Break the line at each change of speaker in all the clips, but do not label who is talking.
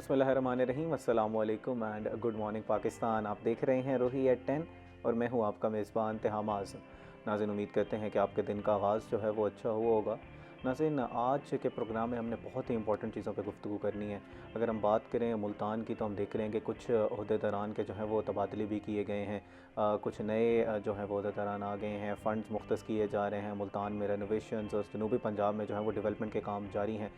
बिस्मिल्लाहिर्रहमानिर्रहीम, अस्सलाम वालेकुम एंड गुड मॉर्निंग पाकिस्तान। आप देख रहे हैं रोही एट 10 और मैं हूं आपका मेज़बान तिहाम आज़म। नाज़रीन, उम्मीद करते हैं कि आपके दिन का आगाज़ जो है वो अच्छा हुआ होगा। नाज़रीन, आज के प्रोग्राम में हमने बहुत ही इंपॉर्टेंट चीज़ों पे गुफ्तगू करनी है। अगर हम बात करें मुल्तान की तो हम देख रहे हैं कि कुछ ओहदेदारान के जो है वो तबादले भी किए गए हैं। कुछ नए जो है वो ओहदेदारान आ गए हैं, फ़ंड्स मुख्तस किए जा रहे हैं। मुल्तान में रेनोवेशंस और जनूबी पंजाब में जो है वो डेवलपमेंट के काम जारी हैं।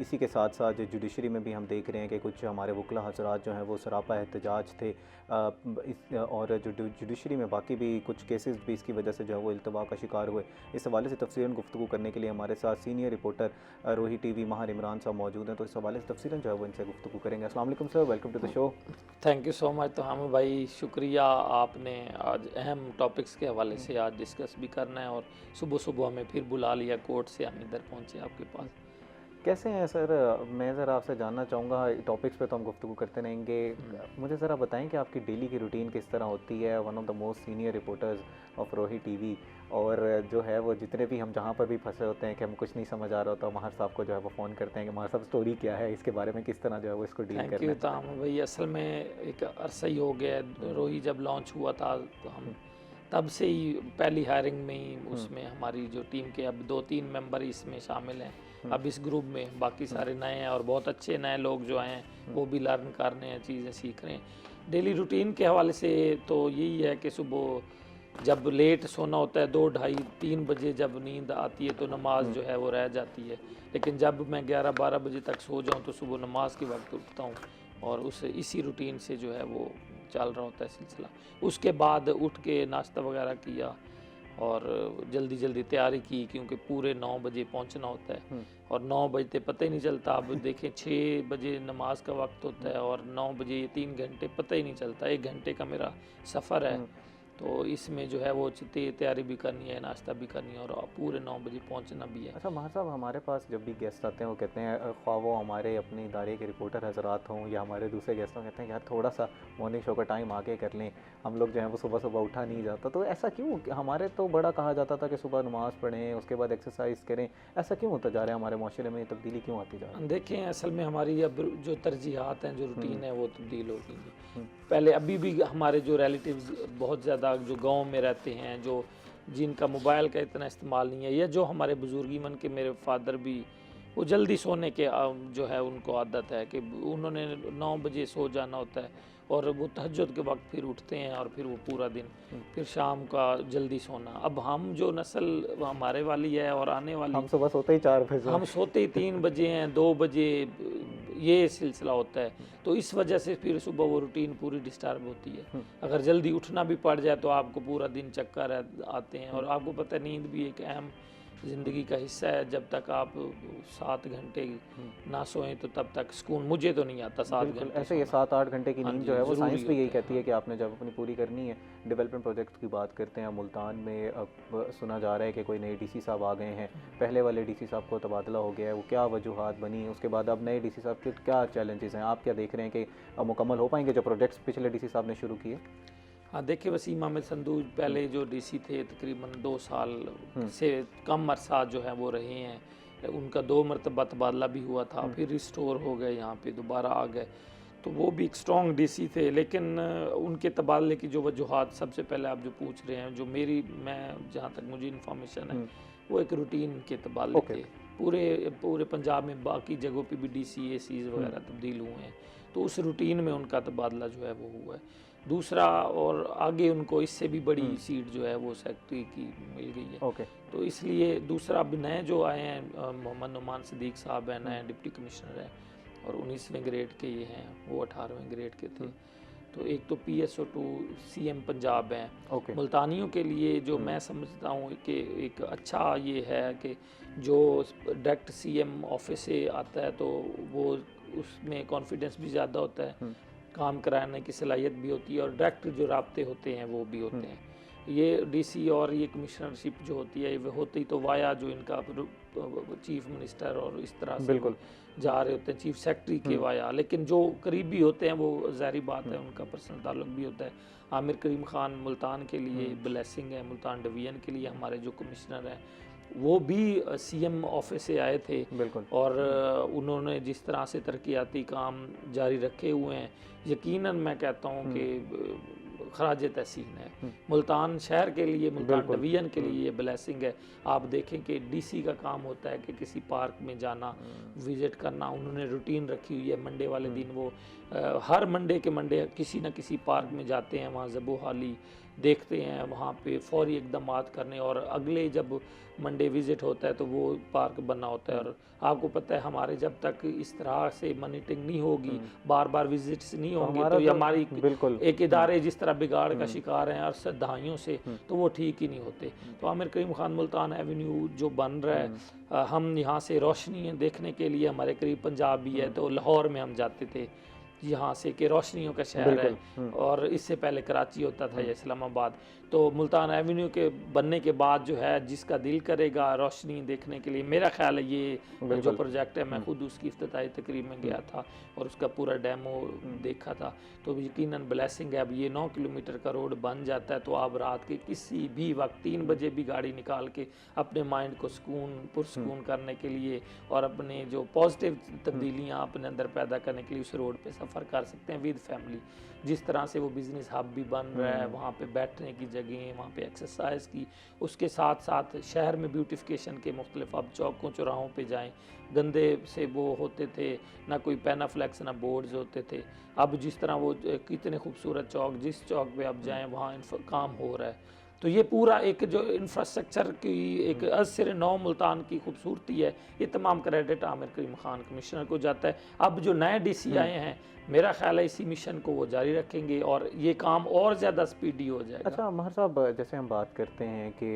इसी के साथ साथ जुडिशरी में भी हम देख रहे हैं कि कुछ हमारे वकला हज़रात जो हैं वो सरापा एहतजाज थे। और जो जुडिशरी में बाकी भी कुछ केसेस भी इसकी वजह से जो है वो इल्तवा का शिकार हुए। इस हवाले से तफसीलन गुफ्तगू करने के लिए हमारे साथ सीनियर रिपोर्टर रोही टीवी माहिर इमरान साहब मौजूद हैं। तो इस हवाले से तफसीलन जो है वो इनसे गुफ्तगू करेंगे। अस्सलाम वालेकुम sir, welcome to the show.
Thank you so much. तो हम भाई शुक्रिया, आपने आज अहम टॉपिक्स के हवाले से आज डिस्कस भी करना है और सुबह सुबह हमें फिर बुला लिया कोर्ट से, हम इधर पहुँचे आपके पास।
कैसे हैं सर? मैं ज़रा आपसे जानना चाहूँगा, टॉपिक्स पे तो हम गुफ्तगू करते रहेंगे। मुझे ज़रा बताएं कि आपकी डेली की रूटीन किस तरह होती है। One of the most senior reporters of रोही टीवी, और जो है वो जितने भी हम जहाँ पर भी फंसे होते हैं कि हम कुछ नहीं समझ आ रहा होता, माहिर साहब को जो है वो फ़ोन करते हैं कि माहिर साहब स्टोरी क्या है, इसके बारे में किस तरह जो है वो इसको डील
थैंक
करना
यू।
है।
तो हम भाई असल में एक अरसा ही हो गया है, रोही जब लॉन्च हुआ था तो हम तब से ही पहली हायरिंग में ही उसमें हमारी जो टीम के अब 2-3 मेंबर इसमें शामिल हैं अब इस ग्रुप में। बाकी सारे नए हैं और बहुत अच्छे नए लोग जो हैं वो भी लर्न कर रहे हैं, चीज़ें सीख रहे हैं। डेली रूटीन के हवाले से तो यही है कि सुबह जब लेट सोना होता है 2, ढाई, 3 बजे जब नींद आती है तो नमाज जो है वो रह जाती है। लेकिन जब मैं 11-12 बजे तक सो जाऊँ तो सुबह नमाज के वक्त उठता हूँ और उस इसी रूटीन से जो है वो चल रहा होता है सिलसिला। उसके बाद उठ के नाश्ता वगैरह किया और जल्दी जल्दी तैयारी की, क्योंकि पूरे 9 बजे पहुंचना होता है और 9 बजते पता ही नहीं चलता। अब देखें 6 बजे नमाज का वक्त होता है और 9 बजे ये 3 घंटे पता ही नहीं चलता। 1 घंटे का मेरा सफ़र है, तो इसमें जो है वो तैयारी भी करनी है, नाश्ता भी करनी है और पूरे 9 बजे पहुंचना भी है।
अच्छा माहिर साहब, हमारे पास जब भी गेस्ट आते हैं वो कहते हैं, ख्वाह वो हमारे अपने इदारे के रिपोर्टर हजरात हों या हमारे दूसरे गेस्ट हों, कहते हैं यार थोड़ा सा मॉर्निंग शो का टाइम आगे कर लें, हम लोग जो है वो सुबह सुबह उठा नहीं जाता। तो ऐसा क्यों? हमारे तो बड़ा कहा जाता था कि सुबह नमाज़ पढ़ें, उसके बाद एक्सरसाइज करें। ऐसा क्यों होता जा रहा है? हमारे माशरे में तब्दीली क्यों आती जा रही है?
देखें असल में हमारी अब जो तरजीहात हैं, जो रूटीन है वो तब्दील हो गई है। पहले अभी भी हमारे जो रिलेटिव्स बहुत ज़्यादा जो गांव में रहते हैं, जो जिनका मोबाइल का इतना इस्तेमाल नहीं है, या जो हमारे बुजुर्गी मन के मेरे फादर भी वो जल्दी सोने के जो है उनको आदत है कि उन्होंने 9 बजे सो जाना होता है और वो तहज्जुद के वक्त फिर उठते हैं और फिर वो पूरा दिन फिर शाम का जल्दी सोना। अब हम जो नस्ल हमारे वाली है और आने वाली,
हम सुबह सोते ही 4 बजे।
हम सोते ही 3 बजे हैं, 2 बजे ये सिलसिला होता है। तो इस वजह से फिर सुबह वो रूटीन पूरी डिस्टर्ब होती है। अगर जल्दी उठना भी पड़ जाए तो आपको पूरा दिन चक्कर आते हैं और आपको पता है नींद भी एक अहम ज़िंदगी का हिस्सा है। जब तक आप 7 घंटे ना सोएं तो तब तक सुकून मुझे तो नहीं आता। 7
बिल्कुल
घंटे
ऐसे ये 7-8 घंटे की नींद जो है वो साइंस भी यही कहती है
हाँ।
कि आपने जब अपनी पूरी करनी है। डेवलपमेंट प्रोजेक्ट्स की बात करते हैं, मुल्तान में अब सुना जा रहा है कि कोई नए डीसी साहब आ गए हैं। पहले वाले डीसी साहब को तबादला हो गया है, वो क्या वजूहात बनी, उसके बाद अब नए डीसी साहब के क्या चैलेंजेस हैं? आप क्या देख रहे हैं कि अब मुकम्मल हो पाएंगे जो प्रोजेक्ट्स पिछले डीसी साहब ने शुरू किए?
हाँ, देखिए वसीम अहमद संधू पहले जो डीसी थे तकरीबन 2 साल से कम अरसा जो है वो रहे हैं। उनका 2 मरतबा तबादला भी हुआ था, फिर रिस्टोर हो गए, यहाँ पे दोबारा आ गए। तो वो भी एक स्ट्रॉन्ग डीसी थे, लेकिन उनके तबादले की जो वजूहात सबसे पहले आप जो पूछ रहे हैं, जो मैं जहाँ तक मुझे इन्फॉर्मेशन है वो एक रूटीन के तबादले थे। पूरे पंजाब में बाकी जगहों पे भी डीसी एसीज वगैरह तब्दील हुए हैं, तो उस रूटीन में उनका तबादला जो है वो हुआ है। दूसरा, और आगे उनको इससे भी बड़ी सीट जो है वो सेक्रेटरी की मिल गई है। तो इसलिए दूसरा अब नए जो आए हैं मोहम्मद नुमान सिद्दीक साहब हैं, नए डिप्टी कमिश्नर हैं और 19वें ग्रेड के ये हैं, वो 18वें ग्रेड के थे। तो एक तो PSO2 CM पंजाब हैं। मुल्तानियों के लिए जो मैं समझता हूँ कि एक अच्छा ये है कि जो डायरेक्ट CM ऑफिस से आता है तो वो उसमें कॉन्फिडेंस भी ज़्यादा होता है, काम कराने की सलाहियत भी होती है और डायरेक्ट जो राब्ते होते हैं वो भी होते हैं। ये डीसी और ये कमिश्नरशिप जो होती है वो होती तो वाया जो इनका चीफ मिनिस्टर और इस तरह से जा रहे होते हैं चीफ सेक्रेटरी के वाया, लेकिन जो करीबी होते हैं वो ज़ाहिर बात है उनका पर्सनल ताल्लुक भी होता है। आमिर करीम खान मुल्तान के लिए ब्लेसिंग है, मुल्तान डिवीज़न के लिए हमारे जो कमिश्नर हैं वो भी सीएम ऑफिस से आए थे
बिल्कुल।
और उन्होंने जिस तरह से तरक्याती काम जारी रखे हुए हैं, यकीनन मैं कहता हूँ कि खराज तहसीन है। मुल्तान शहर के लिए, मुल्तान
बिल्कुल।
डिवीज़न के लिए ये ब्लेसिंग है। आप देखें कि डीसी का काम होता है कि किसी पार्क में जाना, विज़िट करना, उन्होंने रूटीन रखी हुई है। मंडे वाले दिन वो हर मंडे के मंडे किसी न किसी पार्क में जाते हैं, वहाँ ज़बो-हाली देखते हैं, वहाँ पे फौरी इक़दामात करने, और अगले जब मंडे विज़िट होता है तो वो पार्क बनना होता है। और आपको पता है हमारे जब तक इस तरह से मॉनिटरिंग नहीं होगी, बार बार विजिट्स नहीं होंगे,
हमारा
तो ये
तो
हमारी
बिल्कुल।
एक इदारे जिस तरह बिगाड़ का शिकार हैं और दहाइयों से, तो वो ठीक ही नहीं होते। तो आमिर करीम खान मुल्तान एवेन्यू जो बन रहा है, हम यहाँ से रोशनी देखने के लिए, हमारे करीब पंजाब भी है, तो लाहौर में हम जाते थे यहाँ से, कि रोशनियों का शहर है, और इससे पहले कराची होता था या इस्लामाबाद। तो मुल्तान एवेन्यू के बनने के बाद जो है, जिसका दिल करेगा रोशनी देखने के लिए, मेरा ख्याल है ये जो प्रोजेक्ट है, मैं खुद उसकी इफ्तिताई तकरीब में गया था और उसका पूरा डेमो देखा था, तो यकीनन ब्लेसिंग है। अब ये 9 किलोमीटर का रोड बन जाता है तो आप रात के किसी भी वक्त 3 बजे भी गाड़ी निकाल के अपने माइंड को पुरसकून करने के लिए और अपने जो पॉजिटिव तब्दीलियाँ अपने अंदर पैदा करने के लिए उस रोड पे सफ़र कर सकते हैं विद फैमिली। जिस तरह से वो बिज़नेस हब भी बन रहा है, वहाँ पे बैठने की जगह, वहाँ पे एक्सरसाइज की, उसके साथ साथ शहर में ब्यूटिफिकेशन के मुख्तलिफ, अब चौकों चौराहों पे जाएं, गंदे से वो होते थे, ना कोई पेनाफ्लेक्स ना बोर्ड्स होते थे, अब जिस तरह वो कितने खूबसूरत चौक, जिस चौक पे आप जाएं वहाँ काम हो रहा है। तो ये पूरा एक जो इंफ्रास्ट्रक्चर की एक असर नौ मुल्तान की खूबसूरती है, ये तमाम क्रेडिट आमिर करीम खान कमिश्नर को जाता है। अब जो नए डीसी आए हैं, मेरा ख्याल है इसी मिशन को वो जारी रखेंगे और ये काम और ज़्यादा स्पीडी हो जाएगा।
अच्छा महर साहब, जैसे हम बात करते हैं कि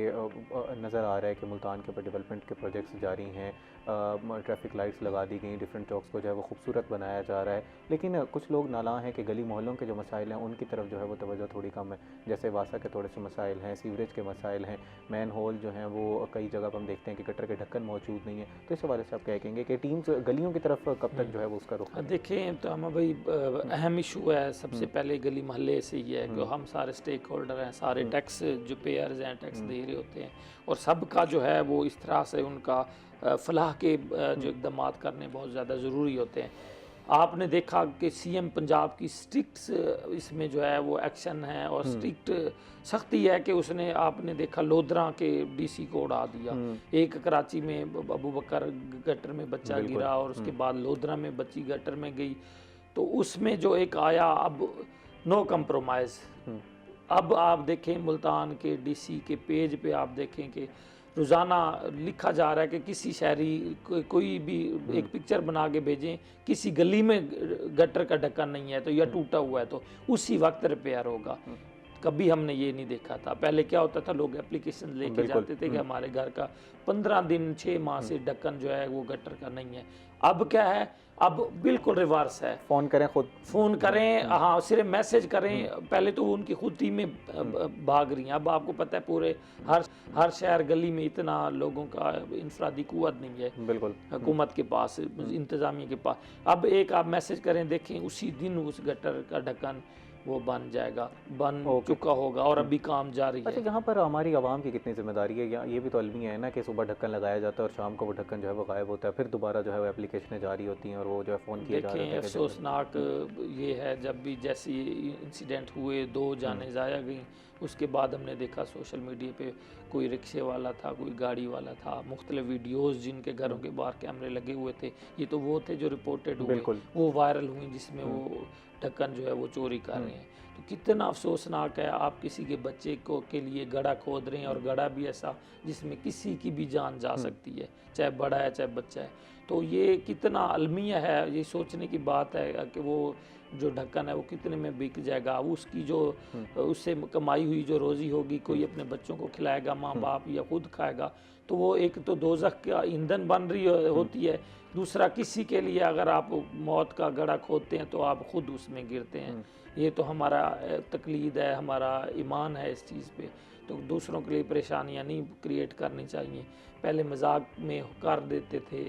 नज़र आ रहा है कि मुल्तान के ऊपर डेवलपमेंट के प्रोजेक्ट्स जारी हैं, ट्रैफिक लाइट्स लगा दी गई, डिफरेंट चौक्स को जो है वो खूबसूरत बनाया जा रहा है, लेकिन कुछ लोग नालां हैं कि गली मोहल्लों के जो मसाइल हैं उनकी तरफ जो है वो तवज्जो थोड़ी कम है। जैसे वासा के थोड़े से मसाइल हैं, सीवरेज के मसाइल हैं, मैन होल जो हैं वो कई जगह पर हम देखते हैं कि गटर के ढक्कन मौजूद नहीं है। तो इस हवाले से आप क्या कहेंगे कि टीम्स गलियों की तरफ कब तक जो है वो उसका रुख करें?
देखें तो हम भाई अहम इशू है, सबसे पहले गली मोहल्ले से ही है कि हम सारे स्टेक होल्डर हैं, सारे टैक्स जो पेयर्स हैं, टैक्स दे रहे होते हैं, और सबका जो है वो इस तरह से उनका फलाह के जो इक़दामात करने बहुत ज़्यादा ज़रूरी होते हैं। आपने देखा कि सीएम पंजाब की स्ट्रिक्ट इसमें जो है वो एक्शन है और स्ट्रिक्ट सख्ती है कि उसने, आपने देखा लोधरा के डीसी को उड़ा दिया, एक कराची में अबू बकर गटर में बच्चा गिरा और उसके बाद लोधरा में बच्ची गटर में गई, तो उसमें जो एक आया, अब नो कंप्रोमाइज़। अब आप देखें मुल्तान के डीसी के पेज पे आप देखें कि रोज़ाना लिखा जा रहा है कि किसी शहरी कोई भी एक पिक्चर बना के भेजें, किसी गली में गटर का ढक्कन नहीं है तो या टूटा हुआ है तो उसी वक्त रिपेयर होगा। कभी हमने ये नहीं देखा था। पहले क्या होता था, लोग एप्लीकेशन लेके जाते थे कि हमारे घर का 15 दिन 6 माह से ढक्कन जो है वो गटर का नहीं है। अब क्या है, अब बिल्कुल रिवर्स है।
फ़ोन करें, खुद
फ़ोन करें, हाँ सिर्फ मैसेज करें। पहले तो उनकी खुद टीमें भाग रही हैं। अब आपको पता है पूरे हर शहर गली में इतना लोगों का इंफरादी कुव्वत नहीं है
बिल्कुल
हुकूमत के पास, इंतज़ामिया के पास। अब एक आप मैसेज करें, देखें उसी दिन उस गटर का ढक्कन वो बन जाएगा, बन चुका होगा और अभी काम जारी है।
अच्छा, यहाँ पर हमारी आवाम की कितनी जिम्मेदारी है? ये भी तो अलमी है ना कि सुबह ढक्कन लगाया जाता है और शाम को वो ढक्कन जो है वो गायब होता है, फिर दोबारा जो है वो एप्लीकेशनें जारी होती हैं और वो जो है फ़ोन किया जा रहा है।
देखें अफसोसनाक ये है, जब भी जैसी इंसिडेंट हुए, 2 जानें ज़ाया गई, उसके बाद हमने देखा सोशल मीडिया पे कोई रिक्शे वाला था, कोई गाड़ी वाला था, मुख्तलिफ वीडियोज़ जिनके घरों के बाहर कैमरे लगे हुए थे, ये तो वो थे जो रिपोर्टेड हुए, वो वायरल हुई, जिसमें वो ढक्कन जो है वो चोरी कर रहे हैं। तो कितना अफसोसनाक है, आप किसी के बच्चे को के लिए गड्ढा खोद रहे हैं और गड्ढा भी ऐसा जिसमें किसी की भी जान जा सकती है, चाहे बड़ा है चाहे बच्चा है। तो ये कितना अलमिया है, ये सोचने की बात है कि वो जो ढक्कन है वो कितने में बिक जाएगा, उसकी जो उससे कमाई हुई जो रोज़ी होगी, कोई अपने बच्चों को खिलाएगा, माँ बाप या खुद खाएगा, तो वो एक तो दोज़ख का ईंधन बन रही होती है। दूसरा, किसी के लिए अगर आप मौत का गड्ढा खोदते हैं तो आप खुद उसमें गिरते हैं। ये तो हमारा तकलीद है, हमारा ईमान है इस चीज़ पे। तो दूसरों के लिए परेशानियां नहीं क्रिएट करनी चाहिए। पहले मजाक में कर देते थे,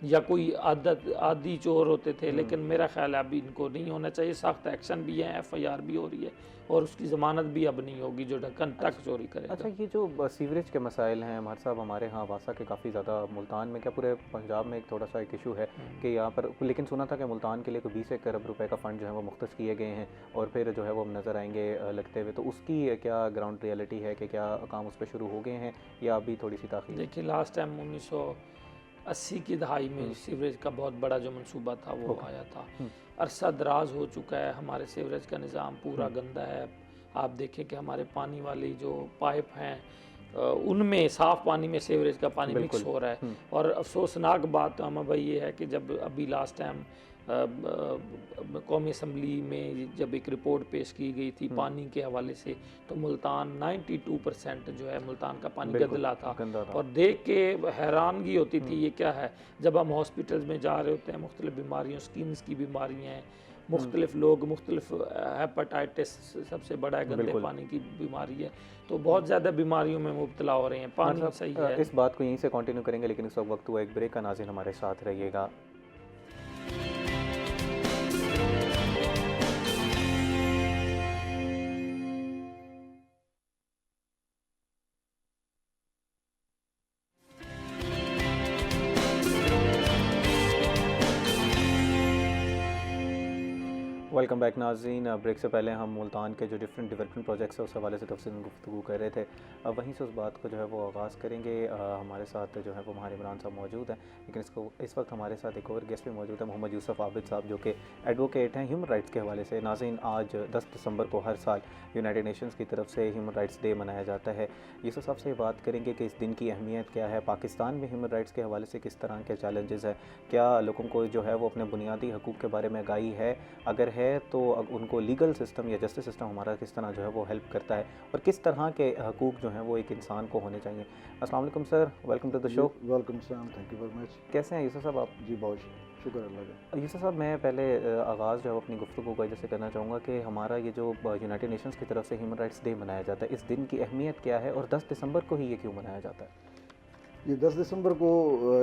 या कोई आदि चोर होते थे, लेकिन मेरा ख्याल है अभी इनको नहीं होना चाहिए। सख्त एक्शन भी है, FIR भी हो रही है और उसकी ज़मानत भी अब नहीं होगी जो ढक्कन ट्रक चोरी करेगा।
अच्छा, ये जो सीवरेज के मसाइल हैं हमारे साहब, हमारे यहाँ वासा के काफ़ी ज़्यादा, मुल्तान में क्या पूरे पंजाब में एक थोड़ा सा एक इशू है कि यहाँ पर, लेकिन सुना था कि मुल्तान के लिए कोई 20 अरब रुपए का फ़ंड जो है वो मुख्तस किए गए हैं और फिर जो है वो नज़र आएंगे लगते हुए, तो उसकी क्या ग्राउंड रियलिटी है कि क्या काम उस पर शुरू हो गए हैं या अभी थोड़ी सी ताख़ीर?
देखिए, लास्ट टाइम 1980 की दहाई में सीवरेज का बहुत बड़ा जो मंसूबा था वो आया था। अरसा दराज हो चुका है, हमारे सीवरेज का निज़ाम पूरा गंदा है। आप देखें कि हमारे पानी वाली जो पाइप हैं उनमें साफ़ पानी में सीवरेज का पानी मिक्स हो रहा है। और अफसोसनाक बात तो हम भाई ये है कि जब अभी लास्ट टाइम कौमी असम्बली में जब एक रिपोर्ट पेश की गई थी पानी के हवाले से, तो मुल्तान 92% जो है मुल्तान का पानी गंदला था। और देख के हैरानगी होती थी ये क्या है। जब हम हॉस्पिटल्स में जा रहे होते हैं, मुख्तलिफ बीमारियों, स्किन की बीमारियाँ हैं, मुख्तलिफ लोग, मुख्तलिफ हेपेटाइटिस सबसे बड़ा है, गंदे पानी की बीमारी है, तो बहुत ज़्यादा बीमारियों में मुब्तला हो रहे हैं। पानी सही है।
इस बात को यहीं से कंटिन्यू करेंगे, लेकिन इस वक्त हुआ एक ब्रेक का। नाज़रीन हमारे साथ रहिएगा। वेलकम बैक नाज़रीन। ब्रेक से पहले हम मुल्तान के जो डिफरेंट डेवलपमेंट प्रोजेक्ट्स है उस हवाले से तफसील गुफ्तगू कर रहे थे। अब वहीं से उस बात को जो है वो आगाज़ करेंगे। हमारे साथ जो है वो महार इमरान साहब मौजूद हैं, लेकिन इस वक्त हमारे साथ एक और गेस्ट भी मौजूद है, मोहम्मद यूसुफ आबिद साहब, जो कि एडवोकेट हैं ह्यूमन राइट्स के हवाले से। नाज़रीन, आज 10 दिसंबर को हर साल यूनाइटेड नेशंस की तरफ से ह्यूमन राइट्स डे मनाया जाता है। यूसुफ साहब से बात करेंगे कि इस दिन की अहमियत क्या है, पाकिस्तान में ह्यूमन राइट्स के हवाले से किस तरह के चैलेंजेस हैं, क्या लोगों को जो है वो अपने बुनियादी हकूक़ के बारे में आगाही है, अगर है तो उनको लीगल सिस्टम या जस्टिस सिस्टम हमारा किस तरह जो है वो हेल्प करता है, और किस तरह के हकूक़ जो हैं वो एक इंसान को होने चाहिए। अस्सलाम वालेकुम sir, welcome to the show.
Welcome सलाम, थैंक यू वेरी मच।
कैसे हैं यूसुफ साहब आप?
जी बहुत शुक्र अल्लाह का।
यूसुफ साहब, मैं पहले आगाज़ जो है अपनी गुफ्तगू को जैसे करना चाहूँगा कि हमारा ये जो यूनाइटेड नेशंस की तरफ से ह्यूमन राइट्स डे मनाया जाता है, इस दिन की अहमियत क्या है और 10 दिसंबर को ही ये क्यों मनाया जाता है?
ये 10 दिसंबर को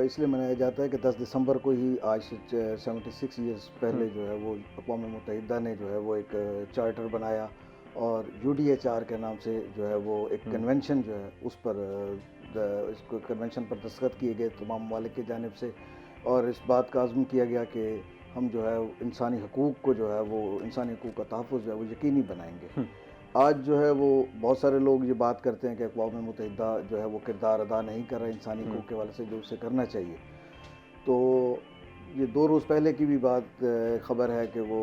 इसलिए मनाया जाता है कि 10 दिसंबर को ही आज से 76 ईयर्स पहले जो है वो अक़वाम मुत्तहिदा ने जो है वो एक चार्टर बनाया और UDHR के नाम से जो है वो एक कन्वेंशन जो है उस पर इसको कन्वेंशन पर दस्तखत किए गए तमाम ममालिक की जानिब से, और इस बात का आज़म किया गया कि हम जो है इंसानी हकूक़ को जो है वो इंसानी हकूक़ का तहफ़्फ़ुज़ जो है वो यकीनी बनाएंगे। आज जो है वो बहुत सारे लोग ये बात करते हैं कि अक़वाम मुत्तहिदा जो है वो किरदार अदा नहीं कर रहा है इंसानी हकूक़ के हवाले से जो उसे करना चाहिए। तो ये 2 रोज़ पहले की भी बात ख़बर है कि वो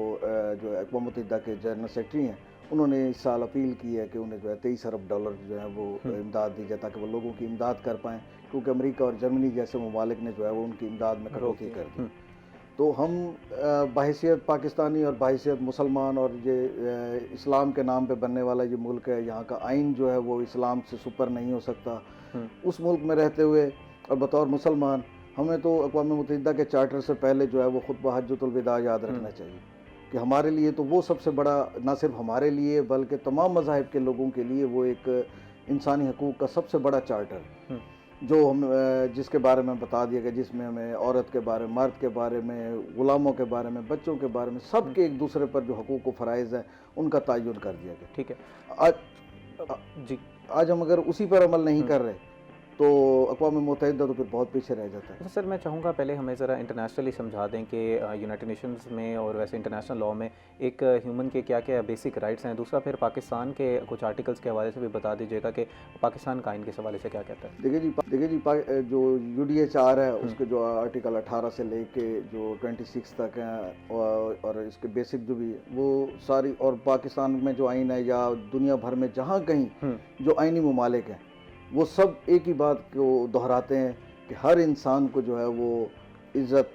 जो अक़वाम मुत्तहिदा के जनरल सेक्रेटरी हैं, उन्होंने इस साल अपील की है कि उन्हें जो है $23 अरब जो है वो इमदाद दी जाए ताकि वो लोगों की इमदाद कर पाएँ, क्योंकि अमेरिका और जर्मनी जैसे ममालिक ने जो है वो उनकी इमदाद में कटौती कर दी। तो हम बहैसियत पाकिस्तानी और बहैसियत मुसलमान, और ये इस्लाम के नाम पे बनने वाला ये मुल्क है, यहाँ का आइन जो है वो इस्लाम से सुपर नहीं हो सकता। उस मुल्क में रहते हुए और बतौर मुसलमान हमें तो अक़वाम मुत्तहिदा के चार्टर से पहले जो है वो खुतबा हज्जतुल विदा याद रखना चाहिए कि हमारे लिए तो वो सबसे बड़ा, ना सिर्फ हमारे लिए बल्कि तमाम मज़ाहिब के लोगों के लिए वो एक इंसानी हकूक़ का सबसे बड़ा चार्टर, जो हम जिसके बारे में बता दिया गया, जिसमें हमें औरत के बारे में, मर्द के बारे में, ग़ुलामों के बारे में, बच्चों के बारे में, सब के एक दूसरे पर जो हकूक़ व फ़राइज़ हैं उनका तयन कर दिया गया।
ठीक है।
आज हम अगर उसी पर अमल नहीं कर रहे तो अक़वाम मुत्तहिदा तो फिर बहुत पीछे रह जाता है।
तो सर, मैं चाहूँगा पहले हमें ज़रा इंटरनेशनली समझा दें कि यूनाइटेड नेशंस में और वैसे इंटरनेशनल लॉ में एक ह्यूमन के क्या क्या बेसिक राइट्स हैं। दूसरा, फिर पाकिस्तान के कुछ आर्टिकल्स के हवाले से भी बता दीजिएगा कि पाकिस्तान का आइन के हवाले से क्या कहता है।
देखिए जी, जो UDHR है उसके जो आर्टिकल 18 से लेके जो 26 तक हैं और इसके बेसिक जो भी वो सारी, और पाकिस्तान में जो आइन है या दुनिया भर में जहाँ कहीं जो आइनी ममालिक हैं वो सब एक ही बात को दोहराते हैं कि हर इंसान को जो है वो इज़्ज़त,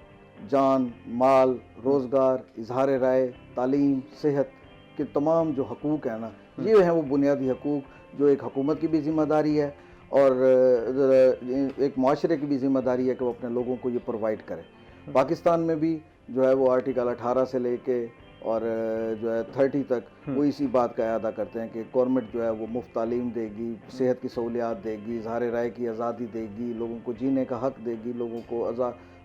जान, माल, रोज़गार, इजहार राय, तालीम, सेहत के तमाम जो हकूक़ हैं ना, ये हैं वो बुनियादी हकूक़ जो एक हुकूमत की भी ज़िम्मेदारी है और एक माशरे की भी ज़िम्मेदारी है कि वो अपने लोगों को ये प्रोवाइड करे। पाकिस्तान में भी जो है वो आर्टिकल 18 से लेके और जो है 30 तक वो इसी बात का अदा करते हैं कि गवर्नमेंट जो है वो मुफ्त तालीम देगी, सेहत की सहूलियात देगी, इज़हार राय की आज़ादी देगी, लोगों को जीने का हक़ देगी, लोगों को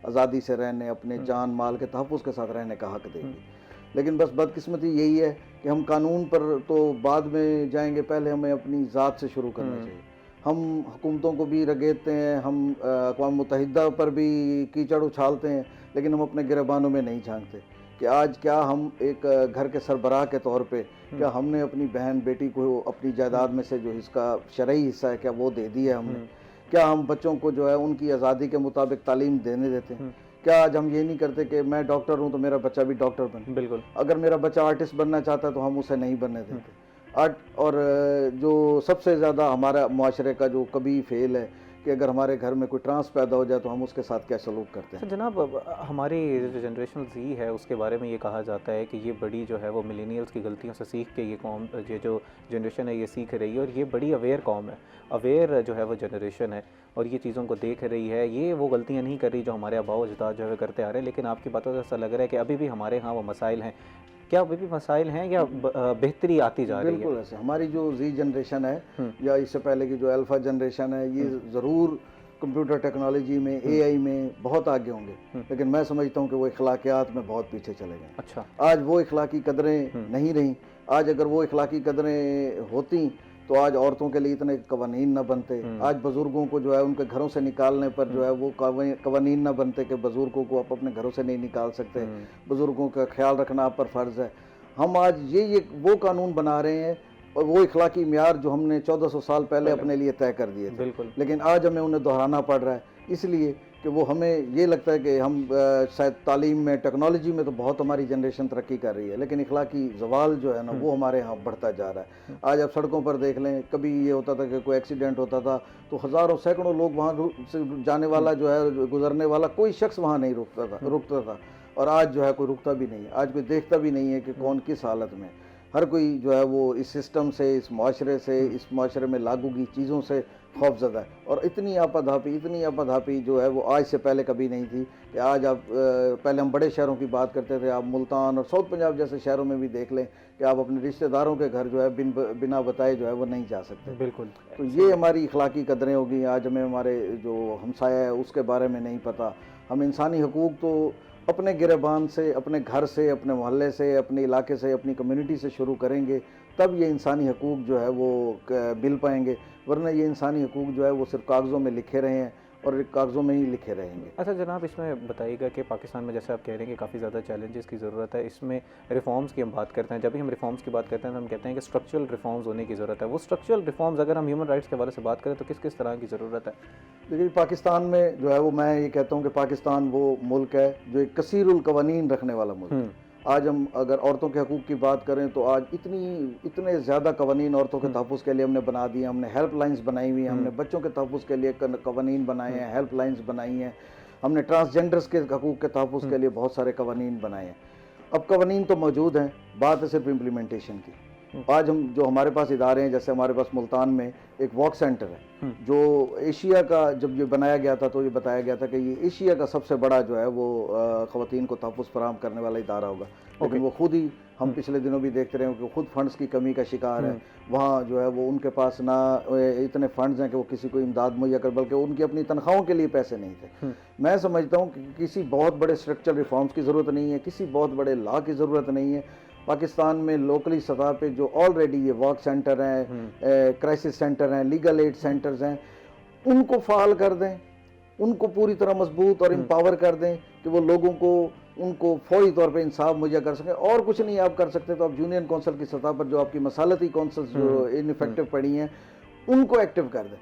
आज़ादी से रहने, अपने जान माल के तहफ़्फ़ुज़ के साथ रहने का हक़ देगी। लेकिन बस बदकिस्मती यही है कि हम कानून पर तो बाद में जाएंगे, पहले हमें अपनी ज़ात से शुरू करना चाहिए। हम हुकूमतों को भी रगेदते हैं, हम अक़वाम मुत्तहिदा पर भी कीचड़ उछालते हैं, लेकिन हम अपने गिरबानों में नहीं झांकते कि आज क्या हम एक घर के सरबराह के तौर पे क्या हमने अपनी बहन बेटी को अपनी जायदाद में से जो इसका शरई हिस्सा है क्या वो दे दिया है हमने? क्या हम बच्चों को जो है उनकी आज़ादी के मुताबिक तालीम देने देते हैं? क्या आज हम ये नहीं करते कि मैं डॉक्टर हूँ तो मेरा बच्चा भी डॉक्टर बने?
बिल्कुल।
अगर मेरा बच्चा आर्टिस्ट बनना चाहता है तो हम उसे नहीं बनने देते। और जो सबसे ज़्यादा हमारा मुआशरे का जो कभी फेल है कि अगर हमारे घर में कोई ट्रांस पैदा हो जाए तो हम उसके साथ क्या सलूक करते हैं।
तो जनाब हमारी जो जनरेशन जी है उसके बारे में ये कहा जाता है कि ये बड़ी जो है वो मिलेनियल्स की गलतियों से सीख के ये कौम, ये जो जनरेशन है ये सीख रही है, और ये बड़ी अवेयर कौम है, अवेयर जो है वो जनरेशन है, और ये चीज़ों को देख रही है, ये वो गलतियाँ नहीं कर रही जो हमारे आबाओ अजदाद जो है करते आ रहे हैं। लेकिन आपकी बातों से ऐसा लग रहा है कि अभी भी हमारे यहाँ वो मसाइल हैं। क्या अभी भी मसाइल हैं या बेहतरी आती जा रही है?
बिल्कुल ऐसे हमारी जो जी जनरेशन है या इससे पहले की जो अल्फ़ा जनरेशन है, ये ज़रूर कंप्यूटर टेक्नोलॉजी में, एआई में बहुत आगे होंगे, लेकिन मैं समझता हूँ कि वो इखलाकियात में बहुत पीछे चले गए।
अच्छा।
आज वो इखलाकी कदरें नहीं रहीं। आज अगर वो इखलाकी कदरें होती तो आज औरतों के लिए इतने कवानीन न बनते। आज बुज़ुर्गों को जो है उनके घरों से निकालने पर जो है वो कवानीन न बनते कि बुज़ुर्गों को आप अपने घरों से नहीं निकाल सकते, बुज़ुर्गों का ख्याल रखना आप पर फ़र्ज़ है। हम आज ये वो कानून बना रहे हैं और वो इखलाकी म्यार जो हमने 1400 साल पहले अपने लिए तय कर दिए थे,
बिल्कुल।
लेकिन आज हमें उन्हें दोहराना पड़ रहा है, इसलिए कि वो हमें ये लगता है कि हम शायद तालीम में, टेक्नोलॉजी में तो बहुत हमारी जनरेशन तरक्की कर रही है, लेकिन इखलाकी ज़वाल जो है ना वो हमारे यहाँ बढ़ता जा रहा है। आज आप सड़कों पर देख लें, कभी ये होता था कि कोई एक्सीडेंट होता था तो हज़ारों सैकड़ों लोग वहाँ से जाने वाला जो है, गुजरने वाला कोई शख्स वहाँ नहीं रुकता था, और आज जो है कोई रुकता भी नहीं है। आज कोई देखता भी नहीं है कि कौन किस हालत में। हर कोई जो है वो इस सिस्टम से, इस माशरे से, इस माशरे में लागू की चीज़ों से खौफज़दा है, और इतनी आपाधापी जो है वो आज से पहले कभी नहीं थी कि आज आप पहले हम बड़े शहरों की बात करते थे, आप मुल्तान और साउथ पंजाब जैसे शहरों में भी देख लें कि आप अपने रिश्तेदारों के घर जो है बिना बताए जो है वो नहीं जा सकते।
बिल्कुल।
तो ये हमारी इखलाकी कदरें होगी। आज हमें हमारे जो हमसाया है उसके बारे में नहीं पता। हम इंसानी हकूक़ तो अपने गिरबान से, अपने घर से, अपने मोहल्ले से, अपने इलाके से, अपनी कम्युनिटी से शुरू करेंगे, तब ये इंसानी हकूक़ जो है वो मिल पाएंगे, वरना ये इंसानी हकूक़ जो है वो सिर्फ कागज़ों में लिखे रहे हैं और कागज़ों में ही लिखे रहेंगे।
अच्छा जनाब, इसमें बताइएगा कि पाकिस्तान में जैसे आप कह रहे हैं कि काफ़ी ज़्यादा चैलेंजेस की ज़रूरत है, इसमें रिफॉर्म्स की हम बात करते हैं। जब भी हम रिफॉर्म्स की बात करते हैं तो हम कहते हैं कि स्ट्रक्चरल रिफॉर्म्स होने की ज़रूरत है। वो स्ट्रक्चरल रिफॉर्म्स अगर हम ह्यूमन राइट्स के बारे से बात करें तो किस किस तरह की ज़रूरत है?
देखिए, पाकिस्तान में जो है वो, मैं ये कहता हूँ कि पाकिस्तान वो मुल्क है जो एक कसीरुल कवानीन रखने वाला मुल्क है। आज हम अगर औरतों के हकूक़ की बात करें तो आज इतने ज़्यादा कवानीन औरतों के तहफ़्फ़ुज़ के लिए हमने बना दिए। हमने हेल्प लाइन्स बनाई हुई हैं, हमने बच्चों के तहफ़्फ़ुज़ के लिए कवानीन बनाए हैं, हेल्प लाइन्स बनाई हैं, हमने ट्रांसजेंडर्स के हकूक़ के तहफ़्फ़ुज़ के लिए बहुत सारे कवानीन बनाए हैं। अब कवानीन तो मौजूद हैं, बात है सिर्फ इम्प्लीमेंटेशन की। आज हम जो हमारे पास इदारे हैं, जैसे हमारे पास मुल्तान में एक वॉक सेंटर है जो एशिया का, जब ये बनाया गया था तो ये बताया गया था कि ये एशिया का सबसे बड़ा जो है वो ख़वातीन को तहफ़्फ़ुज़ फराहम करने वाला इदारा होगा, लेकिन वो खुद ही, हम पिछले दिनों भी देखते रहे कि खुद फंड्स की कमी का शिकार है। वहाँ जो है वो उनके पास ना इतने फंड्स हैं कि वो किसी को इमदाद मुहैया कर, बल्कि उनकी अपनी तनख्वाहों के लिए पैसे नहीं थे। मैं समझता हूँ कि किसी बहुत बड़े स्ट्रक्चरल रिफॉर्म्स की ज़रूरत नहीं है, किसी बहुत बड़े लॉ की ज़रूरत नहीं है। पाकिस्तान में लोकली सतह पे जो ऑलरेडी ये वॉक सेंटर हैं, क्राइसिस सेंटर हैं, लीगल एड सेंटर्स हैं, उनको फ़ाल कर दें, उनको पूरी तरह मजबूत और एम्पावर कर दें कि वो लोगों को, उनको फौरी तौर पे इंसाफ मुहैया कर सकें। और कुछ नहीं आप कर सकते तो आप यूनियन कौंसिल की सतह पर जो आपकी मसालती कौंसिल्स जो इनइफेक्टिव पड़ी हैं उनको एक्टिव कर दें।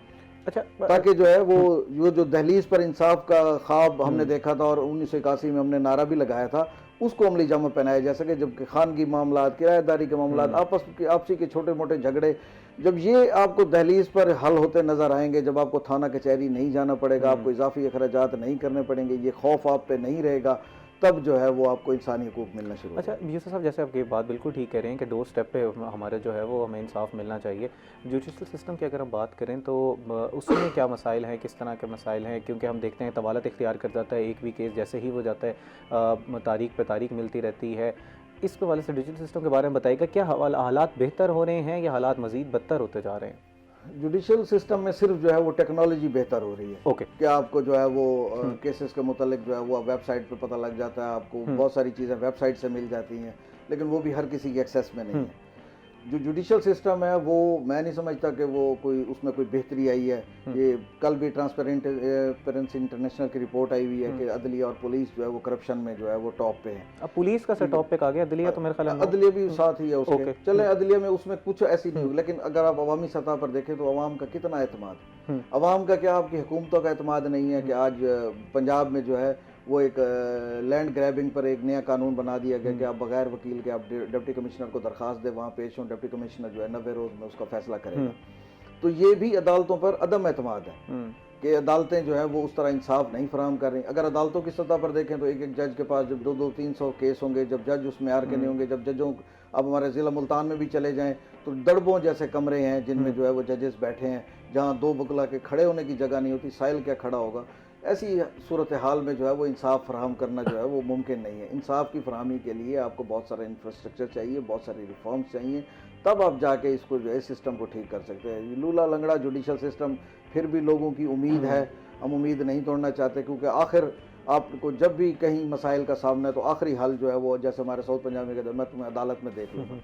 अच्छा, ताकि जो है वो जो दहलीज पर इंसाफ का ख्वाब हमने देखा था और 1981 में हमने नारा भी लगाया था, उसको अमली जामा पहनाया जा सके। जबकि खानगी मामलात, किराएदारी के मामलात, आपसी के छोटे मोटे झगड़े, जब ये आपको दहलीज पर हल होते नज़र आएंगे, जब आपको थाना कचहरी नहीं जाना पड़ेगा, आपको इजाफी अखराजात नहीं करने पड़ेंगे, ये खौफ आप पे नहीं रहेगा, तब जो है वो आपको इंसानी हकूक़ मिलना शुरू।
अच्छा यूसुफ साहब, जैसे आप ये बात बिल्कुल ठीक कह रहे हैं कि डोर स्टेप पे हमारे जो है वो हमें इंसाफ मिलना चाहिए। जुडिशल सिस्टम की अगर हम बात करें तो उसमें क्या मसाइल हैं, किस तरह के मसाइल हैं? क्योंकि हम देखते हैं तवालत इख्तियार कर जाता है, एक भी केस जैसे ही वो जाता है तारीख पे तारीख मिलती रहती है। इस हवाले से डिजिटल सिस्टम के बारे में बताइएगा, क्या हालात बेहतर हो रहे हैं या हालात मज़ीद बदतर होते जा रहे हैं?
जुडिशल सिस्टम में सिर्फ जो है वो टेक्नोलॉजी बेहतर हो रही है
ओके।
कि आपको जो है वो केसेस के मुतालिक जो है वो वेबसाइट पे पता लग जाता है, आपको बहुत सारी चीज़ें वेबसाइट से मिल जाती हैं, लेकिन वो भी हर किसी के एक्सेस में नहीं है। जो जुडिशल सिस्टम है वो मैं नहीं समझता कि वो कोई उसमें कोई बेहतरी आई है। ये कल भी ट्रांसपेरेंसी इंटरनेशनल की रिपोर्ट आई हुई है कि अदलिया और पुलिस जो है वो करप्शन में जो है वो टॉप पे है।
अब पुलिस का टॉप पे आ गया, अदलिया तो मेरे ख्याल में
अदलिया भी साथ ही है उसके। चले अदलिया में उसमें कुछ ऐसी नहीं होगी, लेकिन अगर आप अवामी सतह पर देखें तो अवाम का कितना एतमाद है। अवाम का क्या आपकी हुकूमतों का एतमाद नहीं है कि आज पंजाब में जो है वो एक लैंड ग्रैबिंग पर एक नया कानून बना दिया गया कि आप बगैर वकील के आप डिप्टी कमिश्नर को दरखास्त दें, वहाँ पेश हों, डिप्टी कमिश्नर जो है 90 रोज़ में उसका फैसला करेगा। तो ये भी अदालतों पर अदम एतमाद है कि अदालतें जो है वो उस तरह इंसाफ नहीं फराहम कर रही। अगर अदालतों की सतह पर देखें तो एक एक जज के पास जब 200-300 केस होंगे, जब जज उसमें आर के नहीं होंगे, जब जजों अब हमारे ज़िला मुल्तान में भी चले जाएं तो दड़बों जैसे कमरे हैं जिनमें जो है वो जजेस बैठे हैं, जहाँ दो बुकला के खड़े होने की जगह नहीं होती, साइल क्या खड़ा होगा। ऐसी सूरत हाल में जो है वो इंसाफ फराहम करना जो है वो मुमकिन नहीं है। इंसाफ की फराहमी के लिए आपको बहुत सारा इंफ्रास्ट्रक्चर चाहिए, बहुत सारी रिफॉर्म्स चाहिए, तब आप जाके इसको जो है सिस्टम को ठीक कर सकते हैं। ये लूला लंगड़ा जुडिशल सिस्टम फिर भी लोगों की उम्मीद है, हम उम्मीद नहीं तोड़ना चाहते, क्योंकि आखिर आपको जब भी कहीं मसाइल का सामना है तो आखिरी हल जो है वो जैसे हमारे साउथ पंजाब में कहते हैं मैं तुम्हें अदालत में देख लूँगा,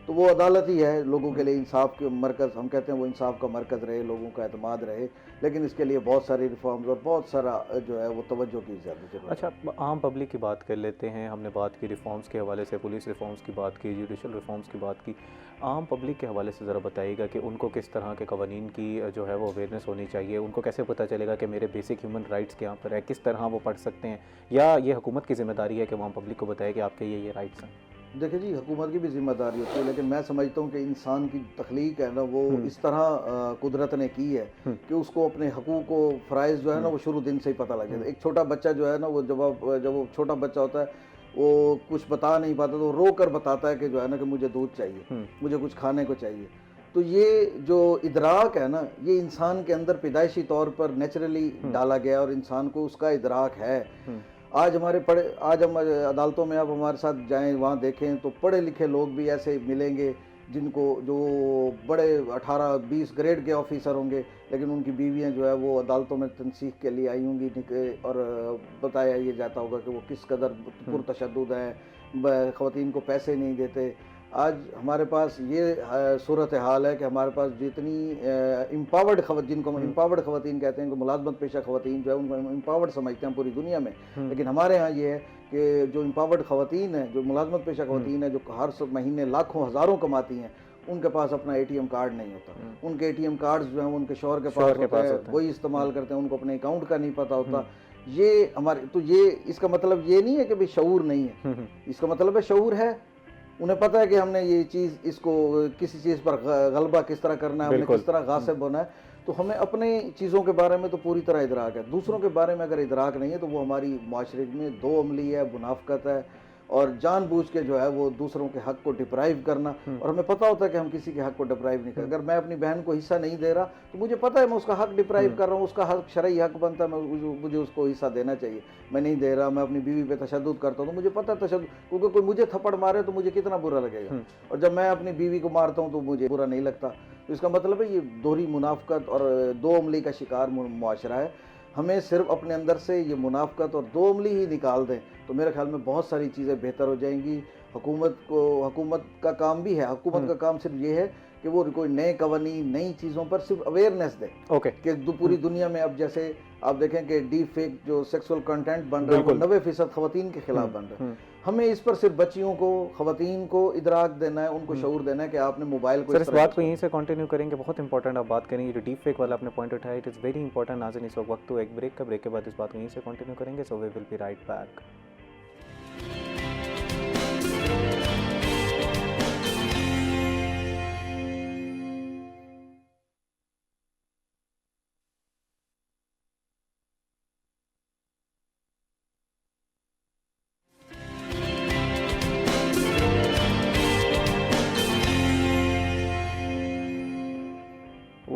तो वो अदालत ही है लोगों के लिए इंसाफ के मरकज़। हम कहते हैं वो इंसाफ का मरकज़ रहे, लोगों का एतमाद रहे, लेकिन इसके लिए बहुत सारी रिफॉर्म्स और बहुत सारा जो है वो तवज्जो की ज़रूरत है।
अच्छा, आम पब्लिक की बात कर लेते हैं। हमने बात की रिफॉर्म्स के हवाले से, पुलिस रिफॉर्म्स की बात की, जुडिशल रिफॉर्म्स की बात की। आम पब्लिक के हवाले से ज़रा बताइएगा कि उनको किस तरह के कवानीन की जो है वो अवेयरनेस होनी चाहिए, उनको कैसे पता चलेगा कि मेरे बेसिक ह्यूमन राइट्स के यहाँ पर है, किस तरह वो पढ़ सकते हैं, या ये हुकूमत की जिम्मेदारी है कि वो आम पब्लिक को बताए कि आपके ये राइट्स हैं?
देखिए जी, हुकूमत की भी जिम्मेदारी होती है, लेकिन मैं समझता हूँ कि इंसान की तख्लीक है ना वो इस तरह कुदरत ने की है कि उसको अपने हकूक़ व फ़राइज़ जो है ना वो शुरू दिन से ही पता लग जाता है। एक छोटा बच्चा जो है ना वो जब वो छोटा बच्चा होता है वो कुछ बता नहीं पाता तो रो कर बताता है कि जो है ना कि मुझे दूध चाहिए, मुझे कुछ खाने को चाहिए। तो ये जो इदराक है ना ये इंसान के अंदर पैदाइशी तौर पर नेचुरली डाला गया और इंसान को उसका इदराक है। आज हम अदालतों में आप हमारे साथ जाएं, वहाँ देखें तो पढ़े लिखे लोग भी ऐसे मिलेंगे जिनको जो बड़े 18-20 ग्रेड के ऑफिसर होंगे, लेकिन उनकी बीवियां जो है वो अदालतों में तनसीह के लिए आई होंगी और बताया ये जाता होगा कि वो किस कदर पुरतशद्दुद हैं, ख़वातीन को पैसे नहीं देते। आज हमारे पास ये सूरत हाल है कि हमारे पास जितनी एम्पावर्ड जिनको हम एम्पावर्ड ख़वातीन कहते हैं, मुलाजमत पेशा ख़वातीन जो है उनको हम एम्पावर्ड समझते हैं पूरी दुनिया में, लेकिन हमारे यहाँ ये है कि जो एम्पावर्ड ख़वातीन हैं, जो मुलाजमत पेशा ख़वातीन हैं, जो हर महीने लाखों हज़ारों कमाती हैं, उनके पास अपना ATM कार्ड नहीं होता। उनके ATM कार्ड्स जो हैं उनके शौहर के पास होते हैं, वही इस्तेमाल करते हैं, उनको अपने अकाउंट का नहीं पता होता। ये हमारे तो ये इसका मतलब ये नहीं है कि भाई शऊर नहीं है, इसका मतलब है शऊर है। उन्हें पता है कि हमने ये चीज़ इसको किसी चीज़ पर गलबा किस तरह करना है, हमने किस तरह गासिब होना है। तो हमें अपने चीज़ों के बारे में तो पूरी तरह इदराक है, दूसरों के बारे में अगर इदराक नहीं है तो वो हमारी माशरे में दो अमली है, मुनाफकत है और जानबूझ के जो है वो दूसरों के हक़ को डिप्राइव करना। और हमें पता होता है कि हम किसी के हक़ को डिप्राइव नहीं कर। अगर मैं अपनी बहन को हिस्सा नहीं दे रहा तो मुझे पता है मैं उसका हक़ डिप्राइव कर रहा हूँ, उसका हक़ शरई हक़ बनता है, मुझे उसको हिस्सा देना चाहिए। मैं नहीं दे रहा, मैं अपनी बीवी पे तशद्दुद करता हूँ तो मुझे पता है तशद्दुद, क्योंकि कोई मुझे थप्पड़ मारे तो मुझे कितना बुरा लगेगा, और जब मैं अपनी बीवी को मारता हूँ तो मुझे बुरा नहीं लगता। तो इसका मतलब है ये दोहरी मुनाफकत और दो अमली का शिकार मुआशरा है। हमें सिर्फ अपने अंदर से ये मुनाफकत और दो अमली ही निकाल दें तो मेरे ख्याल में बहुत सारी चीज़ें बेहतर हो जाएंगी। हुकूमत का काम भी है, हुकूमत का काम सिर्फ ये है कि वो कोई नए कवानीन, नई चीज़ों पर सिर्फ अवेयरनेस दे। कि पूरी दुनिया में अब जैसे आप देखें कि डीप फेक जो सेक्सुअल कंटेंट बन रहा है वो 90% ख़वातीन के खिलाफ बन रहा है। हमें इस पर सिर्फ बच्चियों को, ख़वातीन को इदराक देना है, उनको शऊर देना है कि आपने मोबाइल को।
सर इस बात को यहीं से कंटिन्यू करेंगे, बहुत इंपॉर्टेंट आप बात करेंगे, जो डीप फेक वाला आपने पॉइंट उठाया, इट इज़ वेरी इंपॉर्टेंट। नाज़रीन इस वक्त तो एक ब्रेक के बाद इस बात को यहीं से कंटिन्यू करेंगे। So we will be right back.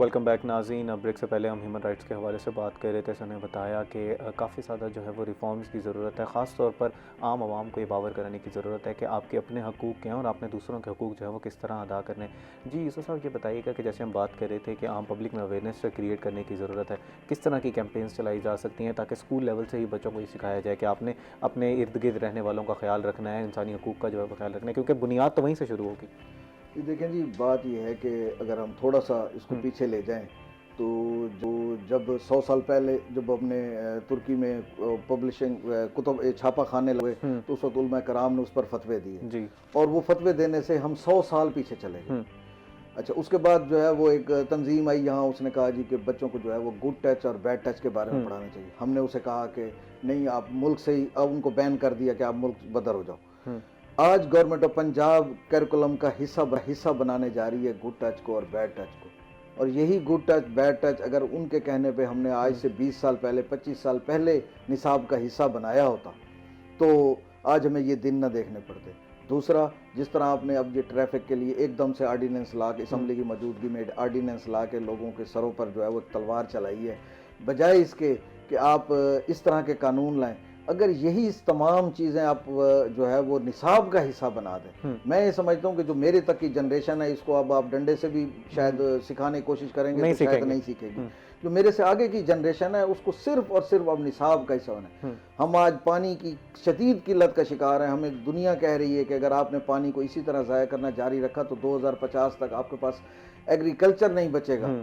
Welcome back नाज़रीन। ब्रेक से पहले हम ह्यूमन राइट्स के हवाले से बात कर रहे थे। सर ने बताया कि काफ़ी ज़्यादा जो है वो रिफॉर्म्स की ज़रूरत है, ख़ास तौर पर आम आवाम को ये बावर कराने की ज़रूरत है कि आपके अपने हकूक़ क्या हैं और आपने दूसरों के हकूक़ जो है वो किस तरह अदा करने। जी यूसुफ साहब, ये बताइएगा कि जैसे हम बात कर रहे थे कि आम पब्लिक में अवेयरनेस क्रिएट करने की ज़रूरत है, किस तरह की कैंपेन्स चलाई जा सकती हैं ताकि स्कूल लेवल से ही बच्चों को ये सिखाया जाए कि आपने अपने इर्द गिर्द रहने वालों का ख्याल रखना है, इंसानी हकूक़ का जो है वो ख्याल रखना है, क्योंकि बुनियाद तो वहीं से शुरू होगी।
ये देखें जी, बात ये है कि अगर हम थोड़ा सा इसको पीछे ले जाएं तो जो जब 100 साल पहले जब अपने तुर्की में पब्लिशिंग कुतुब छापा खाने लगे तो उस वक्त उलमा कराम ने उस पर फतवे दिए
जी।
और वो फतवे देने से हम 100 साल पीछे चले गए। अच्छा, उसके बाद जो है वो एक तंजीम आई यहाँ, उसने कहा जी कि बच्चों को जो है वो गुड टच और बैड टच के बारे में पढ़ाना चाहिए। हमने उसे कहा कि नहीं, आप मुल्क से ही, अब उनको बैन कर दिया कि आप मुल्क बदर हो जाओ। आज गवर्नमेंट ऑफ पंजाब करिकुलम का हिस्सा बनाने जा रही है गुड टच को और बैड टच को, और यही गुड टच बैड टच अगर उनके कहने पे हमने आज से 20 साल पहले 25 साल पहले निसाब का हिस्सा बनाया होता तो आज हमें ये दिन न देखने पड़ते। दूसरा, जिस तरह आपने अब ये ट्रैफिक के लिए एकदम से आर्डीनेंस ला के, असम्बली की मौजूदगी में आर्डीनेंस ला के लोगों के सरों पर जो है वो तलवार चलाई है, बजाय इसके कि आप इस तरह के कानून लाएं। अगर यही इस तमाम चीज़ें आप जो है वो निसाब का हिस्सा बना दें, मैं ये समझता हूँ कि जो मेरे तक की जनरेशन है इसको अब आप डंडे से भी शायद सिखाने की कोशिश करेंगे तो शायद नहीं सीखेगी। जो मेरे से आगे की जनरेशन है उसको सिर्फ और सिर्फ अब निसाब का हिस्सा बना। हम आज पानी की शदीद किल्लत का शिकार हैं। हमें दुनिया कह रही है कि अगर आपने पानी को इसी तरह ज़ाया करना जारी रखा तो 2050 तक आपके पास एग्रीकल्चर नहीं बचेगा,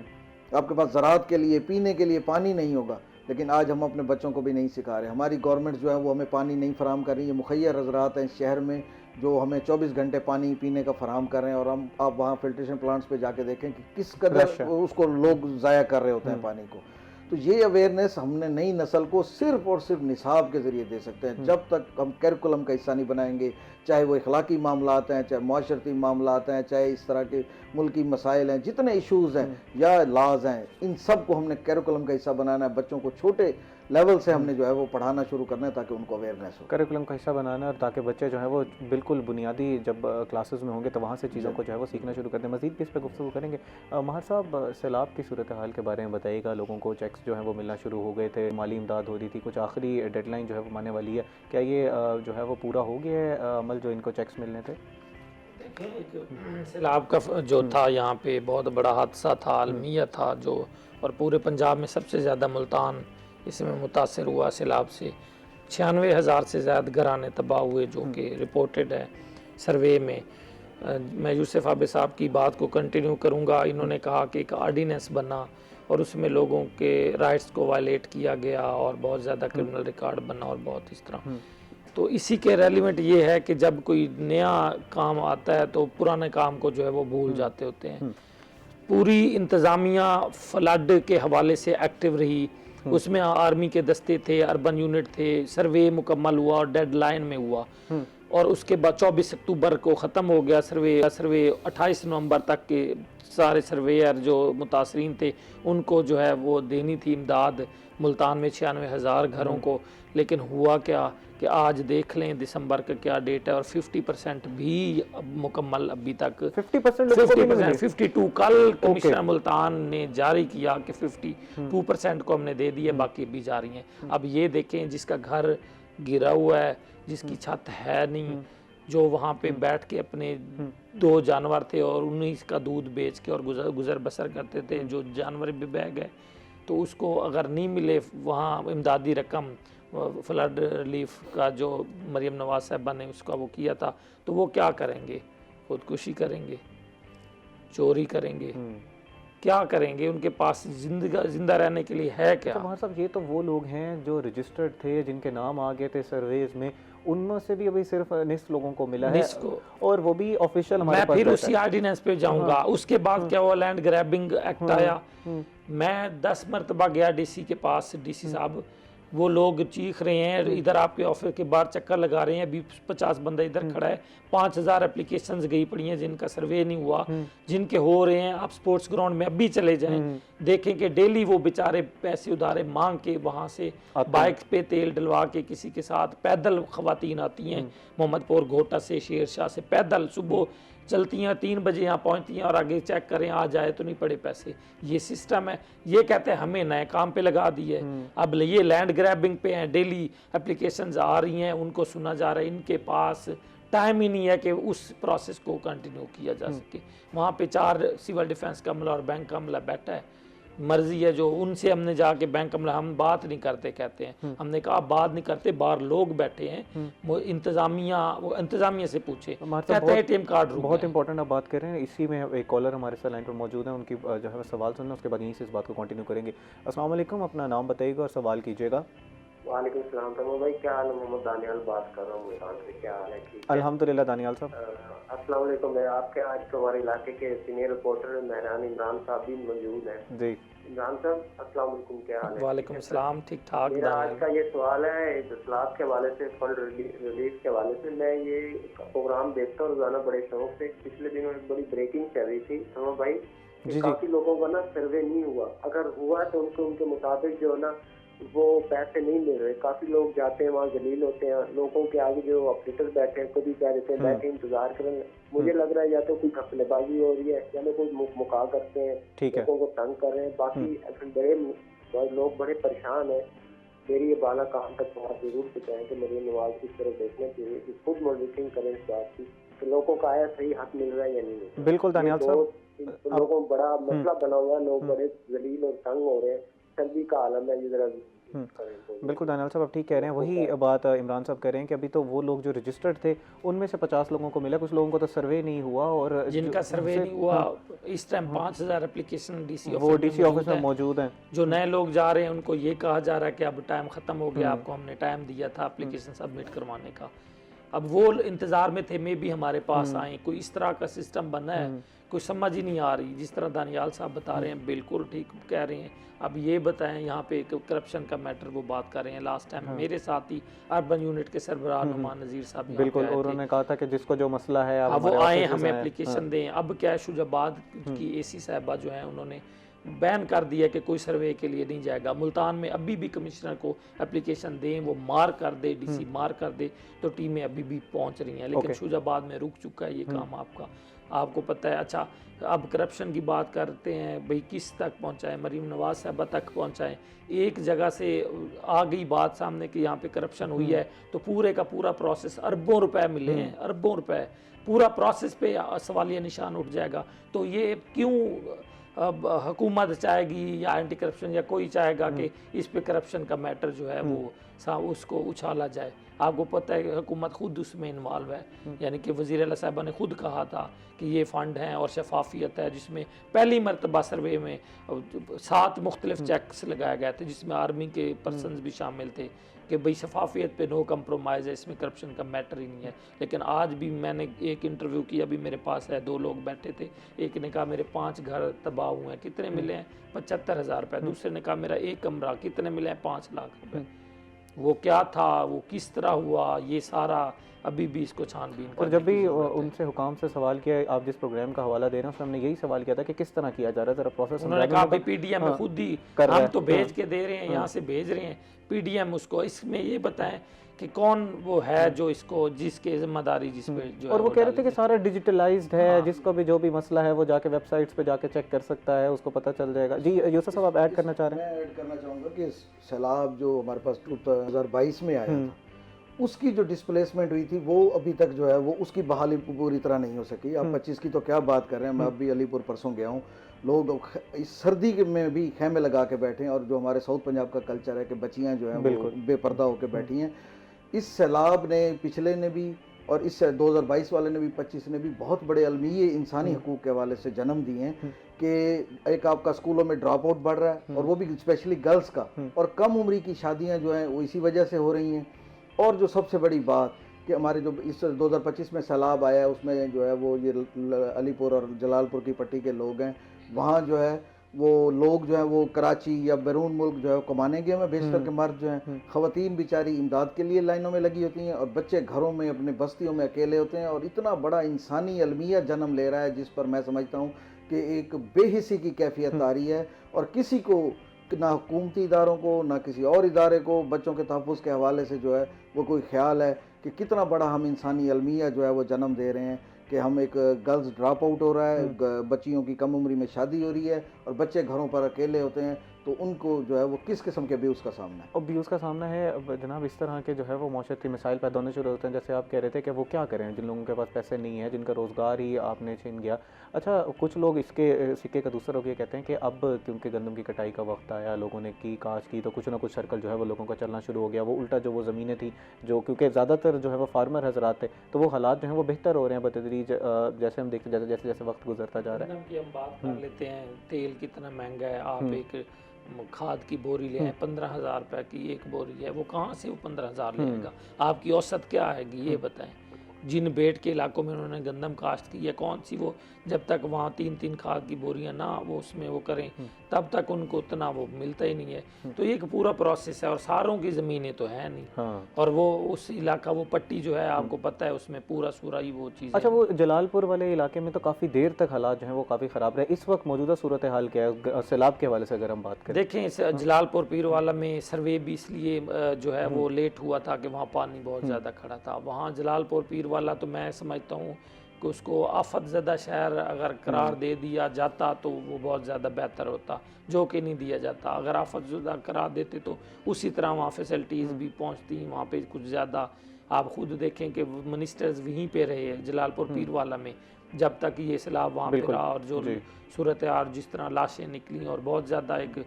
आपके पास ज़राअत के लिए, पीने के लिए पानी नहीं होगा। लेकिन आज हम अपने बच्चों को भी नहीं सिखा रहे। हमारी गवर्नमेंट जो है वो हमें पानी नहीं फराहम कर रही है। मुखैर हज़रात हैं इस शहर में जो हमें 24 घंटे पानी पीने का फराहम कर रहे हैं, और हम आप वहाँ फिल्ट्रेशन प्लांट्स पे जाके देखें कि किस कदर उसको लोग ज़ाया कर रहे होते हैं पानी को। तो ये अवेयरनेस हमने नई नस्ल को सिर्फ और सिर्फ निसाब के ज़रिए दे सकते हैं। जब तक हम करिकुलम का हिस्सा नहीं बनाएंगे, चाहे वो इखलाकी मामलात हैं, चाहे माशरती मामलात हैं, चाहे इस तरह के मुल्की मसाइल हैं, जितने इशूज़ हैं या लाज हैं, इन सब को हमने करिकुलम का हिस्सा बनाना है। बच्चों को छोटे लेवल से हमने जो है वो पढ़ाना शुरू करना है ताकि उनको अवेयरनेस हो,
करिकुलम का हिस्सा बनाना है, और ताकि बच्चे जो है वो बिल्कुल बुनियादी जब क्लासेस में होंगे तो वहाँ से चीज़ों को जो है वो सीखना शुरू करते हैं। मज़ीद भी इस पर गुफ्तगू करेंगे। महर साहब, सैलाब की सूरत हाल के बारे में बताइएगा। लोगों को चेक्स जो है वो मिलना शुरू हो गए थे, माली इमदाद हो रही थी, कुछ आखिरी डेडलाइन जो है वो आने वाली है, क्या ये जो है वो पूरा हो गया है अमल जो इनको चेक्स मिलने थे?
सैलाब का जो था यहाँ पे बहुत बड़ा हादसा था, आलमिया था जो, और पूरे पंजाब में सबसे ज़्यादा मुल्तान इसमें मुतासर हुआ सैलाब से। 96,000 से ज़्यादा घराने तबाह हुए जो कि रिपोर्टेड है सर्वे में। मैं यूसुफ आबे साहब की बात को कंटिन्यू करूँगा। इन्होंने कहा कि एक आर्डीनेंस बना और उसमें लोगों के राइट्स को वायलेट किया गया और बहुत ज़्यादा क्रिमिनल रिकॉर्ड बना और बहुत इस तरह। तो इसी के रेलिवेंट ये है कि जब कोई नया काम आता है तो पुराने काम को जो है वो भूल जाते होते हैं। पूरी इंतज़ामिया फ्लड के हवाले से एक्टिव रही, उसमें आर्मी के दस्ते थे, अर्बन यूनिट थे, सर्वे मुकम्मल हुआ और डेडलाइन में हुआ, और उसके बाद 24 अक्टूबर को ख़त्म हो गया सर्वे। 28 नवंबर तक के सारे सर्वेयर जो मुतासरीन थे उनको जो है वो देनी थी इमदाद मुल्तान में 96,000 घरों को। लेकिन हुआ क्या कि आज देख लें दिसंबर का क्या डेट है और 50% भी मुकम्मल अभी तक 50%, 52 कल कमिश्नर मुल्तान ने जारी किया कि 52% को हमने दे दिए, बाकी भी जा रही हैं। अब ये देखें जिसका घर गिरा हुआ है, जिसकी छत है नहीं, जो वहाँ पे बैठ के अपने 2 जानवर थे और उन्हीं का दूध बेच के और गुजर बसर करते थे, जो जानवर भी बह गए, तो उसको अगर नहीं मिले वहाँ इमदादी रकम, फ्लड रिलीफ का जो मरियम नवाज साहबा ने उसका वो किया था, तो वो क्या करेंगे? खुदकुशी करेंगे, चोरी करेंगे, क्या करेंगे? उनके पास जिंदा रहने के लिए है क्या?
तो महर साहब, ये तो वो लोग हैं जो रजिस्टर्ड थे, जिनके नाम आ गए थे सर्वेज में, उनमें से भी अभी सिर्फ निस्फ लोगों को मिला है, और वो भी ऑफिशियल हमारे पास।
मैं फिर उसी ऑर्डिनेंस पे जाऊंगा। उसके बाद क्या हुआ, लैंड ग्रैबिंग एक्ट आया। मैं 10 मरतबा गया डीसी के पास, डीसी साहब वो लोग चीख रहे हैं, इधर आपके ऑफिस के बाहर चक्कर लगा रहे हैं, अभी 50 बंदा इधर खड़ा है, 5,000 एप्लीकेशंस गई पड़ी हैं जिनका सर्वे नहीं हुआ, जिनके हो रहे हैं। आप स्पोर्ट्स ग्राउंड में अभी चले जाएं, देखें कि डेली वो बेचारे पैसे उधारे मांग के वहाँ से बाइक पे तेल डलवा के किसी के साथ पैदल खवातीन आती हैं, मोहम्मदपुर घोटा से, शेरशाह से पैदल सुबह चलती हैं 3 बजे यहाँ पहुँचती हैं और आगे चेक करें आ जाए तो नहीं पड़े पैसे। ये सिस्टम है। ये कहते हैं हमें नए काम पे लगा दिए। अब ये लैंड ग्रैबिंग पे हैं, डेली एप्लीकेशंस आ रही हैं, उनको सुना जा रहा है। इनके पास टाइम ही नहीं है कि उस प्रोसेस को कंटिन्यू किया जा सके। वहाँ पे 4 सिविल डिफेंस का अमला और बैंक का अमला बैठा है। मर्जी है जो उनसे हमने जाके बैंक अमला हम बात नहीं करते कहते हैं। हमने कहा बात नहीं करते, बाहर लोग बैठे हैं, वो इंतजामिया से पूछे, कहते हैं एटीएम कार्ड रुक
बहुत
गए।
इंपॉर्टेंट आप बात कर रहे हैं। इसी में एक कॉलर हमारे साथ लाइन पर मौजूद है, उनकी जो है सवाल सुनना, उसके बाद यहीं से इस बात को कंटिन्यू करेंगे। अस्सलाम वालेकुम, अपना नाम बताइएगा और सवाल कीजिएगा।
वालेकुम सलाम तमो भाई, क्या हाल है? मोहम्मद दानियाल बात कर रहा हूँ ईरान से। क्या हाल है? ठीक है
अल्हम्दुलिल्लाह दानियाल साहब।
अस्सलाम वालेकुम। मैं आपके आज के हमारे इलाके के सीनियर रिपोर्टर मेहरान इमरान साहब भी मौजूद हैं।
जी
इमरान साहब अस्सलाम वालेकुम, क्या हाल है?
वालेकुम सलाम, ठीक ठाक।
मेरा आज का ये सवाल है इस्लाफ के हवाले से, फंड रिलीफ के हवाले से। मैं ये प्रोग्राम देखता हूँ रोजाना बड़े शौक से। पिछले दिनों एक बड़ी ब्रेकिंग चल रही थी तमो भाई,
जी।
काफी लोगों का ना सर्वे नहीं हुआ। अगर हुआ तो उनके मुताबिक जो है ना वो पैसे नहीं मिल रहे। काफी लोग जाते हैं वहाँ जलील होते हैं, लोगों के आगे जो ऑपरेटर बैठे हैं कभी कह देते हैं बैठे इंतजार करें। मुझे लग रहा है या तो कोई घपलेबाजी हो रही है या तो कोई मुका करते हैं,
ठीक है।
लोगों को तंग कर रहे हैं। बाकी बड़े लोग बड़े परेशान हैं। मेरी ये बाला काम तक बात जरूर पहुँचाएं कि मेरी नवाज की तरफ देखना चाहिए कि खुद मॉनिटरिंग करें इस बात की कि लोगों का आया सही हक मिल रहा है या नहीं।
बिल्कुल दानियाल साहब,
लोगों को बड़ा मसला बना हुआ है, लोग बड़े जलील और तंग हो रहे हैं। सर्दी का आलम है, ये जरा
बिल्कुल दानियाल साहब आप ठीक कह रहे हैं। वही बात इमरान साहब कह रहे हैं कि अभी तो वो लोग जो रजिस्टर्ड थे उनमें से 50 लोगों को मिला, कुछ लोगों को तो सर्वे नहीं हुआ, और
जिनका सर्वे नहीं हुआ इस टाइम 5000 एप्लीकेशन डीसी
वो डीसी ऑफिस में मौजूद हैं।
जो नए लोग जा रहे हैं उनको ये कहा जा रहा है कि अब टाइम खत्म हो गया, आपको हमने टाइम दिया था एप्लीकेशन सबमिट करवाने का। अब वो इंतजार में थे मे भी हमारे पास आए। कोई इस तरह का सिस्टम बना है, कोई समझ ही नहीं आ रही। जिस तरह दानियाल साहब बता रहे हैं बिल्कुल ठीक कह रहे हैं। अब ये बताएं यहाँ पे करप्शन का मैटर वो बात कर रहे हैं। लास्ट टाइम मेरे साथ ही अर्बन यूनिट के सरबराह नुमान नज़ीर साहब
बिल्कुल, और उन्होंने कहा था कि जिसको जो मसला है आप
वो आए हमें एप्लीकेशन दें। अब क्या है, शुजाबाद की एसी साहबा जो है उन्होंने बैन कर दिया कि कोई सर्वे के लिए नहीं जाएगा। मुल्तान में अभी भी कमिश्नर को एप्लीकेशन दें, वो मार कर दे, डीसी मार कर दे तो टीमें अभी भी पहुंच रही हैं। लेकिन शुजाबाद में रुक चुका है ये काम आपका, आपको पता है। अच्छा, अब करप्शन की बात करते हैं भाई, किस तक पहुंचाएं? मरीम नवाज साहबा तक पहुंचाएं। एक जगह से आ गई बात सामने कि यहाँ पे करप्शन हुई है तो पूरे का पूरा प्रोसेस, अरबों रुपए मिले हैं, अरबों रुपए, पूरा प्रोसेस पे सवालिया निशान उठ जाएगा। तो ये क्यों अब हुकूमत चाहेगी या एंटी करप्शन या कोई चाहेगा कि इस पे करप्शन का मैटर जो है वो उसको उछाला जाए? आपको पता है कि हुकूमत खुद उसमें इन्वॉल्व है। यानी कि वज़ीर आला साहबा ने खुद कहा था कि ये फ़ंड हैं और शफाफियत है, जिसमें पहली मरतबा सर्वे में 7 मुख्तलिफ चेक्स लगाए गए थे जिसमें आर्मी के पर्सनस भी शामिल थे कि भाई शफाफियत पे नो कंप्रोमाइज़ है, इसमें करप्शन का मैटर ही नहीं है। लेकिन आज भी मैंने एक इंटरव्यू किया, अभी मेरे पास है, 2 लोग बैठे थे। एक ने कहा मेरे 5 घर तबाह हुए हैं, कितने मिले हैं? 75,000 रुपये। दूसरे ने कहा मेरा 1 कमरा, कितने मिले हैं? 5 लाख रुपए। वो क्या था, वो किस तरह हुआ, ये सारा अभी भी इसको छानबीन।
और जब भी उनसे हुकाम से सवाल किया, आप जिस प्रोग्राम का हवाला दे रहे हैं उसमें हमने यही सवाल किया था कि किस तरह किया जा रहा है, जरा प्रोसेस।
उन्होंने कहा भाई पीडीएम में खुद ही हम तो भेज के दे रहे हैं, यहाँ से भेज रहे हैं पीडीएम उसको। इसमें ये बताएं कि कौन वो है जो इसको, जिसके जिम्मेदारी जिस पे जो।
और वो कह रहे थे कि सारा डिजिटलाइज्ड है, जिसको भी जो भी मसला है वो जाके वेबसाइट्स पे जाके चेक कर सकता है, उसको पता चल जाएगा। जी यूसुफ साहब आप ऐड करना चाह रहे हैं?
मैं ऐड करना चाहूँगा कि सैलाब जो हमारे पास 2022 में आया था उसकी जो डिस्प्लेसमेंट हुई थी वो अभी तक जो है वो उसकी बहाली पूरी तरह नहीं हो सकी। अब 25 की तो क्या बात कर रहे हैं, मैं अभी अलीपुर परसों गया हूँ, लोग इस सर्दी में भी खेमे लगा के बैठे हैं। और जो हमारे साउथ पंजाब का कल्चर है कि बच्चियाँ जो हैं वो बेपर्दा होकर बैठी हैं। इस सैलाब ने, पिछले ने भी और इस 2022 वाले ने भी, 25 ने भी बहुत बड़े अलमीय इंसानी हकूक़ के हवाले से जन्म दिए हैं कि एक आपका स्कूलों में ड्रॉप आउट बढ़ रहा है और वो भी स्पेशली गर्ल्स का, और कम उम्री की शादियाँ जो हैं वो इसी वजह से हो रही हैं। और जो सबसे बड़ी बात कि हमारे जो इस 2025 में सैलाब आया है उसमें जो है वो ये अलीपुर और जलालपुर की पट्टी के लोग हैं, वहाँ जो है वो लोग जो है वो कराची या बैरून मुल्क जो है कमाने गए हैं, बेशतर के मर्द जो हैं, ख़वातीन बेचारी इमदाद के लिए लाइनों में लगी होती हैं और बच्चे घरों में अपने बस्तियों में अकेले होते हैं। और इतना बड़ा इंसानी अलमिया जन्म ले रहा है जिस पर मैं समझता हूँ कि एक बेहिसी की कैफियत आ रही है और किसी को, ना हुकूमती इदारों को ना किसी और इदारे को बच्चों के तहफ़्फ़ुज़ के हवाले से जो है वो कोई ख्याल है। कि कितना बड़ा हम इंसानी अलमिया जो है वो जन्म दे रहे हैं कि हम एक गर्ल्स ड्रॉप आउट हो रहा है, बच्चियों की कम उम्री में शादी हो रही है और बच्चे घरों पर अकेले होते हैं, तो उनको जो है वो किस किस्म के अब्यूज़ का सामना है।
अब्यूज़ का सामना है। अब जनाब इस तरह के जो है वो माशरती मसाइल पैदा होने शुरू होते हैं। जैसे आप कह रहे थे कि वो क्या करें जिन लोगों के पास पैसे नहीं है, जिनका रोज़गार ही आपने छीन गया। अच्छा, कुछ लोग इसके सिक्के का दूसरा रुख ये कहते हैं कि अब क्योंकि गंदम की कटाई का वक्त आया, लोगों ने की काश की, तो कुछ ना कुछ सर्कल जो है वो लोगों का चलना शुरू हो गया। वो उल्टा जो वो ज़मीनें थी जो, क्योंकि ज़्यादातर जो है वो फार्मर हजरात थे, तो वो हालात जो हैं वो बेहतर हो रहे हैं बतदरीज, जैसे हम देखते जैसे जैसे जैसे वक्त गुजरता जा रहा है।
गंदम की हम बात कर लेते हैं, तेल कितना महंगा है। आप एक खाद की बोरी ले आए 15,000 रुपये की एक बोरी है, वो कहाँ से वो 15,000 लेगा? आपकी औसत क्या आएगी ये बताएं। जिन बेट के इलाकों में उन्होंने गंदम काश्त की है, कौन सी वो, जब तक वहाँ 3-3 खाद की बोरियां ना वो उसमें वो करें तब तक उनको उतना वो मिलता ही नहीं है। तो ये एक पूरा प्रोसेस है और सारों की ज़मीनें तो है नहीं।
हाँ।
और वो उस इलाका, वो पट्टी जो है आपको पता है उसमें पूरा सूरा ही वो चीज़।
अच्छा, वो जलालपुर वाले इलाके में तो काफ़ी देर तक हालात जो हैं वो काफ़ी ख़राब रहे। इस वक्त मौजूदा सूरत हाल क्या है सैलाब के हवाले से अगर हम बात करें?
देखें, इस जलालपुर पीरवाला में सर्वे भी इसलिए जो है वो लेट हुआ था कि वहाँ पानी बहुत ज़्यादा खड़ा था। वहाँ जलालपुर पीरवाला तो मैं समझता हूँ कि उसको आफत ज़दा शहर अगर करार दे दिया जाता तो वो बहुत ज़्यादा बेहतर होता, जो कि नहीं दिया जाता। अगर आफत ज़दा करार देते तो उसी तरह वहाँ फैसिलिटीज़ भी पहुँचती, वहाँ पे कुछ ज़्यादा। आप खुद देखें कि मिनिस्टर्स वहीं पे रहे जलालपुर पीरवाला में जब तक ये सैलाब वहाँ पे रहा, और जो सूरत हाल जिस तरह लाशें निकली और बहुत ज़्यादा एक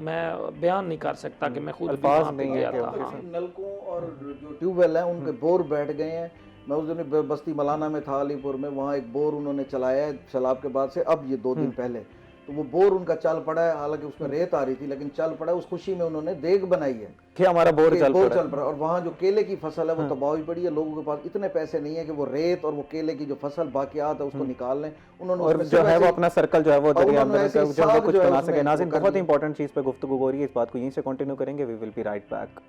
मैं बयान नहीं कर सकता कि मैं खुद भी वहाँ पे गया था। हाँ।
नलकों और जो ट्यूबवेल हैं उनके बोर बैठ गए हैं। मैं उस दिन बस्ती मलाना में था अलीपुर में, वहाँ एक बोर उन्होंने चलाया है सैलाब के बाद से, अब ये 2 दिन पहले, तो वो बोर उनका चल पड़ा है। हालांकि उसमें रेत आ रही थी लेकिन चल पड़ा है। उस खुशी में उन्होंने देग बनाई है
कि हमारा बोर चल
पड़ा। और वहाँ जो केले की फसल है वो तबाह हुई पड़ी है। लोगों के पास इतने पैसे नहीं है कि वो रेत और वो केले की जो फसल बाकियात है उसको निकाल लें। उन्होंने
और जो है वो अपना सर्कल जो है वो दरिया अंदर जो है वो कुछ बना सके। नाज़रीन, बहुत इंपॉर्टेंट चीज़ पे गुफ्तगू हो रही है, इस बात को यहीं से कंटिन्यू करेंगे। We will be right back.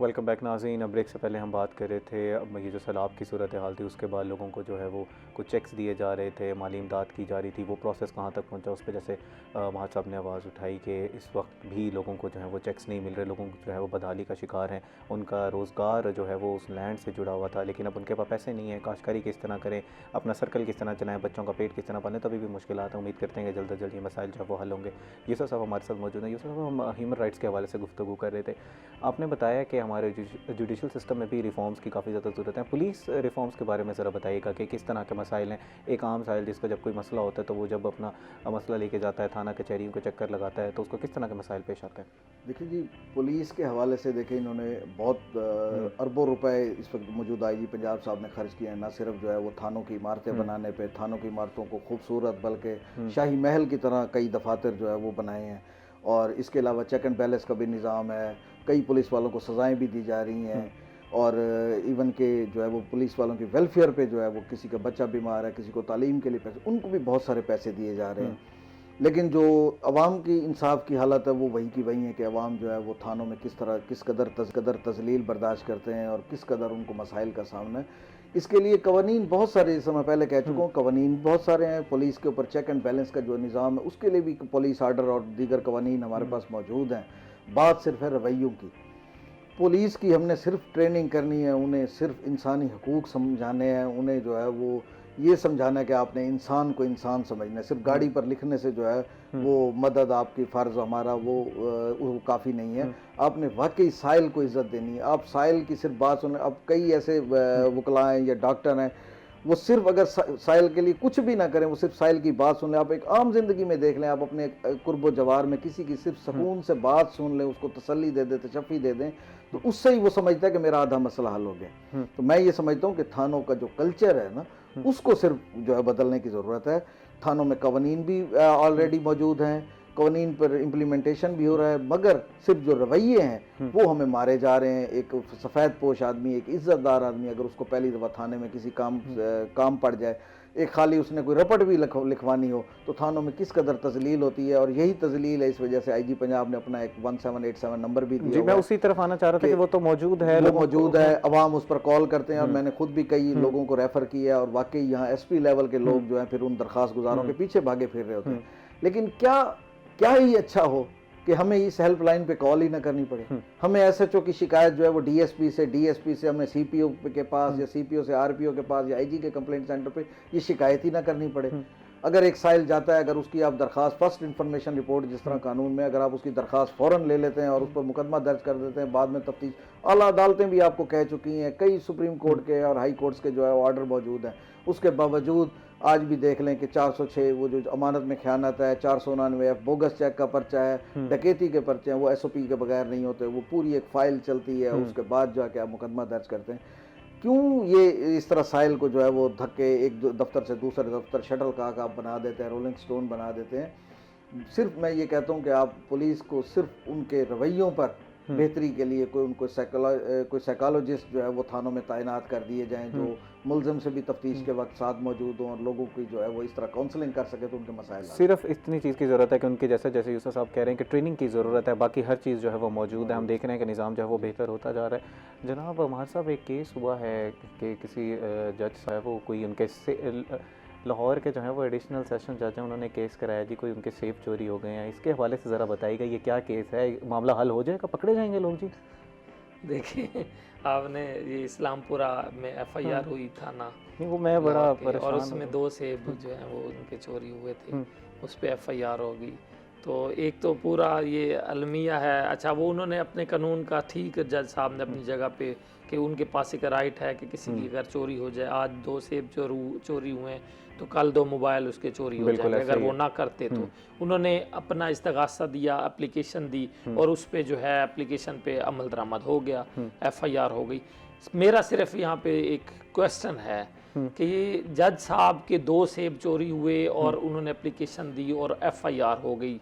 Welcome back नाज़रीन। ब्रेक से पहले हम बात कर रहे थे अब ये जो सैलाब की सूरत हाल थी उसके बाद लोगों को जो है वो कुछ चेक्स दिए जा रहे थे, माली इमदाद की जा रही थी। वो प्रोसेस कहाँ तक पहुँचा उस पर जैसे वहाँ साहब ने आवाज़ उठाई कि इस वक्त भी लोगों को जो है वो चेक्स नहीं मिल रहे, लोगों को जो है वो बदहाली का शिकार हैं। उनका रोज़गार जो है वो उस लैंड से जुड़ा हुआ था, लेकिन अब उनके पास पैसे नहीं है। काश्तकारी किस तरह करें, अपना सर्कल किस तरह चलाएँ, बच्चों का पेट किस तरह पालें, तभी भी मुश्किल आता है। उम्मीद करते हैं कि जल्द से जल्द ये मसाइल जो है वो हल होंगे। यूसुफ साहब हमारे साथ मौजूद हैं। यूसुफ साहब, हम ह्यूमन राइट्स के हवाले से गुफ्तगू कर रहे थे। आपने बताया कि हमारे जुडिशल सिस्टम में भी रिफॉर्म्स की काफ़ी ज़्यादा ज़रूरत है। पुलिस रिफॉर्म्स के बारे में ज़रा बताइएगा कि किस तरह के मसाइल हैं। एक आम साइल जिसका जब कोई मसला होता है तो वो जब अपना मसला लेके जाता है थाना कचहरियों के चक्कर लगाता है, तो उसको किस तरह के मसाइल पेश आते हैं?
देखिए जी, पुलिस के हवाले से देखें, इन्होंने बहुत अरबों रुपए इस वक्त मौजूदा आईजी पंजाब साहब ने खर्च किए हैं। ना सिर्फ जो है वो थानों की इमारतें बनाने पे, थानों की इमारतों को खूबसूरत, बल्कि शाही महल की तरह कई दफातर जो है वो बनाए हैं। और इसके अलावा चेक एंड बैलेंस का भी निज़ाम है। कई पुलिस वालों को सज़ाएँ भी दी जा रही हैं। और इवन के जो है वो पुलिस वालों की वेलफेयर पे जो है वो किसी का बच्चा बीमार है, किसी को तालीम के लिए पैसे, उनको भी बहुत सारे पैसे दिए जा रहे हैं। लेकिन जो अवाम की इंसाफ की हालत है वो वही की वही है कि अवाम जो है वो थानों में किस कदर तजलील बर्दाश्त करते हैं और किस कदर उनको मसाइल का सामना है। इसके लिए कवानीन बहुत सारे, जैसे मैं पहले कह चुका हूँ, कवानीन बहुत सारे हैं। पुलिस के ऊपर चेक एंड बैलेंस का जो निज़ाम है उसके लिए भी पुलिस आर्डर और दीगर कवानीन हमारे पास मौजूद हैं। बात सिर्फ है रवैयों की। पुलिस की हमने सिर्फ ट्रेनिंग करनी है, उन्हें सिर्फ इंसानी हकूक़ समझाने हैं, उन्हें जो है वो ये समझाना है कि आपने इंसान को इंसान समझना है। सिर्फ गाड़ी पर लिखने से जो है वो मदद आपकी फ़र्ज़ हमारा वो काफ़ी नहीं है। आपने वाकई साइल को इज़्ज़त देनी है। आप साइल की सिर्फ बात सुने। अब कई ऐसे वकला हैं या डॉक्टर हैं, वो सिर्फ अगर साइल के लिए कुछ भी ना करें, वो सिर्फ साइल की बात सुन लें। आप एक आम जिंदगी में देख लें, आप अपने कुर्बो जवार में किसी की सिर्फ सुकून से बात सुन लें, उसको तसल्ली दे दें, तशफ़ी दे दें, तो उससे ही वो समझता है कि मेरा आधा मसला हल हो गया। तो मैं ये समझता हूँ कि थानों का जो कल्चर है ना, उसको सिर्फ जो है बदलने की ज़रूरत है। थानों में कवानीन भी ऑलरेडी मौजूद हैं, कवानीन पर इम्प्लीमेंटेशन भी हो रहा है, मगर सिर्फ जो रवैये हैं वो हमें मारे जा रहे हैं। एक सफ़ेद पोश आदमी, एक इज़्ज़तदार आदमी, अगर उसको पहली दफ़ा थाने में किसी काम पड़ जाए, एक खाली उसने कोई रपट भी लिखवानी हो तो थानों में किस कदर तजलील होती है, और यही तजलील है इस वजह से आईजी पंजाब ने अपना एक 1787 नंबर भी दिया
जी, मैं
हुआ है
उसी तरफ आना चाह रहा था कि वो तो मौजूद है,
वो
लोगों
मौजूद है, अवाम उस पर कॉल करते हैं, और मैंने खुद भी कई लोगों को रेफर किया, और वाकई यहाँ एसपी लेवल के लोग जो हैं फिर उन दरखास्त गुजारों के पीछे भागे फिर रहे होते हैं। लेकिन क्या क्या ही अच्छा हो कि हमें इस हेल्पलाइन पे कॉल ही ना करनी पड़े, हमें एसएचओ की शिकायत जो है वो डीएसपी से हमें सीपीओ के पास या सीपीओ से आरपीओ के पास या आईजी के कंप्लेंट सेंटर पे ये शिकायत ही ना करनी पड़े। अगर एक साइल जाता है, अगर उसकी आप दरखास्त फर्स्ट इंफॉर्मेशन रिपोर्ट जिस तरह कानून में, अगर आप उसकी दरखास्त फ़ौरन ले लेते हैं और उस पर मुकदमा दर्ज कर देते हैं, बाद में तफ्तीश, आला अदालतें भी आपको कह चुकी हैं, कई सुप्रीम कोर्ट के और हाई कोर्ट्स के जो है ऑर्डर मौजूद हैं, उसके बावजूद आज भी देख लें कि 406 वो जो अमानत में ख़यानत है, 499F बोगस चेक का पर्चा है, डकैती के पर्चे हैं, वो एसओपी के बगैर नहीं होते, वो पूरी एक फ़ाइल चलती है, उसके बाद जाके आप मुकदमा दर्ज करते हैं। क्यों ये इस तरह साइल को जो है वो धक्के एक दफ्तर से दूसरे दफ्तर शटल का आप बना देते हैं, रोलिंग स्टोन बना देते हैं। सिर्फ मैं ये कहता हूँ कि आप पुलिस को सिर्फ उनके रवैयों पर बेहतरी के लिए कोई साइकोलॉजिस्ट जो है वो थानों में तैनात कर दिए जाएं, जो मुलजिम से भी तफ्तीश के वक्त साथ मौजूद हों और लोगों की जो है वो इस तरह काउंसलिंग कर सके तो उनके मसाइल
सिर्फ इतनी चीज़ की ज़रूरत है कि उनके जैसे यूसुफ साहब कह रहे हैं कि ट्रेनिंग की ज़रूरत है, बाकी हर चीज़ जो है वो मौजूद है। हम देख रहे हैं कि निज़ाम जो है वो बेहतर होता जा रहा है। जनाब हमारे साहब एक केस हुआ है कि किसी जज साहब वो कोई उनके लाहौर के जो है वो एडिशनल सेशन जज हैं, उन्होंने केस कराया जी, कोई उनके सेब चोरी हो गए हैं। इसके हवाले से ज़रा बताइएगा ये क्या केस है, मामला हल हो जाएगा, पकड़े जाएंगे लोग जी?
देखिए आपने ये इस्लामपुरा में एफआईआर हुई था ना,
नहीं वो मैं बड़ा
और उसमें 2 सेब जो हैं वो उनके चोरी हुए थे, उस पर एफआईआर होगी। तो एक तो पूरा ये अलमिया है। अच्छा वो उन्होंने अपने कानून का ठीक, जज साहब ने अपनी जगह पे कि उनके पास एक राइट है कि किसी की अगर चोरी हो जाए, आज 2 सेब चोरी हुए तो कल 2 मोबाइल उसके चोरी हो जाएंगे अगर वो ना करते। तो उन्होंने अपना इस्तगासा दिया, एप्लीकेशन दी, और उस पे जो है एप्लीकेशन पे अमल दरामद हो गया, एफआईआर हो गई। मेरा सिर्फ यहाँ पे एक क्वेश्चन है कि ये जज साहब के 2 सेब चोरी हुए और उन्होंने एप्लीकेशन दी और एफआईआर हो गई,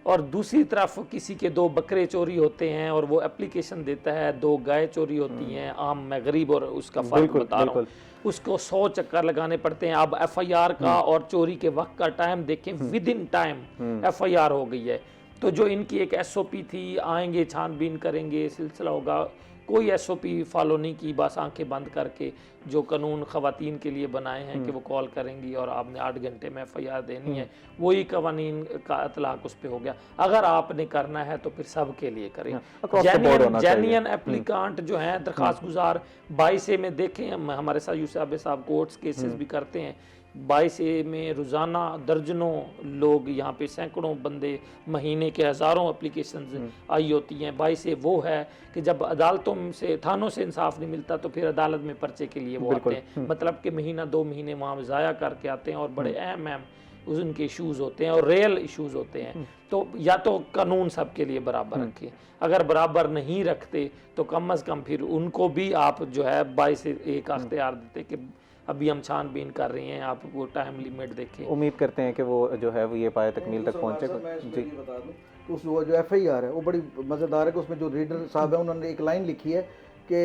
और दूसरी तरफ किसी के 2 बकरे चोरी होते हैं और वो एप्लीकेशन देता है, 2 गाय चोरी होती हैं। आम मैं गरीब और उसका फर्क बता रहा हूँ, उसको 100 चक्कर लगाने पड़ते हैं। अब एफआईआर का और चोरी के वक्त का टाइम देखें, विद इन टाइम एफआईआर हो गई है। तो जो इनकी एक एसओपी थी, आएंगे छानबीन करेंगे, सिलसिला होगा, कोई एसओपी फॉलो नहीं की, बस आंखें बंद करके जो कानून ख़वातीन के लिए बनाए हैं कि वो कॉल करेंगी और आपने 8 घंटे में एफआईआर देनी है, वही कवानीन का इतलाक उस पर हो गया। अगर आपने करना है तो फिर सब के लिए करें। जेन्युइन एप्लीकांट जो हैं दरखास्त गुजार 22A में देखें, हमारे साथ यूसुफ साहब कोर्ट्स केसेस भी करते हैं, 22A में रोज़ाना दर्जनों लोग, यहाँ पे सैकड़ों बंदे, महीने के हज़ारों एप्लीकेशन आई होती हैं। 22A वो है कि जब अदालतों से, थानों से इंसाफ नहीं मिलता तो फिर अदालत में पर्चे के लिए वो आते हैं, मतलब कि महीना 2 महीने वहाँ ज़ाया करके आते हैं, और बड़े अहम उनके इश्यूज़ होते हैं और रियल इश्यूज़ होते हैं। तो या तो कानून सबके लिए बराबर रखें, अगर बराबर नहीं रखते तो कम अज़ कम फिर उनको भी आप जो है 22A का अख्तियार देते कि अभी हम छानबीन कर रहे हैं, आप वो टाइम लिमिट देखें।
उम्मीद करते हैं कि वो जो है वो ये पाए तकमील तक पहुँचेगा।
जी बता दूं कि उस वो जो एफआईआर है वो बड़ी मज़ेदार है कि उसमें जो रीडर साहब है उन्होंने एक लाइन लिखी है कि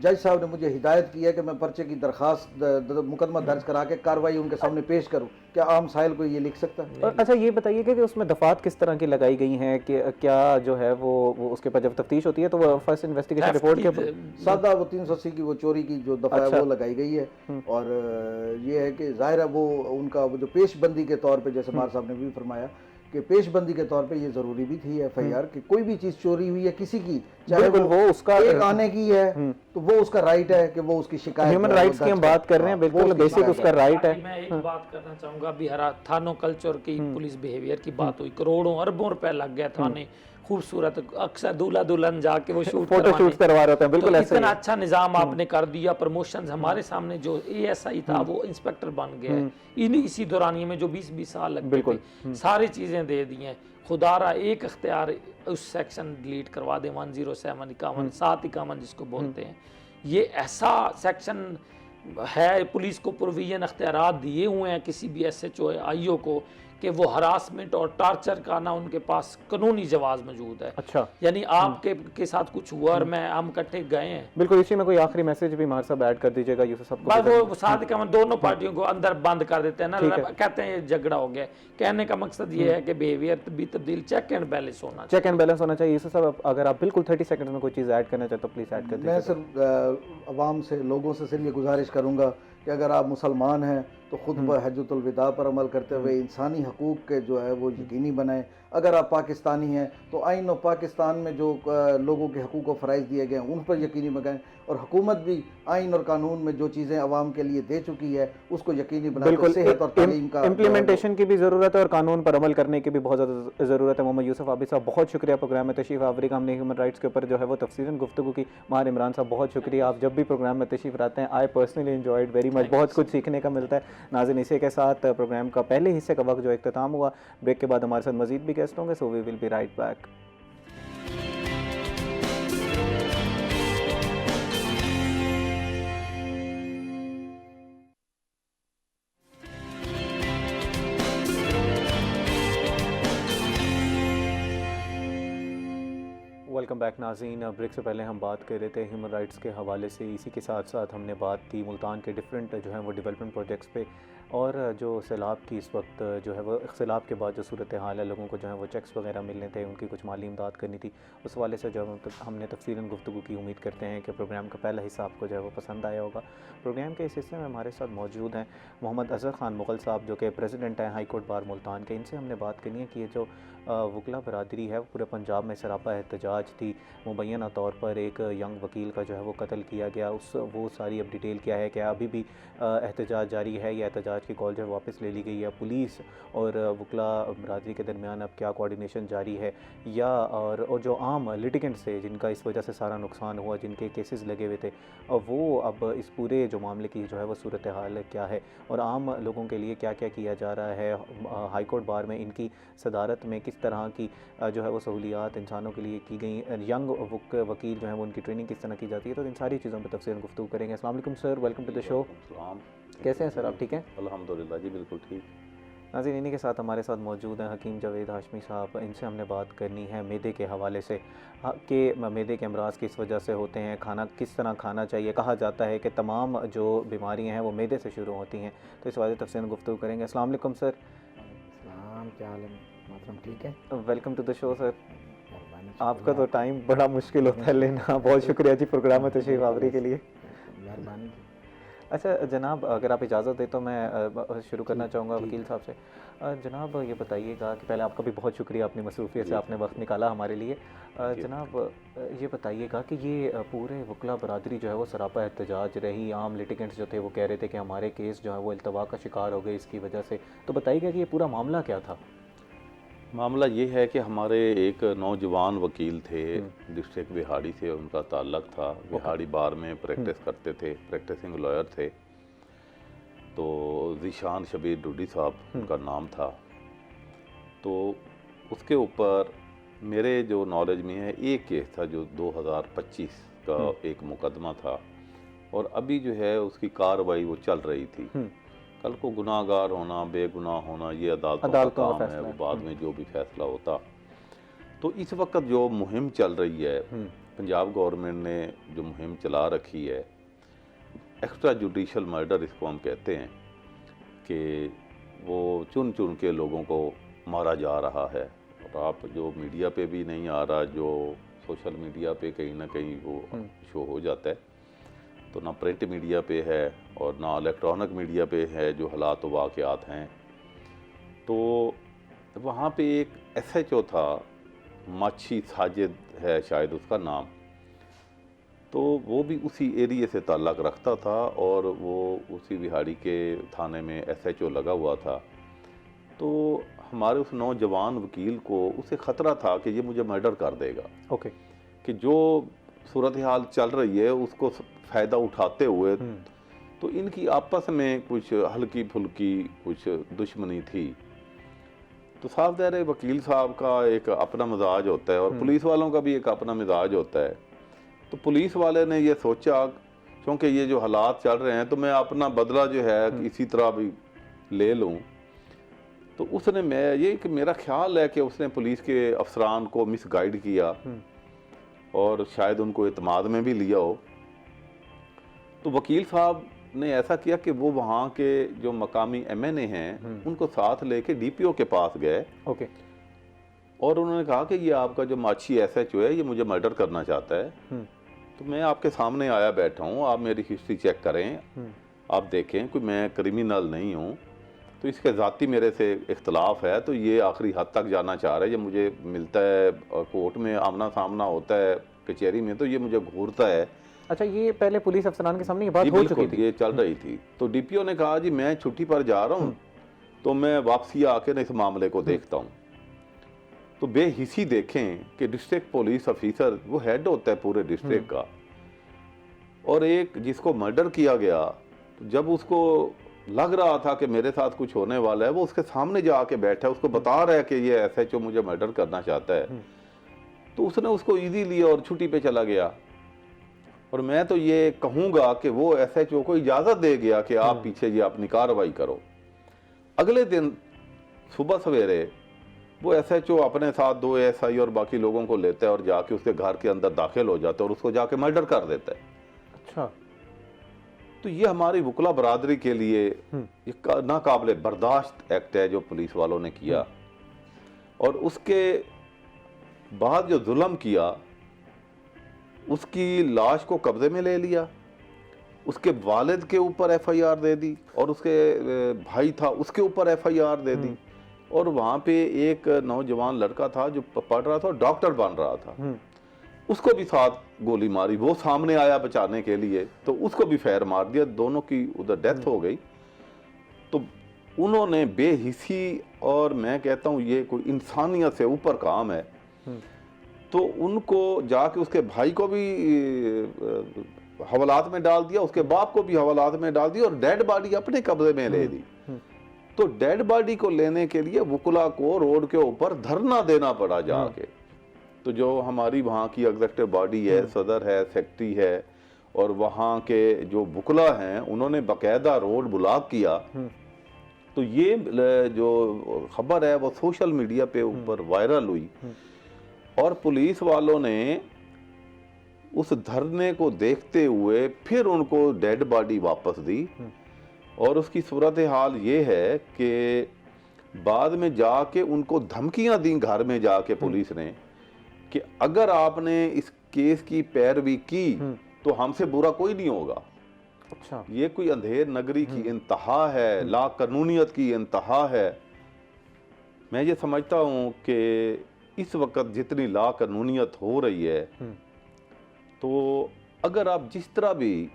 जज साहब ने मुझे हिदायत की है कि मैं पर्चे की दरखास्त मुकदमा दर्ज करा के कार्रवाई उनके सामने पेश करूं। क्या आम साहिल को ये लिख सकता है?
और अच्छा ये बताइए कि उसमें दफात किस तरह की लगाई गई हैं, कि क्या जो है वो उसके बाद जब तफ्तीश होती है तो वो फर्स्ट इन्वेस्टिगेशन रिपोर्ट के
सादा वो 380 की वो चोरी की जो दफा है वो लगाई गई है। और ये है कि जाहिर है वो उनका वो जो पेशबंदी के तौर पे, जैसे मार साहब ने भी फरमाया कि पेशबंदी के तौर पे ये जरूरी भी थी एफआईआर कि कोई भी चीज चोरी हुई है किसी की, चाहे वो उसका एक आने की है तो वो उसका राइट है कि वो उसकी शिकायत,
ह्यूमन राइट्स की हम बात कर रहे हैं, बिल्कुल बेसिक उसका राइट है।
मैं एक बात करना चाहूंगा, बिहार थानों कल्चर की, पुलिस बिहेवियर की बात हुई, करोड़ों अरबों रुपए लग गया थाने, खूबसूरत, अक्सर दूल्हा दुल्हन जाके वो
फोटो शूट करवा रहे हैं, बिल्कुल
तो
ऐसा
इतना अच्छा निजाम आपने कर दिया, प्रमोशंस हमारे सामने, जो एएसआई था वो इंस्पेक्टर बन गया इसी दौरानिए में जो 20-20 साल लग गए, सारी चीजें दे दी हैं। खुदारा एक अख्तियार उस सेक्शन डिलीट करवा दे, 107 51 751 जिसको बोलते हैं, ये ऐसा सेक्शन है, पुलिस को प्रोविजन अख्तियारात दिए हुए हैं किसी भी SHO IO को कि वो हरासमेंट और टार्चर का ना उनके पास कानूनी जवाब मौजूद है।
अच्छा,
यानी आपके के साथ कुछ हुआ और हम इकट्ठे गए हैं,
बिल्कुल। इसी में कोई आखिरी मैसेज भी हमारे साथ ऐड कर दीजिएगा यूसुफ साहब को।
बस वो साथ के दोनों पार्टियों को अंदर बंद कर देते हैं ना, कहते हैं ये झगड़ा हो गया। कहने का मकसद ये है कि बिहेवियर भी तब्दील, चेक एंड बैलेंस होना चाहिए।
चेक एंड बैलेंस होना चाहिए। यूसुफ साहब अगर आप बिल्कुल 30 सेकंड में कोई चीज़ ऐड करना चाहते तो प्लीज़ ऐड कर
मैं
दीजिए।
सर अवाम से, लोगों से सिर्फ ये गुजारिश करूँगा कि अगर आप मुसलमान हैं तो खुद पर हज्जतुल विदा पर अमल करते हुए इंसानी हकूक़ के जो है वो यकीनी बनाएं। अगर आप पाकिस्तानी हैं तो आइन और पाकिस्तान में जो लोगों के हकूक़ और फ़राइज़ दिए गए हैं उन पर यकीनी बनाएं, और हुकूमत भी आइन और कानून में जो चीज़ें अवाम के लिए दे चुकी है उसको यकीनी बनाए।
बिल्कुल,
सेहत और तालीम का
इम्प्लीमेंटेशन की भी ज़रूरत है और कानून पर अमल करने की भी बहुत ज़्यादा ज़रूरत है। मोहम्मद यूसुफ आबिद साहब, बहुत शुक्रिया प्रोग्राम में तशरीफ़ आवरी का। हमने ह्यूमन राइट्स के ऊपर जो है वो तफसीलन गुफ्तगू की। माहिर इमरान साहब, बहुत शुक्रिया, आप जब भी प्रोग्राम में तशरीफ़ लाते हैं, I personally enjoyed very much, बहुत कुछ सीखने का मिलता है। नाज़रीन, इसी के साथ प्रोग्राम का पहले हिस्से का वक्त जो इख्तिताम हुआ। ब्रेक के बाद हमारे साथ मज़ीद भी गेस्ट होंगे, so we will be right back. Welcome back नाज़रीन। ब्रेक से पहले हम बात कर रहे थे ह्यूमन राइट्स के हवाले से। इसी के साथ साथ हमने बात की मुल्तान के डिफरेंट जो हैं वो डेवलपमेंट प्रोजेक्ट्स पे, और जो सैलाब की इस वक्त जो है वो सैलाब के बाद जो सूरत हाल है, लोगों को जो है वो चेक्स वगैरह मिलने थे, उनकी कुछ माली इमदाद करनी थी, उस हवाले से जब हमने तफसीलन गुफ्तगू की। उम्मीद करते हैं कि प्रोग्राम का पहला हिस्सा आपको जो है वो पसंद आया होगा। प्रोग्राम के इस हिस्से में हमारे साथ मौजूद हैं मोहम्मद अज़हर ख़ान मुग़ल साहब, जो कि प्रेसिडेंट हैं हाई कोर्ट बार मुल्तान के। इनसे हमने बात करनी है कि ये जो वकला बरादरी है, पूरे पंजाब में सरापा एहतजाज थी। मुबैना तौर पर एक यंग वकील का जो है वो कत्ल किया गया, वो सारी अब डिटेल क्या है, क्या अभी भी एहतजाज जारी है या एहतजाज की कॉल जो है वापस ले ली गई है, पुलिस और वकला बरादरी के दरमियान अब क्या कोऑर्डिनेशन जारी है, या और जो आम लिटिगेंट्स थे जिनका इस वजह से सारा नुकसान हुआ, जिनके केसेस लगे हुए थे, वो अब इस पूरे जो मामले की जो है वो सूरत हाल क्या है और आम लोगों के लिए क्या क्या किया जा रहा है। हाई कोर्ट बार में इनकी सदारत में किस तरह की जो है वो सहूलियात इंसानों के लिए की गई, यंग वकील जो है वो उनकी ट्रेनिंग किस तरह की जाती है, तो इन सारी चीज़ों पर तफसील गुफ्तगू करेंगे। अस्सलाम वालेकुम sir, welcome to the show. कैसे हैं सर, आप ठीक हैं?
अल्हम्दुलिल्लाह जी, बिल्कुल ठीक।
नाज़रीन, इन्हीं के साथ हमारे साथ मौजूद हैं हकीम जावेद हाशमी साहब। इनसे हमने बात करनी है मैदे के हवाले से कि मैदे के अमराज किस वजह से होते हैं, खाना किस तरह खाना चाहिए। कहा जाता है कि तमाम जो बीमारियां हैं वो मैदे से शुरू होती हैं, तो इस वाले तफसील गुफ्तगू करेंगे। अस्सलाम वालेकुम सर।
क्या हाल है मोहतरम, ठीक है?
Welcome to the show sir. आपका तो टाइम बड़ा मुश्किल होता है लेना, बहुत शुक्रिया जी प्रोग्राम में तशरीफ़ आवरी के लिए।
मेहरबानी।
अच्छा जनाब, अगर आप इजाज़त दें तो मैं शुरू करना चाहूँगा वकील साहब से। जनाब ये बताइएगा कि पहले आपका भी बहुत शुक्रिया, अपनी मसरूफियत से आपने वक्त निकाला हमारे लिए। जनाब ये बताइएगा कि ये पूरे वकला बरादरी जो है वो सरापा एहतजाज रही, आम लिटिगेंट्स जो थे वो कह रहे थे कि हमारे केस जो है वो इल्तवा का शिकार हो गए इसकी वजह से, तो बताइएगा कि ये पूरा मामला क्या था?
मामला ये है कि हमारे एक नौजवान वकील थे, डिस्ट्रिक्ट बिहाड़ी से उनका ताल्लुक़ था, बिहाड़ी बार में प्रैक्टिस करते थे, प्रैक्टिसिंग लॉयर थे। तो ज़ीशान शबीर डूडी साहब उनका नाम था। तो उसके ऊपर मेरे जो नॉलेज में है एक केस था जो 2025 का एक मुकदमा था, और अभी जो है उसकी कार्रवाई वो चल रही थी। कल को गुनाहगार होना, बेगुनाह होना, ये अदालतों का काम है, वो बाद में जो भी फैसला होता। तो इस वक्त जो मुहिम चल रही है, पंजाब गवर्नमेंट ने जो मुहिम चला रखी है, एक्स्ट्रा जुडिशल मर्डर इसको हम कहते हैं, कि वो चुन चुन के लोगों को मारा जा रहा है। और आप जो मीडिया पे भी नहीं आ रहा, जो सोशल मीडिया पे कहीं ना कहीं वो शो हो जाता है, तो ना प्रिंट मीडिया पे है और ना इलेक्ट्रॉनिक मीडिया पे है जो हालात वाक़यात हैं। तो वहाँ पे एक SHO था, माछी साजिद है शायद उसका नाम, तो वो भी उसी एरिया से ताल्लुक़ रखता था और वो उसी बिहाड़ी के थाने में SHO लगा हुआ था। तो हमारे उस नौजवान वकील को उससे ख़तरा था कि ये मुझे मर्डर कर देगा।
ओके।
कि जो सूरत हाल चल रही है उसको फ़ायदा उठाते हुए तो इनकी आपस में कुछ हल्की फुल्की कुछ दुश्मनी थी। तो साफ ज़ाहिर है वकील साहब का एक अपना मिजाज होता है और पुलिस वालों का भी एक अपना मिजाज होता है। तो पुलिस वाले ने ये सोचा क्योंकि ये जो हालात चल रहे हैं तो मैं अपना बदला जो है इसी तरह भी ले लूँ। तो उसने मैं ये कि मेरा ख्याल है कि उसने पुलिस के अफसरान को मिसगाइड किया और शायद उनको एतमाद में भी लिया हो। तो वकील साहब ने ऐसा किया कि वो वहाँ के जो मकामी एमएनए हैं उनको साथ लेके डीपीओ के पास गए।
ओके।
और उन्होंने कहा कि ये आपका जो माछी एसएचओ है ये मुझे मर्डर करना चाहता है, तो मैं आपके सामने आया बैठा हूँ, आप मेरी हिस्ट्री चेक करें, आप देखें कोई मैं क्रिमिनल नहीं हूँ, तो इसके ज़ाती मेरे से इख्तलाफ है, तो ये आखिरी हद तक जाना चाह रहा है, ये मुझे मिलता है कोर्ट में आमना सामना होता है कचहरी में तो ये मुझे घूरता है।
अच्छा, ये पहले पुलिस अफसरान के सामने ये बात हो चुकी थी?
ये चल रही थी। तो डीपीओ ने कहा जी मैं छुट्टी पर जा रहा हूँ, तो मैं वापसी आके इस मामले को देखता हूँ। तो बेहिसी देखें कि डिस्ट्रिक्ट पुलिस ऑफिसर वो हेड होता है पूरे डिस्ट्रिक्ट का, और एक जिसको मर्डर किया गया, तो जब उसको लग रहा था कि मेरे साथ कुछ होने वाला है, वो उसके सामने जाके बैठा है, उसको बता रहा है कि ये एसएचओ मुझे मर्डर करना चाहता है, तो उसने उसको इजी लिया और छुट्टी पे चला गया। और मैं तो ये कहूँगा कि वो एसएचओ को इजाज़त दे गया कि आप पीछे ये अपनी कार्रवाई करो। अगले दिन सुबह सवेरे वो एसएचओ अपने साथ 2 एसआई और बाकी लोगों को लेता है और जाके उसके घर के अंदर दाखिल हो जाता है और उसको जाके मर्डर कर देता है।
अच्छा।
तो ये हमारी वकला बरादरी के लिए ये नाकाबिले बर्दाश्त एक्ट है जो पुलिस वालों ने किया। और उसके बाद जो जुल्म किया, उसकी लाश को कब्जे में ले लिया, उसके वालिद के ऊपर एफआईआर दे दी और उसके भाई था उसके ऊपर एफआईआर दे दी। और वहाँ पे एक नौजवान लड़का था जो पढ़ रहा था, डॉक्टर बन रहा था, उसको भी साथ गोली मारी, वो सामने आया बचाने के लिए तो उसको भी फैर मार दिया, दोनों की उधर डेथ हो गई। तो उन्होंने बेहिसी, और मैं कहता हूँ ये कोई इंसानियत से ऊपर काम है, तो उनको जाके उसके भाई को भी हवालात में डाल दिया, उसके बाप को भी हवालात में डाल दिया और डेड बॉडी अपने कब्जे में ले ली। तो डेड बॉडी को लेने के लिए वकुला को रोड के ऊपर धरना देना पड़ा जाके। तो जो हमारी वहाँ की एग्जीक्यूटिव बॉडी है, सदर है, सेक्रेटरी है, और वहाँ के जो वकुला हैं उन्होंने बाकायदा रोड ब्लॉक किया। तो ये जो खबर है वो सोशल मीडिया पे ऊपर वायरल हुई और पुलिस वालों ने उस धरने को देखते हुए फिर उनको डेड बॉडी वापस दी। और उसकी सूरत हाल ये है कि बाद में जाके उनको धमकियां दी घर में जाके पुलिस ने कि अगर आपने इस केस की पैरवी की तो हमसे बुरा कोई नहीं होगा।
अच्छा।
ये कोई अंधेर नगरी की इंतहा है, ला कानूनियत की इंतहा है। मैं ये समझता हूँ कि इस वक्त जितनी ला कानूनियत हो रही है, तो अगर आप जिस तरह भी,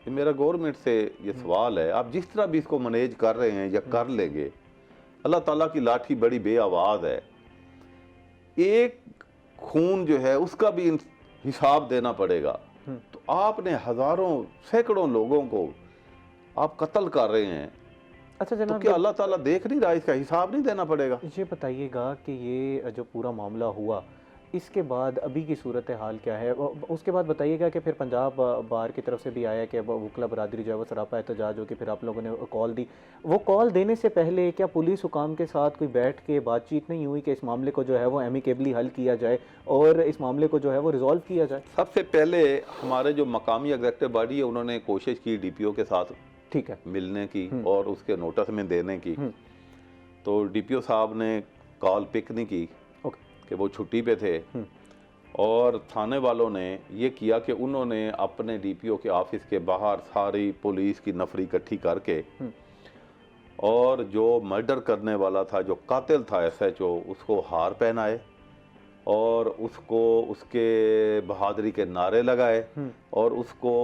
मेरा गवर्नमेंट से ये सवाल है, आप जिस तरह भी इसको मैनेज कर रहे हैं या कर लेंगे, अल्लाह ताला की लाठी बड़ी बेआवाज़ है। एक खून जो है उसका भी हिसाब देना पड़ेगा। तो आपने हजारों सैकड़ों लोगों को आप कत्ल कर रहे हैं।
अच्छा
तो
जनाब,
क्या अल्लाह ताला देख नहीं रहा, इसका हिसाब नहीं देना पड़ेगा?
ये बताइएगा कि ये जो पूरा मामला हुआ इसके बाद अभी की सूरत हाल क्या है? उसके बाद बताइएगा कि फिर पंजाब बार की तरफ से भी आया कि वकला बरादरी जो है वो सरापा एहतजाज हो कि फिर आप लोगों ने कॉल दी। वो कॉल देने से पहले क्या पुलिस हुकाम के साथ कोई बैठ के बातचीत नहीं हुई कि इस मामले को जो है वो एमिकेबली हल किया जाए और इस मामले को जो है वो रिजॉल्व किया जाए?
सबसे पहले हमारे जो मकामी एग्जीक्यूटिव बॉडी है उन्होंने कोशिश की डीपीओ के साथ
ठीक है
मिलने की और उसके नोटिस में देने की। तो डीपीओ साहब ने कॉल पिक नहीं की कि वो छुट्टी पे थे। और थाने वालों ने ये किया कि उन्होंने अपने डीपीओ के ऑफिस के बाहर सारी पुलिस की नफरी इकट्ठी करके और जो मर्डर करने वाला था, जो कातिल था एसएचओ, उसको हार पहनाए और उसको उसके बहादुरी के नारे लगाए और उसको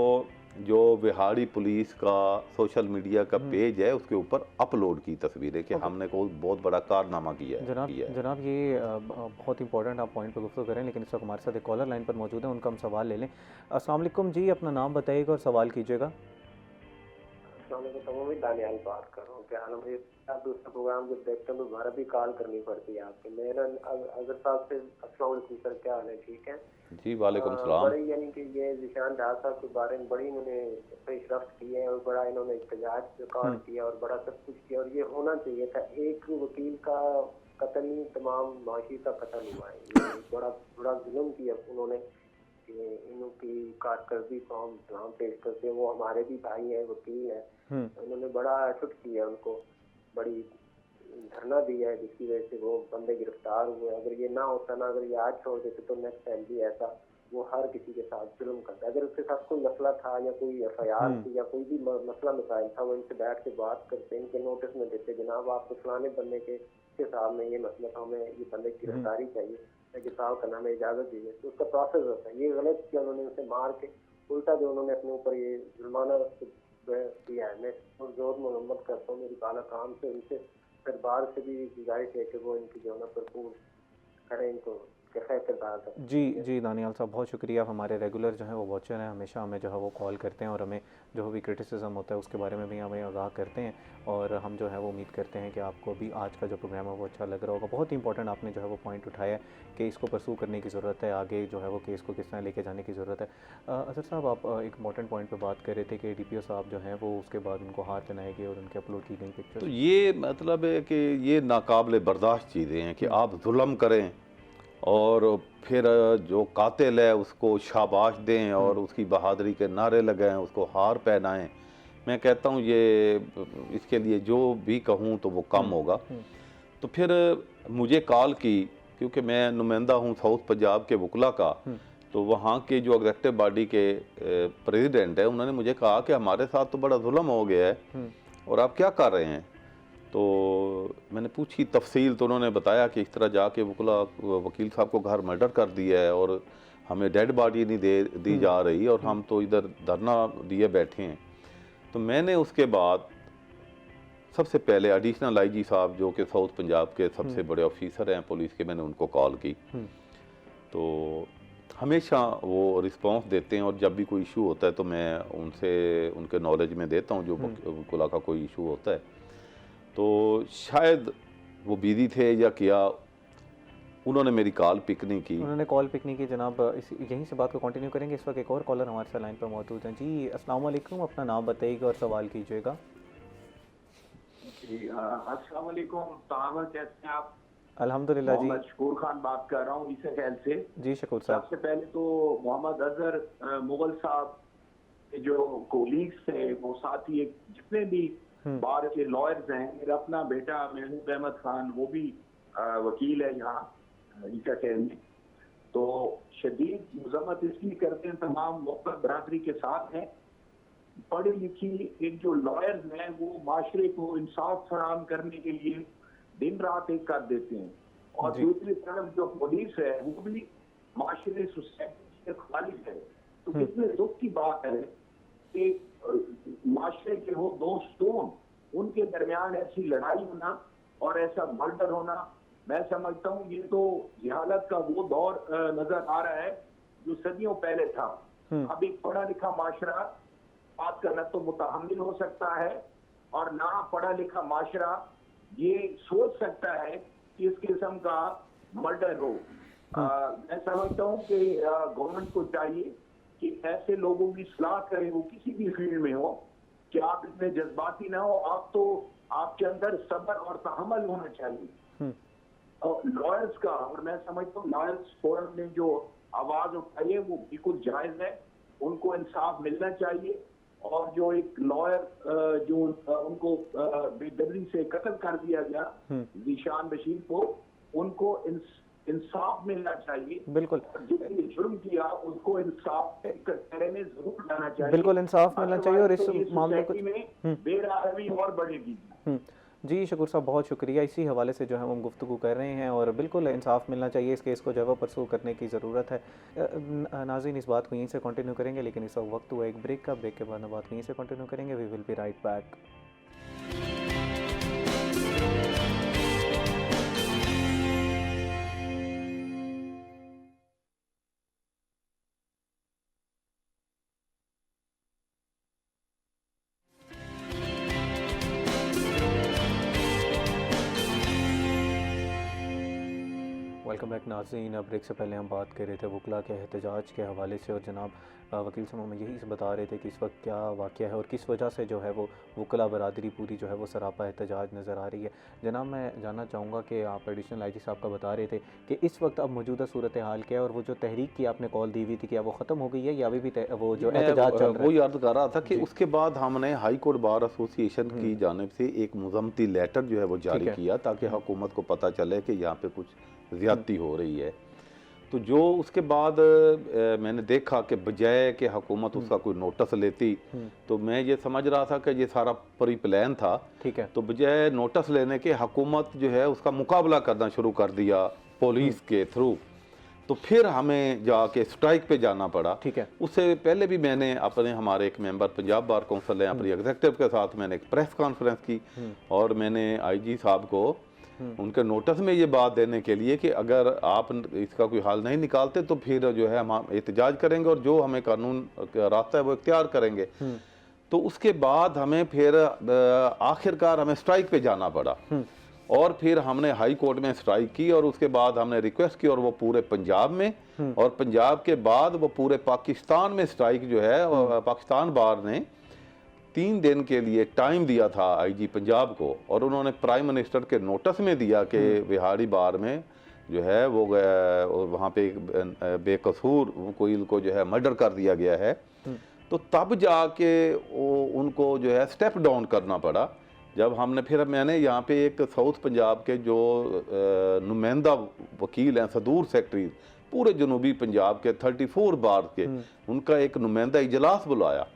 जो बिहाड़ी पुलिस का सोशल मीडिया का पेज है उसके ऊपर अपलोड की तस्वीरें कि हमने कोई बहुत बड़ा कारनामा किया है।
जनाब ये बहुत इंपॉर्टेंट आप पॉइंट पर गुफ्तगू करें, लेकिन इस वक्त हमारे साथ एक कॉलर लाइन पर मौजूद है, उनका हम सवाल ले लें। अस्सलाम वालेकुम जी, अपना नाम बताइएगा और सवाल कीजिएगा।
दानियाल बात कर रहा हूँ। क्या हाल है? आप दूसरा प्रोग्राम जब देखते हैं तो दोबारा भी कॉल करनी पड़ती है आपको। मेरा अगर साहब से अस्सलाम वालेकुम सर, क्या हाल है? ठीक है।
जी वालेकुम सलाम।
बड़े यानी कि ये जिशान डार साहब के बारे में बड़ी इन्होंने पेशरफ्त की है और बड़ा इन्होंने इख्तियार रिकॉर्ड किया और बड़ा सब कुछ किया और ये होना चाहिए था। एक वकील का कत्ल नहीं, तमाम माशी का कत्ल हुआ है। ये बड़ा बड़ा जुल्म किया उन्होंने कि इनकी कारकर्दगी को हम जहाँ पेश करते हैं। वो हमारे भी भाई हैं, वकील हैं, उन्होंने बड़ा एफर्ट किया, उनको बड़ी धरना दिया है जिसकी वजह से वो बंदे गिरफ्तार हुए। अगर ये ना होता ना, अगर ये आज छोड़ देते तो नेक्स्ट टाइम भी ऐसा वो हर किसी के साथ जुल्म करता। अगर उसके साथ कोई मसला था या कोई FIR थी या कोई भी मसला मसाइल था, वो इनसे बैठ के बात करते, इनके नोटिस में देते, जनाब आपको फलाने बंदे के साथ में ये मसला था, हमें ये बंदे की गिरफ्तारी चाहिए या किताब करना, हमें इजाज़त दीजिए। तो उसका प्रोसेस होता है। ये गलत किया उन्होंने, उसे मार के उल्टा जो उन्होंने अपने ऊपर ये जुर्माना किया है। मैं जोर मरम्मत करता हूँ मेरी बाला काम से, उनसे दरबार से भी गुजारिश है कि वो इनकी जो है ना भरपूर करें, इनको कैफे किरदार करें।
जी दानियाल साहब बहुत शुक्रिया। आप हमारे रेगुलर जो है वो वॉचर हैं, हमेशा हमें जो है वो कॉल करते हैं और हमें जो भी क्रिटिसिज्म होता है उसके बारे में भी हमें आगाह करते हैं और हम जो है वो उम्मीद करते हैं कि आपको भी आज का जो प्रोग्राम है वो अच्छा लग रहा होगा। बहुत इंपॉर्टेंट आपने जो है वो पॉइंट उठाया है कि इसको परसू करने की ज़रूरत है, आगे जो है वो केस को किस तरह लेके जाने की ज़रूरत है। असर साहब आप एक इंपॉर्टेंट पॉइंट पर बात कर रहे थे कि DPO साहब जो हैं वो उसके बाद उनको हार पहनाए गए और उनके अपलोड की गई पिक्चर।
तो ये मतलब है कि ये नाकाबिल बर्दाश्त चीज़ें हैं कि आप जुल्म करें और फिर जो कातिल है उसको शाबाश दें और उसकी बहादुरी के नारे लगाएं, उसको हार पहनाएं। मैं कहता हूँ ये इसके लिए जो भी कहूँ तो वो कम होगा। तो फिर मुझे कॉल की, क्योंकि मैं नुमाइंदा हूँ साउथ पंजाब के वकला का, तो वहाँ के जो एग्जेक्टिव बॉडी के प्रेसिडेंट है उन्होंने मुझे कहा कि हमारे साथ तो बड़ा जुल्म हो गया है और आप क्या कर रहे हैं। तो मैंने पूछी तफसील, तो उन्होंने बताया कि इस तरह जाके वकील साहब को घर मर्डर कर दिया है और हमें डेड बॉडी नहीं दी जा रही और हम तो इधर धरना दिए बैठे हैं। तो मैंने उसके बाद सबसे पहले एडिशनल IG साहब जो कि साउथ पंजाब के सबसे बड़े ऑफिसर हैं पुलिस के, मैंने उनको कॉल की। तो हमेशा वो रिस्पांस देते हैं और जब भी कोई इशू होता है तो मैं उनसे उनके नॉलेज में देता हूँ जो वकला का कोई इशू होता है। तो शायद वो बिजी थे या क्या, उन्होंने मेरी कॉल पिक नहीं की।
उन्होंने कॉल पिक नहीं की जनाब। यहीं से बात को कंटिन्यू करेंगे। इस वक्त एक और कॉलर हमारे साथ लाइन पर मौजूद हैं। जी अस्सलाम वालेकुम, अपना नाम बताइएगा और सवाल कीजिएगा।
जी अस्सलाम वालेकुम, ताहवर कैसे हैं आप?
अल्हम्दुलिल्लाह जी।
मोहम्मद शकूर खान बात कर रहा हूँ इसे ख्याल से।
जी शकूर साहब।
सबसे पहले तो मोहम्मद अजहर मुगल साहब के जो कोलीग्स थे, वो साथी जितने भी बार के लॉयर्स हैं, मेरा अपना बेटा महमूद अहमद खान वो भी वकील है यहाँ इनका शहर में। तो शदीद मजम्मत इसलिए करते हैं, तमाम वक्त बरादरी के साथ हैं। पढ़ी लिखी एक जो लॉयर्स हैं वो माशरे को इंसाफ फराहम करने के लिए दिन रात एक कर देते हैं, और दूसरी तरफ जो पुलिस है वो भी माशरे सोसाइटी से खालिज है। तो कितने दुख की बात है कि माशरे के वो दो स्टोन, उनके दरमियान ऐसी लड़ाई होना और ऐसा मर्डर होना। मैं समझता हूँ ये तो जहालत का वो दौर नजर आ रहा है जो सदियों पहले था। अब एक पढ़ा लिखा माशरा बात करना तो मुतहम्मिल हो सकता है, और ना पढ़ा लिखा माशरा ये सोच सकता है कि इस किस्म का मर्डर हो। मैं समझता हूँ कि गवर्नमेंट को चाहिए कि ऐसे लोगों की सलाह करें, वो किसी भी फील्ड में हो, कि आप इतने जज्बाती ना हो। आप तो आपके अंदर सब्र और तहम्मुल होना चाहिए और लॉयर्स का। और मैं समझता हूँ लॉयर्स फोरम ने जो आवाज उठाई है वो बिल्कुल जायज है, उनको इंसाफ मिलना चाहिए। और जो एक लॉयर जो उनको बेदर्दी से कत्ल कर दिया गया ज़ीशान बशीर को, उनको इंसाफ मिलना चाहिए।
बिल्कुल।
जिसने जुर्म किया उसको इंसाफ में जरूर लाना चाहिए।
बिल्कुल इंसाफ मिलना चाहिए और इस मामले को
में बेरहमी और बढ़ेगी।
जी शकूर साहब बहुत शुक्रिया। इसी हवाले से जो है हम गुफ्तगू कर रहे हैं और बिल्कुल इंसाफ मिलना चाहिए। इस केस को जो है वो परसू करने की ज़रूरत है। नाज़रीन इस बात को यहीं से कंटिन्यू करेंगे, लेकिन इस वक्त हुआ एक ब्रेक का। ब्रेक के बाद हम बात यहीं से कंटिन्यू करेंगे। We will be right back. Welcome back नाज़रीन। ब्रेक से पहले हम बात कर रहे थे वकला के एहतजाज के हवाले से, और जनाब वकील साहब हमें यही बता रहे थे कि इस वक्त क्या वाक़या है और किस वजह से जो है वो वकला बरादरी पूरी जो है वो सरापा एहतजाज नज़र आ रही है। जनाब मैं जानना चाहूँगा कि आप एडिशनल आईजी साहब का बता रहे थे कि इस वक्त अब मौजूदा सूरत हाल क्या है, और वो जो तहरीक की आपने कॉल दी हुई थी क्या वो ख़त्म हो गई है या अभी भी वो जो एहतजाज चल रहा है?
वो याद कर रहा था कि उसके बाद हमने हाई कोर्ट बार एसोसिएशन की जानिब से एक मुज़म्मती लेटर जो है वो जारी किया ताकि हुकूमत को पता चले कि यहाँ पे कुछ ज़्यादती हो रही है। तो जो उसके बाद मैंने देखा कि बजाय कि हुकूमत उसका कोई नोटिस लेती, तो मैं ये समझ रहा था कि ये सारा प्री प्लान था।
ठीक है।
तो बजाय नोटिस लेने के हुकूमत जो है उसका मुकाबला करना शुरू कर दिया पुलिस के थ्रू, तो फिर हमें जाके स्ट्राइक पे जाना पड़ा।
ठीक है।
उससे पहले भी मैंने अपने हमारे एक मेंबर पंजाब बार कौंसिल है अपनी एग्जीक्यूटिव के साथ मैंने एक प्रेस कॉन्फ्रेंस की, और मैंने आईजी साहब को उनके नोटिस में ये बात देने के लिए कि अगर आप इसका कोई हल नहीं निकालते तो फिर जो है हम एहतजाज करेंगे और जो हमें कानून का रास्ता है वो इख्तियार करेंगे। तो उसके बाद हमें फिर आखिरकार हमें स्ट्राइक पे जाना पड़ा, और फिर हमने हाई कोर्ट में स्ट्राइक की, और उसके बाद हमने रिक्वेस्ट की, और वो पूरे पंजाब में, और पंजाब के बाद वो पूरे पाकिस्तान में स्ट्राइक जो है, और पाकिस्तान बार ने 3 दिन के लिए टाइम दिया था आईजी पंजाब को, और उन्होंने प्राइम मिनिस्टर के नोटिस में दिया कि विहाड़ी बार में जो है वो वहाँ पे एक बेकसूर कोई को जो है मर्डर कर दिया गया है। तो तब जाके उनको जो है स्टेप डाउन करना पड़ा। जब हमने फिर मैंने यहाँ पे एक साउथ पंजाब के जो नुमाइंदा वकील हैं, सदूर सेक्रेटरी पूरे जनूबी पंजाब के 34 बार के, उनका एक नुमाइंदा इजलास बुलाया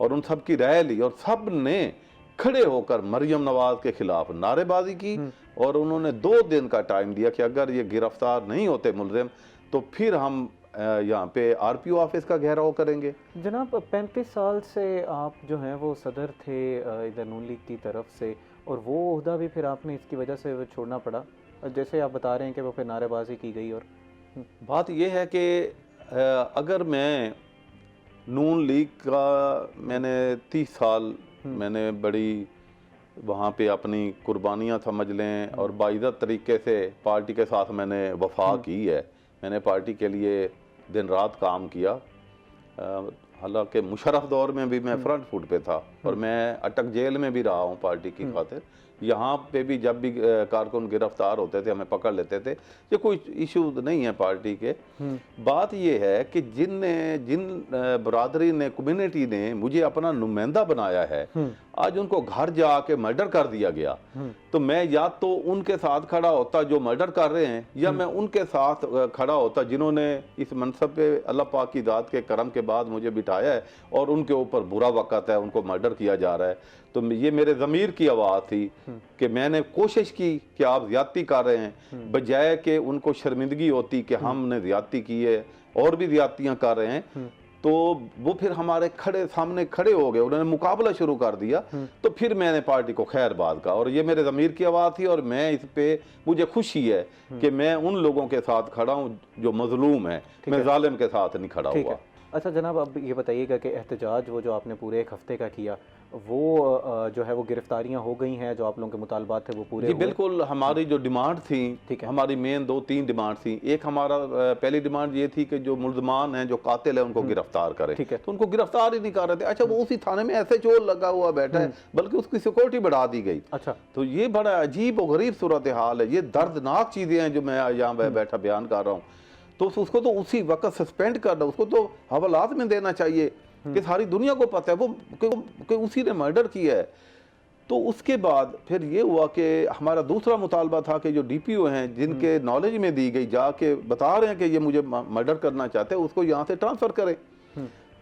और उन सब की राय ली, और सब ने खड़े होकर मरियम नवाज के खिलाफ नारेबाजी की, और उन्होंने 2 दिन का टाइम दिया कि अगर ये गिरफ्तार नहीं होते मुलजिम तो फिर हम यहाँ पे आरपीओ ऑफिस का घेराव करेंगे।
जनाब 35 साल से आप जो हैं वो सदर थे इधर नून लीग की तरफ से, और वो ओहदा भी फिर आपने इसकी वजह से छोड़ना पड़ा, जैसे आप बता रहे हैं कि वो फिर नारेबाजी की गई। और
बात यह है कि अगर मैं नून लीग का मैंने 30 साल मैंने बड़ी वहाँ पे अपनी कुर्बानियाँ समझ लें और बाइज़्ज़त तरीके से पार्टी के साथ मैंने वफा की है। मैंने पार्टी के लिए दिन रात काम किया, हालांकि मुशर्रफ दौर में भी मैं फ्रंट फुट पे था, और मैं अटक जेल में भी रहा हूँ पार्टी की खातिर। यहाँ पे भी जब भी कारकुन गिरफ्तार होते थे हमें पकड़ लेते थे, ये कोई इशू नहीं है पार्टी के। बात ये है कि जिन बरादरी ने, कम्युनिटी ने मुझे अपना नुमाइंदा बनाया है, आज उनको घर जाके मर्डर कर दिया गया, तो मैं या तो उनके साथ खड़ा होता जो मर्डर कर रहे हैं, या मैं उनके साथ खड़ा होता जिन्होंने इस मनसब पे अल्लाह पाक की ज़ात के करम के बाद मुझे बिठाया है और उनके ऊपर बुरा वक़्त है, उनको मर्डर किया जा रहा है। तो ये मेरे ज़मीर की आवाज़ थी कि मैंने कोशिश की कि आप ज़्यादती कर रहे हैं, बजाय कि उनको शर्मिंदगी होती कि हमने ज़्यादती की है और भी ज़्यादतियाँ कर रहे हैं, तो वो फिर हमारे सामने खड़े हो गए, उन्होंने मुकाबला शुरू कर दिया। तो फिर मैंने पार्टी को खैरबाद कहा, और ये मेरे ज़मीर की आवाज़ थी, और मैं इस पे मुझे खुशी है कि मैं उन लोगों के साथ खड़ा हूँ जो मजलूम है, मैं जालिम के साथ नहीं खड़ा हुआ।
अच्छा जनाब, अब ये बताइएगा कि एहतजाज वो जो आपने पूरे 1 हफ्ते का किया, वो जो है वो गिरफ्तारियां हो गई हैं, जो आप लोगों के मुतालबात थे वो पूरे
जी
हुए?
बिल्कुल। हमारी जो डिमांड थी, हमारी मेन 2-3 डिमांड थी। एक हमारा पहली डिमांड ये थी कि जो मुल्ज़मान हैं, जो कातिल हैं, उनको गिरफ्तार करें।
ठीक है।
तो उनको गिरफ्तार ही नहीं कर रहे थे। अच्छा, वो उसी थाने में ऐसे चोर लगा हुआ बैठा है, बल्कि उसकी सिक्योरिटी बढ़ा दी गई।
अच्छा,
तो ये बड़ा अजीब और गरीब सूरत हाल है, ये दर्दनाक चीज़ें हैं जो मैं यहाँ बैठा बयान कर रहा हूँ। तो उसको तो उसी वक्त सस्पेंड करना, उसको तो हवालात में देना चाहिए कि सारी दुनिया को पता है वो कि उसी ने मर्डर किया है। तो उसके बाद फिर ये हुआ कि हमारा दूसरा मुतालबा था कि जो डीपीओ हैं, जिनके नॉलेज में दी गई, जाके बता रहे हैं कि ये मुझे मर्डर करना चाहते हैं, उसको यहाँ से ट्रांसफ़र करें।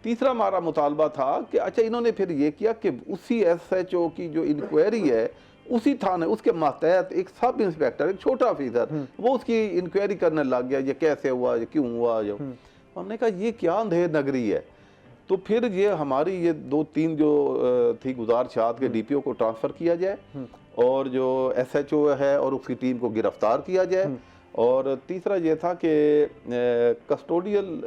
तीसरा हमारा मुतालबा था कि अच्छा, इन्होंने फिर ये किया कि उसी SHO की जो इंक्वायरी है, उसी थाने उसके मातहत एक सब इंस्पेक्टर, एक छोटा ऑफिसर, वो उसकी इंक्वायरी करने लग गया, ये कैसे हुआ, ये क्यों हुआ। जो हमने कहा ये क्या अंधेर नगरी है। तो फिर ये हमारी ये 2-3 जो थी गुजारिशात के डीपीओ को ट्रांसफ़र किया जाए, और जो SHO है और उसकी टीम को गिरफ्तार किया जाए। और तीसरा ये था कि कस्टोडियल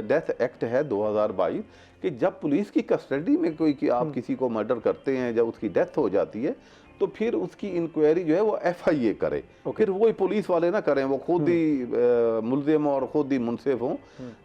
डेथ एक्ट है 2022 कि जब पुलिस की कस्टडी में कोई कि आप किसी को मर्डर करते हैं, जब उसकी डेथ हो जाती है, तो फिर उसकी इंक्वायरी जो है वो FIA करे, फिर वही पुलिस वाले ना करें, वो खुद ही मुलजिम और खुद ही मुनसिफ हों।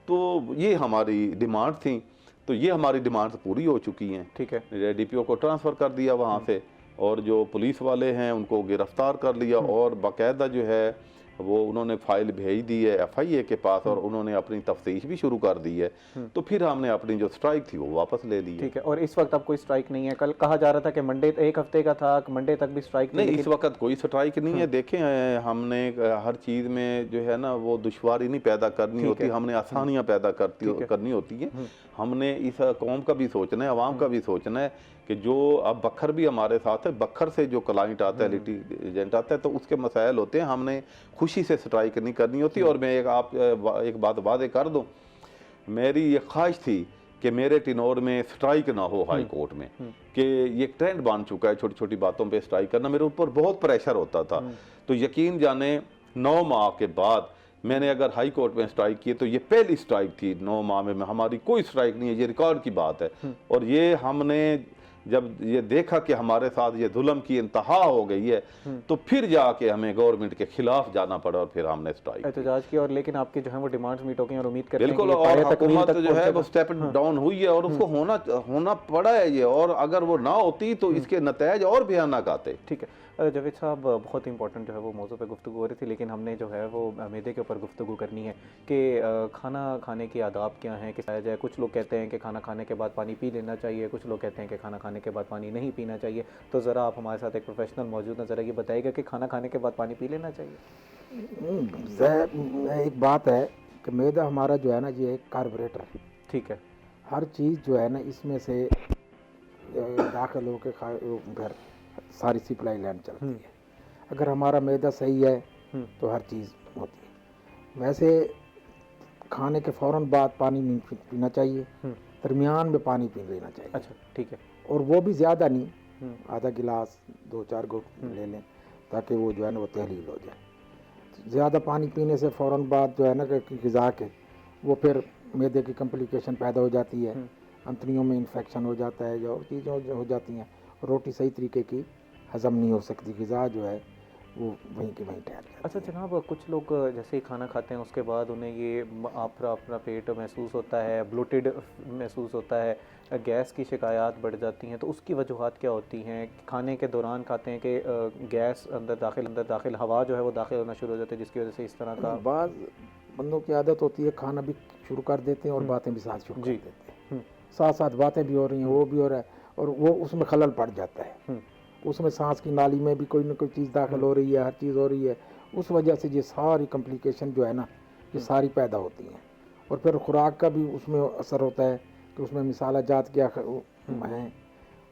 तो ये हमारी डिमांड थी, तो ये हमारी डिमांड पूरी हो चुकी हैं।
ठीक है,
DPO को ट्रांसफ़र कर दिया वहाँ से, और जो पुलिस वाले हैं उनको गिरफ्तार कर लिया, और बाकायदा जो है वो उन्होंने फाइल भेज दी है FIA के पास, और उन्होंने अपनी तफ्तीश भी शुरू कर दी है। तो फिर हमने अपनी जो स्ट्राइक थी वो वापस ले ली है।
ठीक है। और इस वक्त अब कोई स्ट्राइक नहीं है? कल कहा जा रहा था कि मंडे, एक हफ्ते का था, मंडे तक भी स्ट्राइक
नहीं, इस वक्त कोई स्ट्राइक नहीं है। देखें, हमने हर चीज़ में जो है ना वो दुश्वारी नहीं पैदा करनी होती, हमने आसानियाँ पैदा करनी होती हैं। हमने इस कौम का भी सोचना है, आवाम का भी सोचना है कि जो अब बखर भी हमारे साथ है, बखर से जो क्लाइंट आता है, लिटिगेंट आता है, तो उसके मसाइल होते हैं, हमने खुशी से स्ट्राइक नहीं करनी होती। और मैं एक बात वादे कर दूं, मेरी ये ख्वाहिश थी कि मेरे टिनोर में स्ट्राइक ना हो हाई कोर्ट में, कि ये ट्रेंड बन चुका है छोटी छोटी बातों पे स्ट्राइक करना, मेरे ऊपर बहुत प्रेशर होता था। तो यकीन जाने 9 माह के बाद मैंने अगर हाई कोर्ट में स्ट्राइक की तो ये पहली स्ट्राइक थी 9 माह में। हमारी कोई स्ट्राइक नहीं है, ये रिकॉर्ड की बात है। और ये हमने जब ये देखा कि हमारे साथ ये जुल्म की इंतहा हो गई है, तो फिर जाके हमें गवर्नमेंट के खिलाफ जाना पड़ा, और फिर हमने स्ट्राइक
एहतजाज किया। और लेकिन आपकी जो है वो डिमांड्स मीट हो गई, और उम्मीद करते हैं
बिल्कुल,
कि ये
और
पाए तकमील
हुकूमत
तक
जो है वो
पहुंचेगा।
स्टेप डाउन हुई है, और उसको होना पड़ा है ये, और अगर वो ना होती तो इसके नतीजे और भयानक आते।
ठीक है जावेद साहब, बहुत इंपॉर्टेंट जो है वो मौजू पे गुफ्तगू हो रही थी, लेकिन हमने जो है वो मैदे के ऊपर गुफ्तगू करनी है कि खाना खाने के आदाब क्या हैं, किस तरह जाए। कुछ लोग कहते हैं कि खाना खाने के बाद पानी पी लेना चाहिए, कुछ लोग कहते हैं कि खाना खाने के बाद पानी नहीं पीना चाहिए। तो ज़रा आप हमारे साथ एक प्रोफेशनल मौजूद हैं, ज़रा ये बताइएगा कि खाना खाने के बाद पानी पी लेना चाहिए?
एक बात है कि मैदा हमारा जो है ना, ये एक कार्बोरेटर है।
ठीक है,
हर चीज़ जो है ना इसमें से दाखिल होकर घर सारी सप्लाई लाइन चलती है। अगर हमारा मैदा सही है तो हर चीज़ होती है। वैसे खाने के फ़ौरन बाद पानी नहीं पीना चाहिए, दरमियान में पानी पी लेना चाहिए।
अच्छा, ठीक है।
और वो भी ज़्यादा नहीं, आधा गिलास 2-4 घूंट ले लें, ताकि वो जो है ना वो तहलील हो जाए। ज़्यादा पानी पीने से फ़ौरन बाद जो है ना ग़िज़ा के वो फिर मैदे की कम्प्लिकेशन पैदा हो जाती है, अंतड़ियों में इन्फेक्शन हो जाता है, और चीज़ें हो जाती हैं। रोटी सही तरीके की हज़म नहीं हो सकती, ग़िज़ा जो है वो वहीं की वहीं ठहर जाती है।
अच्छा जनाब, कुछ लोग जैसे ही खाना खाते हैं उसके बाद उन्हें ये अपना पेट महसूस होता है, ब्लोटेड महसूस होता है, गैस की शिकायत बढ़ जाती हैं, तो उसकी वजूहात क्या होती हैं? खाने के दौरान खाते हैं कि गैस अंदर दाखिल हवा जो है वो दाखिल होना शुरू हो जाती है, जिसकी वजह से इस तरह का
बाद बंदों की आदत होती है खाना भी शुरू कर देते हैं और बातें भी साथ शुरू कर देते हैं, साथ साथ बातें भी हो रही हैं, वो भी हो रहा है, और वो उसमें खलल पड़ जाता है। उसमें सांस की नाली में भी कोई ना कोई चीज़ दाखिल हो रही है, हर चीज़ हो रही है, उस वजह से ये सारी कम्प्लिकेशन जो है ना ये सारी पैदा होती हैं। और फिर खुराक का भी उसमें असर होता है कि उसमें मिसाला जात क्या हैं,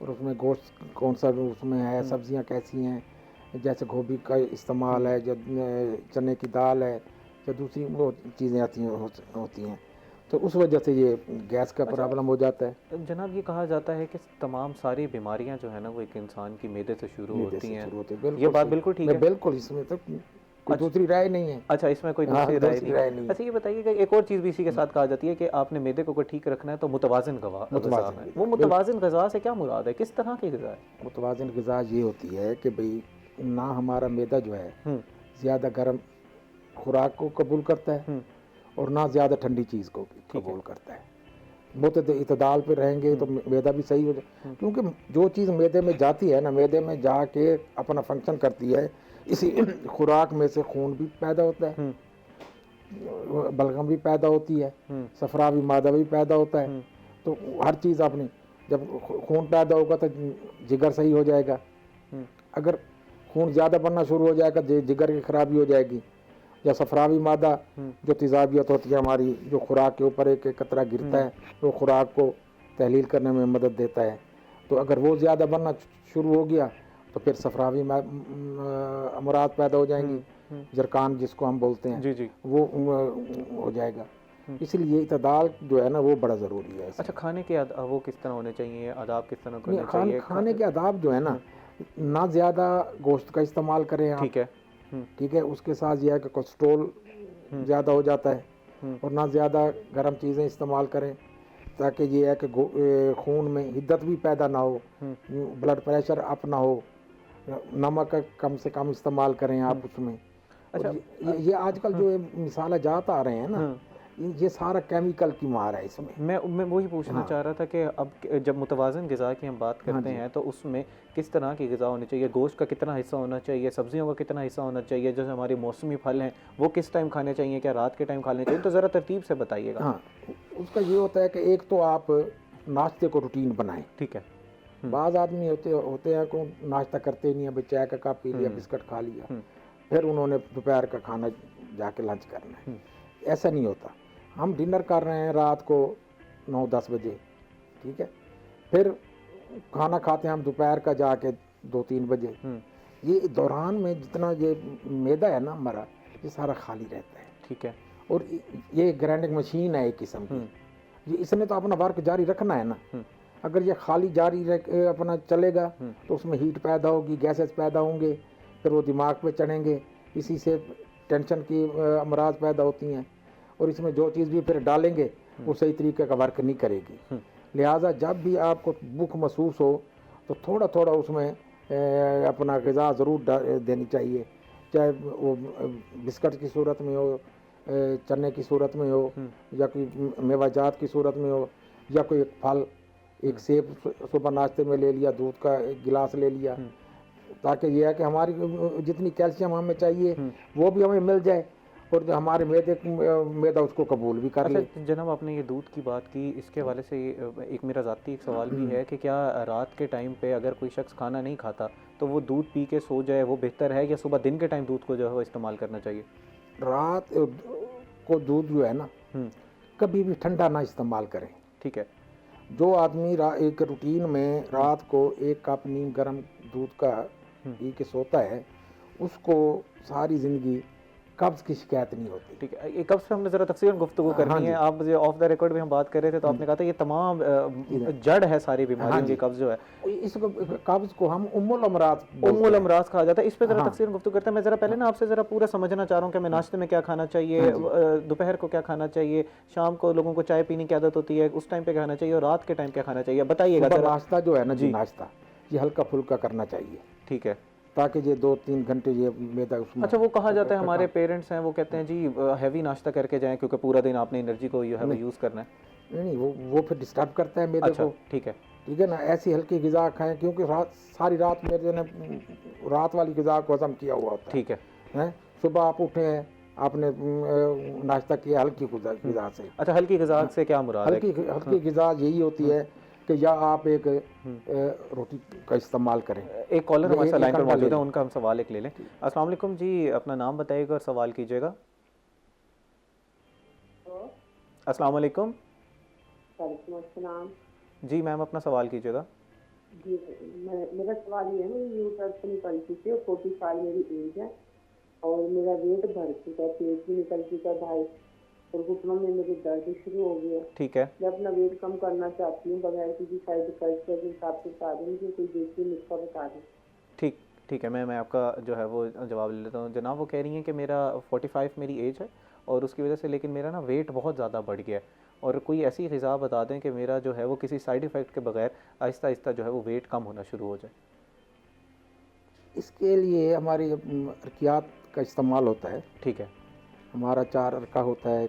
और उसमें गोश्त कौन सा उसमें है, सब्जियां कैसी हैं, जैसे गोभी का इस्तेमाल है, जब चने की दाल है, या दूसरी वो चीज़ें होती हैं, तो उस वजह से ये गैस का प्रॉब्लम हो जाता है।
जनाब, ये कहा जाता है कि तमाम सारी बीमारियां जो है ना वो एक इंसान की मैदे से शुरू होती हैं। ये बात बिल्कुल ठीक है?
बिल्कुल, इसमें तो कोई दूसरी राय नहीं है।
अच्छा, इसमें कोई दूसरी राय नहीं। अच्छा, ये बताइएगा, एक और चीज़ भी इसी के साथ कहा जाती है कि आपने मैदे को ठीक रखना है तो मुतवाज़िन ग़िज़ा है। वो मुतवाज़िन ग़िज़ा से क्या मुराद है, किस तरह की ग़िज़ा है?
मुतवाज़िन ग़िज़ा ये होती है कि भाई ना हमारा मैदा जो है ज़्यादा गर्म खुराक को कबूल करता है और ना ज़्यादा ठंडी चीज़ को कबूल करता है। इतदाल पे रहेंगे तो मैदा भी सही हो जाए, क्योंकि जो चीज़ मैदे में जाती है ना, मैदे में जाके अपना फंक्शन करती है, इसी खुराक में से खून भी पैदा होता है, बलगम भी पैदा होती है, सफरावी मादा भी पैदा होता है। तो हर चीज़ अपनी, जब खून पैदा होगा तो जिगर सही हो जाएगा, अगर खून ज़्यादा बनना शुरू हो जाएगा जिगर की खराबी हो जाएगी, या सफरावी मादा जो तेज़ाबियत होती है हमारी, जो खुराक के ऊपर एक कतरा गिरता है, वो खुराक को तहलील करने में मदद देता है। तो अगर वो ज़्यादा बनना शुरू हो गया तो फिर सफरावी अमराज पैदा हो जाएंगी, जरकान जिसको हम बोलते हैं, जी। वो हो जाएगा। इसलिए इतदाल जो है ना वो बड़ा ज़रूरी है।
अच्छा, खाने के वो किस तरह होने चाहिए, आदाब किस तरह करने चाहिए?
खाने के आदाब जो है ना ज़्यादा गोश्त का इस्तेमाल करें आप, ठीक है। उसके साथ यह है कि कोलेस्ट्रॉल ज़्यादा हो जाता है, और ना ज़्यादा गर्म चीज़ें इस्तेमाल करें, ताकि ये है कि खून में हिद्दत भी पैदा ना हो, ब्लड प्रेशर अप ना हो, नमक का कम से कम इस्तेमाल करें आप उसमें।
अच्छा,
और ये आजकल जो ये मिसाला जात आ रहे हैं ना, ये सारा केमिकल की मार है इसमें।
मैं वही पूछना चाह रहा था कि अब जब मुतवाज़न ग़िज़ा की हम बात करते हैं तो उसमें किस तरह की ग़िज़ा होनी चाहिए, गोश्त का कितना हिस्सा होना चाहिए, सब्जियों का कितना हिस्सा होना चाहिए, जैसे हमारे मौसमी फल हैं वो किस टाइम खाने चाहिए, क्या रात के टाइम खाने चाहिए, तो ज़रा तरतीब से बताइएगा।
हाँ, उसका ये होता है कि एक तो आप नाश्ते को रूटीन बनाएं।
ठीक है।
बाज़ आदमी होते हैं को नाश्ता करते नहीं है, भाई चाय का कप पी लिया, बिस्किट खा लिया, फिर उन्होंने दोपहर का खाना जाके लंच करना है। ऐसा नहीं होता। हम डिनर कर रहे हैं रात को 9-10 बजे, ठीक है, फिर खाना खाते हैं हम दोपहर का जाके 2-3 बजे। ये दौरान में जितना ये मैदा है ना हमारा, ये सारा खाली रहता है।
ठीक है।
और ये ग्राइंडिंग मशीन है एक किस्म की, ये इसने तो अपना वर्क जारी रखना है ना। अगर ये खाली जारी अपना चलेगा तो उसमें हीट पैदा होगी, गैसेस पैदा होंगे, फिर वो दिमाग पे चढ़ेंगे, इसी से टेंशन की अमराज पैदा होती हैं। और इसमें जो चीज़ भी फिर डालेंगे वो सही तरीके का वर्क नहीं करेगी। लिहाजा जब भी आपको भूख महसूस हो तो थोड़ा थोड़ा उसमें अपना ग़िज़ा ज़रूर देनी चाहिए, चाहे वो बिस्किट की सूरत में हो, चने की सूरत में हो, या कोई मेवाजात की सूरत में हो, या कोई एक फल, एक सेब सुबह नाश्ते में ले लिया, दूध का एक गिलास ले लिया, ताकि यह है कि हमारी जितनी कैल्शियम हमें चाहिए वो भी हमें मिल जाए और जो हमारे मैदा उसको कबूल भी कर ले।
जनाब, आपने ये दूध की बात की, इसके हवाले से एक मेरा ज़ाती एक सवाल भी है कि क्या रात के टाइम पे अगर कोई शख्स खाना नहीं खाता तो वो दूध पी के सो जाए वो बेहतर है, या सुबह दिन के टाइम दूध को जो है वो इस्तेमाल करना चाहिए?
रात को दूध जो है ना कभी भी ठंडा ना इस्तेमाल करें।
ठीक है।
जो आदमी एक रूटीन में रात को 1 कप नीम गर्म दूध का पी के सोता है, उसको सारी ज़िंदगी कब्ज़ की शिकायत नहीं होती।
ठीक है। ये कब्ज़ पे हमने ज़रा तफसीलन गुफ्तगू करनी है। आप मुझे ऑफ द रिकॉर्ड भी हम बात कर रहे थे तो आपने कहा था ये तमाम जड़ है सारी बीमारियों की कब्ज़ जो है।
इसको कब्ज़ को हम उम्मुल अमराज
कहा जाता है। इस पे ज़रा तफसीलन गुफ्तगू करते हैं। मैं ज़रा पहले ना आपसे ज़रा पूरा समझना चाह रहा हूँ कि मैं नाश्ते में क्या खाना चाहिए, दोपहर को क्या खाना चाहिए, शाम को लोगों को चाय पीने की आदत होती है, उस टाइम पे क्या खाना चाहिए, और रात के टाइम क्या खाना चाहिए, बताइएगा।
नाश्ता जो है ना जी, नाश्ता ये हल्का फुल्का करना चाहिए।
ठीक है।
ताकि ये 2-3 घंटे ये मैदा उसमें।
अच्छा, वो कहा जाता है, हमारे पेरेंट्स हैं वो कहते हैं जी हैवी नाश्ता करके जाएं क्योंकि पूरा दिन आपने एनर्जी को जो है वो यूज़ करना है।
नहीं, वो फिर डिस्टर्ब करता है मैदे को।
ठीक है।
ठीक है ना, ऐसी हल्की ग़िज़ा खाएं क्योंकि सारी रात मैदे ने रात वाली ग़िज़ा को हज़म किया हुआ होता है।
ठीक है।
सुबह आप उठे हैं, आपने नाश्ता किया हल्की ग़िज़ा से।
अच्छा, हल्की ग़िज़ा से क्या मुराद है?
हल्की ग़िज़ा यही होती है कि या आप एक रोटी का इस्तेमाल करें।
एक कॉलर हमारे साथ लाइन पर मौजूद है, उनका हम सवाल एक ले लें। अस्सलाम वालेकुम जी, अपना नाम बताइएगा और सवाल कीजिएगा। अस्सलाम वालेकुम। जी मैम, अपना सवाल कीजिएगा।
जी, मेरा सवाल ये है, मेरी यूट्रस से निकल चुकी है, 45 मेरी एज है और मेरा वेट बढ़ चुका है, पेट भी निकल चुका है भाई, और घुटनों में मेरे दर्द शुरू हो गया।
ठीक है।
मैं अपना वेट कम करना चाहती हूँ बगैर किसी साइड इफेक्ट के, हिसाब से बता दें, मुझे कोई देसी नुस्खा बता दें।
ठीक है, मैं आपका जो है वो जवाब ले लेता हूँ। जनाब, वो कह रही हैं कि मेरा 45 मेरी एज है और उसकी वजह से लेकिन मेरा ना वेट बहुत ज़्यादा बढ़ गया है, और कोई ऐसी ग़िज़ा बता दें कि मेरा जो है वो किसी साइड इफ़ेक्ट के बगैर आहिस्ता आहिस्ता जो है वो वेट कम होना शुरू हो जाए।
इसके लिए हमारी अर्कियात का इस्तेमाल होता है।
ठीक है।
हमारा 4 अर्का होता है,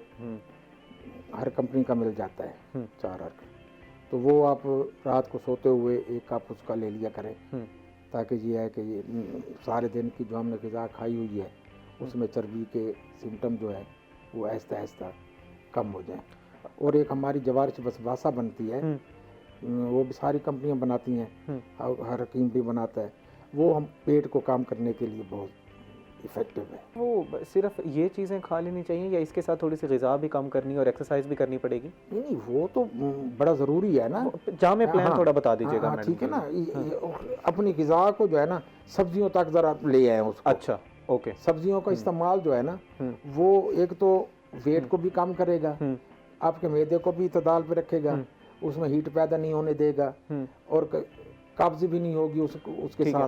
हर कंपनी का मिल जाता है 4 अर्का, तो वो आप रात को सोते हुए 1 कप उसका ले लिया करें, ताकि ये है कि ये सारे दिन की जो हमने ग़िज़ा खाई हुई है उसमें चर्बी के सिम्टम जो है वो आहिस्ता आहिस्ता कम हो जाए। और एक हमारी जवारिश बसवासा बनती है, वो भी सारी कंपनियां बनाती हैं, हर हकीम भी बनाता है, वो हम पेट को काम करने के लिए बहुत इफ़ेक्टिव है।
वो सिर्फ ये चीज़ें खा लेनी चाहिए या इसके साथ थोड़ी सी ग़िज़ा भी कम करनी और एक्सरसाइज भी करनी पड़ेगी?
नहीं, वो तो बड़ा ज़रूरी है ना।
जामे प्लान थोड़ा बता दीजिएगा।
ठीक है ना, अपनी ग़िज़ा को जो है ना सब्जियों तक ज़रा ले आए उसको।
अच्छा, ओके।
सब्जियों का इस्तेमाल जो है ना वो एक तो वेट को भी कम करेगा, आपके मैदे को भी इतदाल पे रखेगा, उसमें हीट पैदा नहीं होने देगा, और कब्ज़ भी नहीं होगी उसके साथ।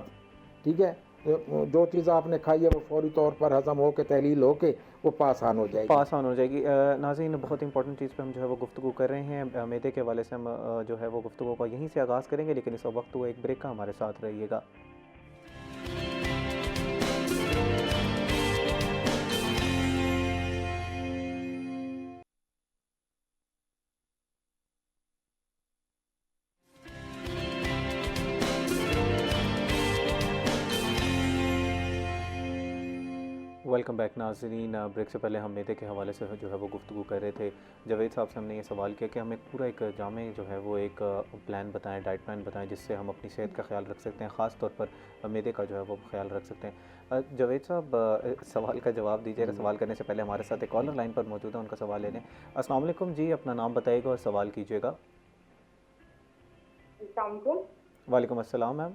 ठीक है, जो चीज़ आपने खाई है वो फौरी तौर पर हज़म हो के तहलील हो के वो पास ऑन हो जाएगी।
नाज़रीन, बहुत इंपॉर्टेंट चीज़ पे हम जो है वो गुफ्तगू कर रहे हैं। मैदे के हवाले से हम जो है वो गुफ्तगू को यहीं से आगाज़ करेंगे, लेकिन इस वक्त वो एक ब्रेक का हमारे साथ रहिएगा। वेलकम बैक नाज़रीन। ब्रेक से पहले हम मैदे के हवाले से जो है वो गुफ्तगू कर रहे थे। जावेद साहब से हमने ये सवाल किया कि हमें पूरा एक जामे जो है वो एक प्लान बताएं, डाइट प्लान बताएं, जिससे हम अपनी सेहत का ख्याल रख सकते हैं, ख़ास तौर पर मैदे का जो है वो ख्याल रख सकते हैं। जावेद साहब, सवाल का जवाब दीजिएगा। सवाल करने से पहले हमारे साथ एक कॉलर लाइन पर मौजूद है, उनका सवाल ले लें। अस्सलाम वालेकुम जी, अपना नाम बताइएगा और सवाल कीजिएगा। वालेकुम अस्सलाम मैम।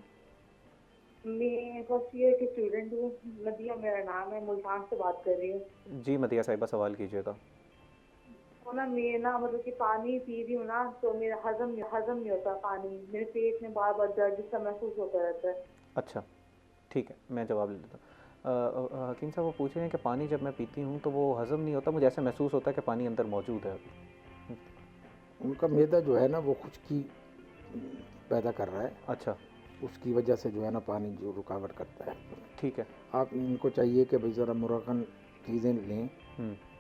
मैं फर्स्ट ईयर की स्टूडेंट हूँ, मदिया मेरा नाम है, मुल्तान से बात कर रही हूँ।
जी मदिया साहिबा, सवाल कीजिएगा।
तो ना मैं ना मतलब कि पानी पी रही हूँ ना, तो मेरा हजम नहीं होता पानी, मेरे पेट में बार बार दर्द सा महसूस होता रहता है।
अच्छा ठीक है, मैं जवाब ले लेता हूँ। हकीम साहब वो पूछ रहे हैं कि पानी जब मैं पीती हूँ तो वो हज़म नहीं होता, मुझे ऐसा महसूस होता है कि पानी अंदर मौजूद है अभी।
उनका मैदा जो है ना वो खुश्की पैदा कर रहा है,
अच्छा
उसकी वजह से जो है ना पानी जो रुकावट करता है।
ठीक है।
आप इनको चाहिए कि भाई ज़रा मुरगन चीज़ें लें,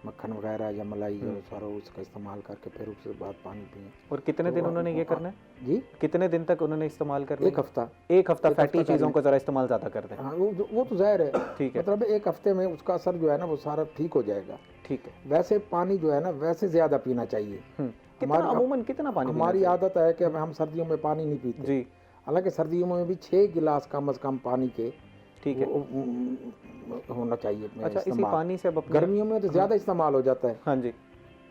मक्खन वगैरह या मलाई जो सारा उसका इस्तेमाल करके फिर उसके बाद पानी पिएं।
और कितने दिन उन्होंने ये करना है
जी?
कितने दिन तक उन्होंने इस्तेमाल करना है?
एक हफ्ता।
एक हफ्ता फैटी चीज़ों को ज़रा इस्तेमाल ज़्यादा कर दें।
हाँ वो तो ज़ाहिर है।
ठीक है,
मतलब एक हफ्ते में उसका असर जो है ना वो सारा ठीक हो जाएगा।
ठीक है।
वैसे पानी जो है ना वैसे ज़्यादा पीना चाहिए।
कितना अमूमन कितना पानी पीना
हमारी
चाहिए?
आदत है कि हम सर्दियों में पानी नहीं पीते
जी
हालांकि सर्दियों में भी 6 गिलास कम से कम पानी के
ठीक है।
होना चाहिए।
अच्छा, इसी पानी से अब अपने
गर्मियों में तो ज़्यादा इस्तेमाल हो जाता है।
हाँ जी,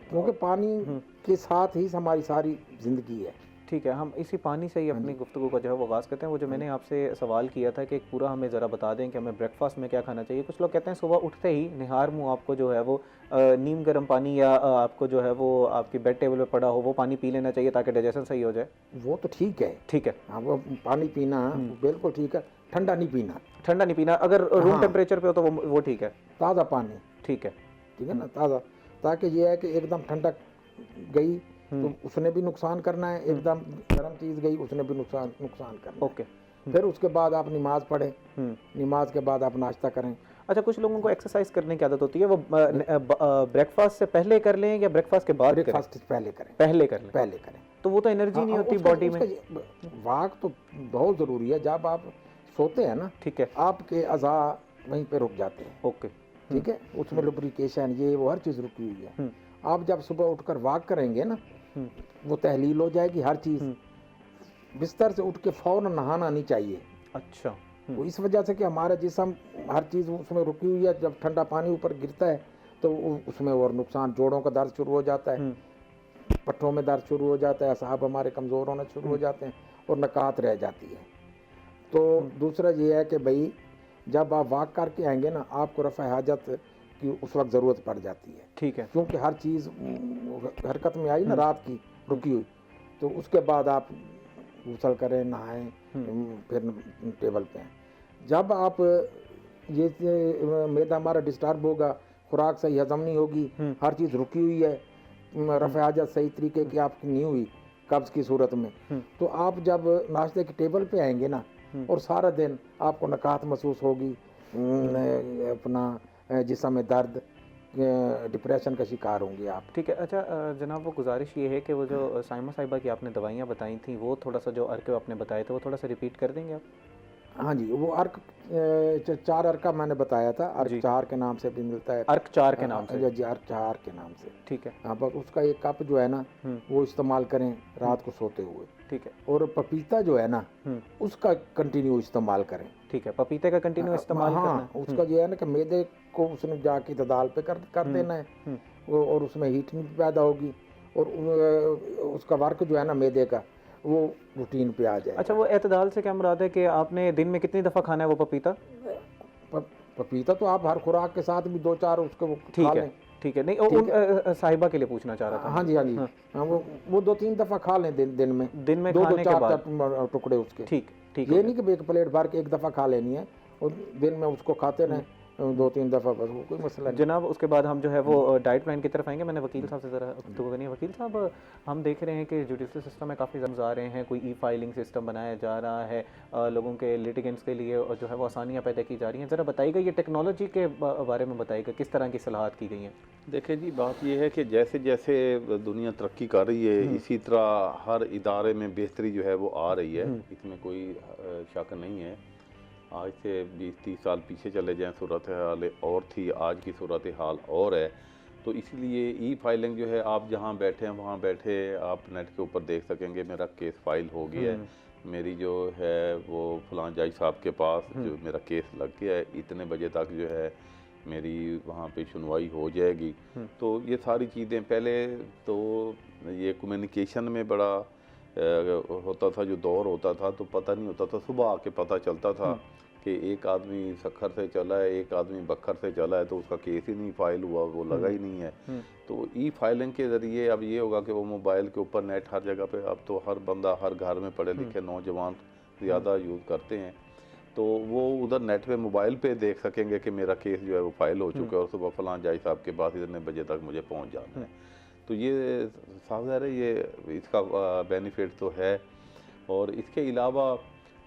क्योंकि पानी के साथ ही हमारी सारी ज़िंदगी है।
ठीक है। हम इसी पानी से ही अपनी गुफ्तगू का जो है वो आगाज़ करते हैं। वो जो मैंने आपसे सवाल किया था कि एक पूरा हमें ज़रा बता दें कि हमें ब्रेकफास्ट में क्या खाना चाहिए। कुछ लोग कहते हैं सुबह उठते ही निहार मुँह आपको जो है वो नीम गर्म पानी या आपको जो है वो आपकी बेड टेबल पे पड़ा हो वो पानी पी लेना चाहिए ताकि डाइजेशन सही हो जाए।
वो तो ठीक है।
ठीक है,
हाँ वो पानी पीना बिल्कुल ठीक है। ठंडा नहीं पीना।
ठंडा नहीं पीना, अगर रूम टेम्परेचर पे हो तो वो ठीक है।
ताज़ा पानी
ठीक है,
ठीक है ना, ताज़ा, ताकि ये है कि एकदम ठंडा गई तो उसने भी नुकसान करना है, एकदम गर्म चीज़ गई उसने भी नुकसान करना है।
ओके।
फिर उसके बाद आप नमाज पढ़ें, नमाज के बाद आप नाश्ता करें।
अच्छा, कुछ लोगों को एक्सरसाइज करने की आदत होती है, वो ब्रेकफास्ट से पहले कर लें या ब्रेकफास्ट के बाद करें?
ब्रेकफास्ट से पहले करें।
पहले कर लें,
पहले करें
तो वो तो एनर्जी नहीं होती बॉडी में।
वाक तो बहुत ज़रूरी है। जब आप सोते हैं ना,
ठीक है,
आपके अज़ा वहीं पे रुक जाते हैं।
ओके,
ठीक है, उसमें लुब्रिकेशन ये वो हर चीज़ रुकी हुई है। आप जब सुबह उठकर वाक करेंगे ना, वो तहलील हो जाएगी हर चीज़। बिस्तर से उठ के फ़ौरन नहाना नहीं चाहिए।
अच्छा,
वो इस वजह से कि हमारा जिस्म हर चीज़ उसमें रुकी हुई है। जब ठंडा पानी ऊपर गिरता है तो उसमें और नुकसान, जोड़ों का दर्द शुरू हो जाता है, पट्टों में दर्द शुरू हो जाता है, साहब हमारे कमज़ोर होना शुरू हो जाते हैं और नकात रह जाती है। तो दूसरा ये है कि भाई जब आप वाक करके आएंगे ना, आपको रफ़ा हाजत की उस वक्त ज़रूरत पड़ जाती है।
ठीक है,
क्योंकि हर चीज़ हरकत में आई ना रात की रुकी हुई, तो उसके बाद आप गुसल करें, नहाएं, फिर टेबल पे आएँ। जब आप ये मैदा हमारा डिस्टर्ब होगा, खुराक सही हजम नहीं होगी, हर चीज़ रुकी हुई है, रफ़ा हाजत सही तरीके की आपकी नहीं हुई कब्ज़ की सूरत में, तो आप जब नाश्ते की टेबल पे आएंगे ना और सारा दिन आपको नकात महसूस होगी, अपना जिस्म में दर्द, डिप्रेशन का शिकार होंगे आप।
ठीक है। अच्छा जनाब, वो गुजारिश ये है कि वो जो साइमा साहिबा की आपने दवाइयाँ बताई थी, वो थोड़ा सा जो अर्क आपने बताए थे वो थोड़ा सा रिपीट कर देंगे आप?
हाँ जी, वो अर्क 4 अर्क का मैंने बताया था। अर्क 4 के नाम से भी मिलता है।
अर्क 4 के नाम से?
जी, अर्क 4 के नाम से।
ठीक है।
हाँ, बस उसका एक कप जो है ना वो इस्तेमाल करें रात को सोते हुए।
ठीक है।
और पपीता जो है ना उसका कंटिन्यू इस्तेमाल करें।
ठीक है, पपीते का कंटिन्यू इस्तेमाल करना है।
हाँ, उसका जो है ना कि मैदे को उसने जाके तदाल पे कर देना है, और उसमें हीट नहीं पैदा होगी और उसका वर्क जो है ना मैदे का वो रूटीन पे आ जाए।
अच्छा, वो एतदाल से क्या मुराद है कि आपने दिन में कितनी दफ़ा खाना है वो पपीता?
पपीता तो आप हर खुराक के साथ भी 2-4 उसको खा लें।
ठीक है, नहीं साहिबा के लिए पूछना चाह रहा था।
हाँ जी, हाँ जी, हाँ, वो 2-3 दफ़ा खा लें दिन में।
दिन में खाने के बाद
2-4 टुकड़े उसके।
ठीक ठीक,
ये नहीं कि एक प्लेट भर के एक दफ़ा खा लेनी है, और दिन में उसको खाते रहें 2-3 दफ़ा, बस वो कोई मसला नहीं।
जनाब उसके बाद हम जो है वो डाइट प्लान की तरफ आएंगे। मैंने वकील साहब से ज़रा गुफ्तगू करनी है। वकील साहब, हम देख रहे हैं कि जुडिशल सिस्टम में काफ़ी जम्स आ रहे हैं, कोई ई फाइलिंग सिस्टम बनाया जा रहा है, लोगों के लिटिगेंट्स के लिए और जो है वो आसानियाँ पैदा की जा रही हैं। ज़रा बताइएगा ये टेक्नोलॉजी के बारे में बताइएगा, किस तरह की सलाहत की गई हैं?
देखिए जी, बात यह है कि जैसे जैसे दुनिया तरक्की कर रही है इसी तरह हर इदारे में बेहतरी जो है वो आ रही है, इसमें कोई शक नहीं है। आज से 20-30 साल पीछे चले जाएं, सूरत हाल और थी, आज की सूरत हाल और है। तो इसलिए ई फाइलिंग जो है, आप जहाँ बैठे हैं वहाँ बैठे आप नेट के ऊपर देख सकेंगे मेरा केस फाइल हो गया है, मेरी जो है वो फलां जज साहब के पास जो मेरा केस लग गया है, इतने बजे तक जो है मेरी वहाँ पे सुनवाई हो जाएगी। तो ये सारी चीज़ें पहले तो ये कम्युनिकेशन में बड़ा होता था, जो दौर होता था तो पता नहीं होता था, सुबह आके पता चलता था कि एक आदमी सखर से चला है, एक आदमी बखर से चला है, तो उसका केस ही नहीं फाइल हुआ, वो लगा ही नहीं है। तो ई फाइलिंग के ज़रिए अब ये होगा कि वो मोबाइल के ऊपर नेट हर जगह पे, अब तो हर बंदा हर घर में पढ़े लिखे नौजवान ज़्यादा यूज़ करते हैं, तो वो उधर नेट पे मोबाइल पे देख सकेंगे कि मेरा केस जो है वो फाइल हो चुका है और सुबह फलां जज साहब के पास इतने बजे तक मुझे पहुंच जाना है। तो ये साफ ज़ाहिर है, ये इसका बेनिफिट तो है। और इसके अलावा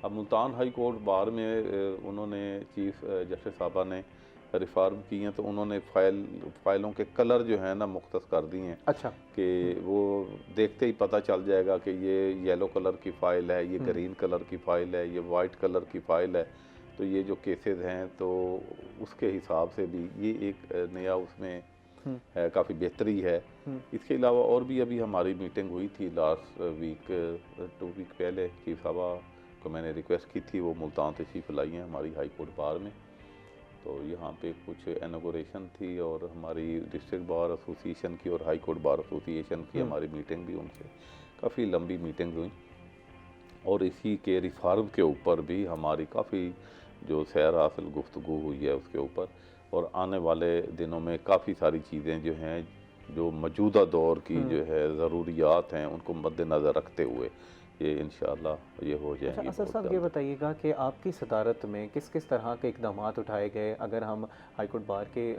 अब मुल्तान हाई कोर्ट बार में उन्होंने चीफ जस्टिस साहबा ने रिफॉर्म की हैं, तो उन्होंने फाइलों के कलर जो है ना मुख्तस कर दिए हैं।
अच्छा।
कि वो देखते ही पता चल जाएगा कि ये येलो कलर की फ़ाइल है, ये ग्रीन कलर की फ़ाइल है, ये वाइट कलर की फ़ाइल है। तो ये जो केसेस हैं तो उसके हिसाब से भी ये एक नया उसमें है, काफ़ी बेहतरी है। इसके अलावा और भी अभी हमारी मीटिंग हुई थी लास्ट वीक, 2 वीक पहले चीफ साहबा को मैंने रिक्वेस्ट की थी, वो मुल्तान तशरीफ़ लाई हैं हमारी हाई कोर्ट बार में। तो यहाँ पे कुछ इनॉग्रेशन थी और हमारी डिस्ट्रिक्ट बार एसोसिएशन की और हाई कोर्ट बार एसोसिएशन की हमारी मीटिंग भी, उनसे काफ़ी लंबी मीटिंग हुई। और इसी के रिफॉर्म के ऊपर भी हमारी काफ़ी जो सैर हासिल गुफ्तगू हुई है उसके ऊपर। और आने वाले दिनों में काफ़ी सारी चीज़ें जो हैं, जो मौजूदा दौर की जो है ज़रूरियात हैं, उनको मद्देनज़र रखते हुए ये इंशाअल्लाह ये हो जाएंगे।
असर साहब, ये बताइएगा कि आपकी सदारत में किस किस तरह के इकदाम उठाए गए? अगर हम हाई कोर्ट बार के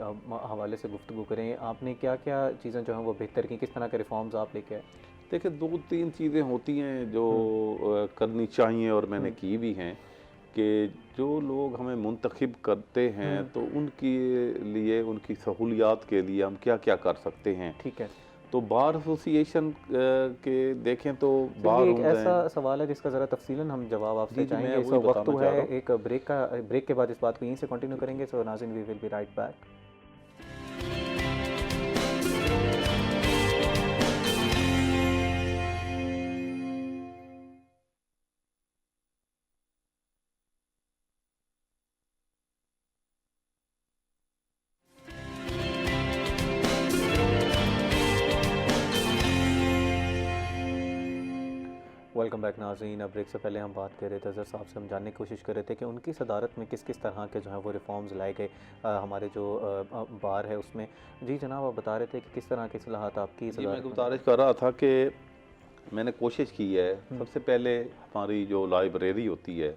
हवाले से गुफ्तगू करें, आपने क्या क्या चीज़ें जो हैं वो बेहतर की, किस तरह के रिफॉर्म्स आप लेके आए?
देखिए, 2-3 चीज़ें होती हैं जो करनी चाहिए और मैंने की भी हैं, कि जो लोग हमें मुंतखब करते हैं तो उनके लिए, उनकी सहूलियात के लिए हम क्या क्या कर सकते हैं।
ठीक है।
तो बार एसोसिएशन के देखें तो बार
एक ऐसा सवाल है जिसका ज़रा तफसीलन हम जवाब आपसे चाहेंगे। इस वक्त तो है एक ब्रेक के बाद इस बात को यहीं से कंटिन्यू करेंगे। सो नाज़रीन, we will be right back. Welcome back नाज़रीन। अब ब्रेक से पहले हम बात कर रहे थे, अज़हर साहब से हम जानने की कोशिश कर रहे थे कि उनकी सदारत में किस किस तरह के जो है वो रिफॉर्म्स लाए गए हमारे जो बार है उसमें। जी जनाब, आप बता रहे थे कि किस तरह की इस्लाहात आपकी
जी, मैं गुजारिश कर रहा था कि मैंने कोशिश की है, सबसे पहले हमारी जो लाइब्रेरी होती है